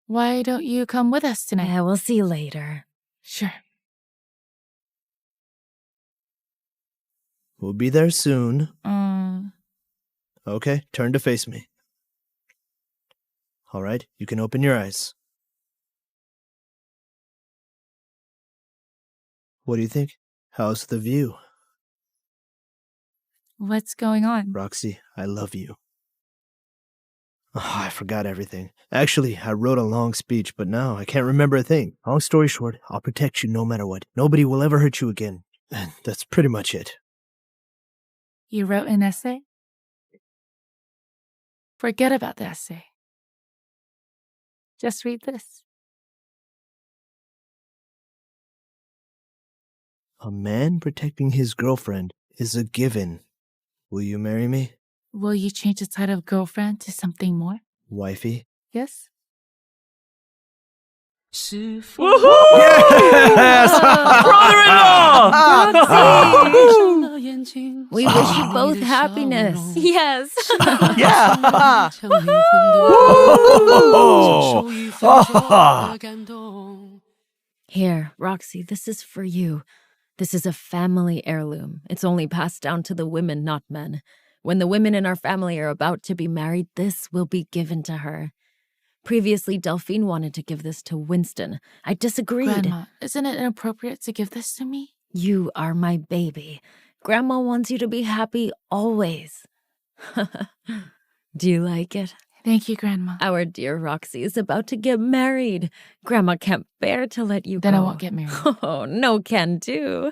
S3: Why don't you come with us tonight?
S10: Yeah, we'll see you later.
S3: Sure.
S4: We'll be there soon. Okay, turn to face me. All right, you can open your eyes. What do you think? How's the view?
S3: What's going on?
S4: Roxy, I love you. Oh, I forgot everything. Actually, I wrote a long speech, but now I can't remember a thing. Long story short, I'll protect you no matter what. Nobody will ever hurt you again. And that's pretty much it.
S3: You wrote an essay? Forget about the essay. Just read this.
S4: A man protecting his girlfriend is a given. Will you marry me?
S3: Will you change the title of girlfriend to something more?
S4: Wifey?
S3: Yes?
S4: Yes!
S6: Brother-in-law!
S10: We wish you both happiness.
S1: Yes.
S2: Yeah!
S10: Here, Roxy, this is for you. This is a family heirloom. It's only passed down to the women, not men. When the women in our family are about to be married, this will be given to her. Previously, Delphine wanted to give this to Winston. I disagreed.
S3: Grandma, isn't it inappropriate to give this to me?
S10: You are my baby. Grandma wants you to be happy always. Do you like it?
S3: Thank you, Grandma.
S10: Our dear Roxy is about to get married. Grandma can't bear to let you
S3: Then
S10: go.
S3: I won't get married.
S10: Oh, no can do.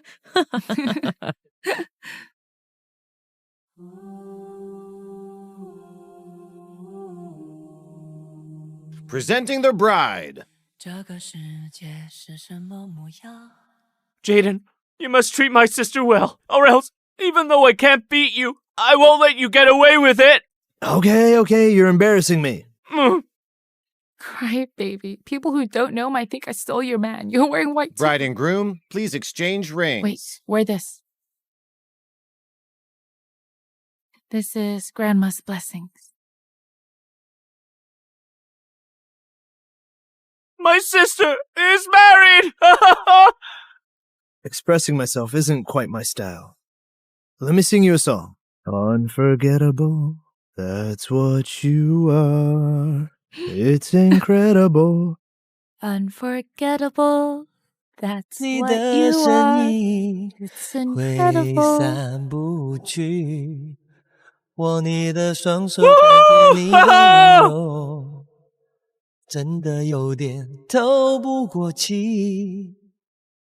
S9: Presenting the bride.
S17: Jayden, you must treat my sister well, or else, even though I can't beat you, I won't let you get away with it!
S4: Okay, you're embarrassing me.
S3: Cry, baby. People who don't know might think I stole your man. You're wearing white too.
S9: Bride and groom, please exchange rings.
S3: Wait, wear this. This is Grandma's blessings.
S17: My sister is married!
S4: Expressing myself isn't quite my style. Let me sing you a song. Unforgettable, that's what you are. It's incredible.
S10: Unforgettable, that's
S13: 你
S10: what
S13: 的
S10: you
S13: 身
S10: are.
S13: 影
S10: It's
S13: 挥
S10: incredible.
S13: 散不去，握你的双手，看见你的温柔，真的有点透不过气。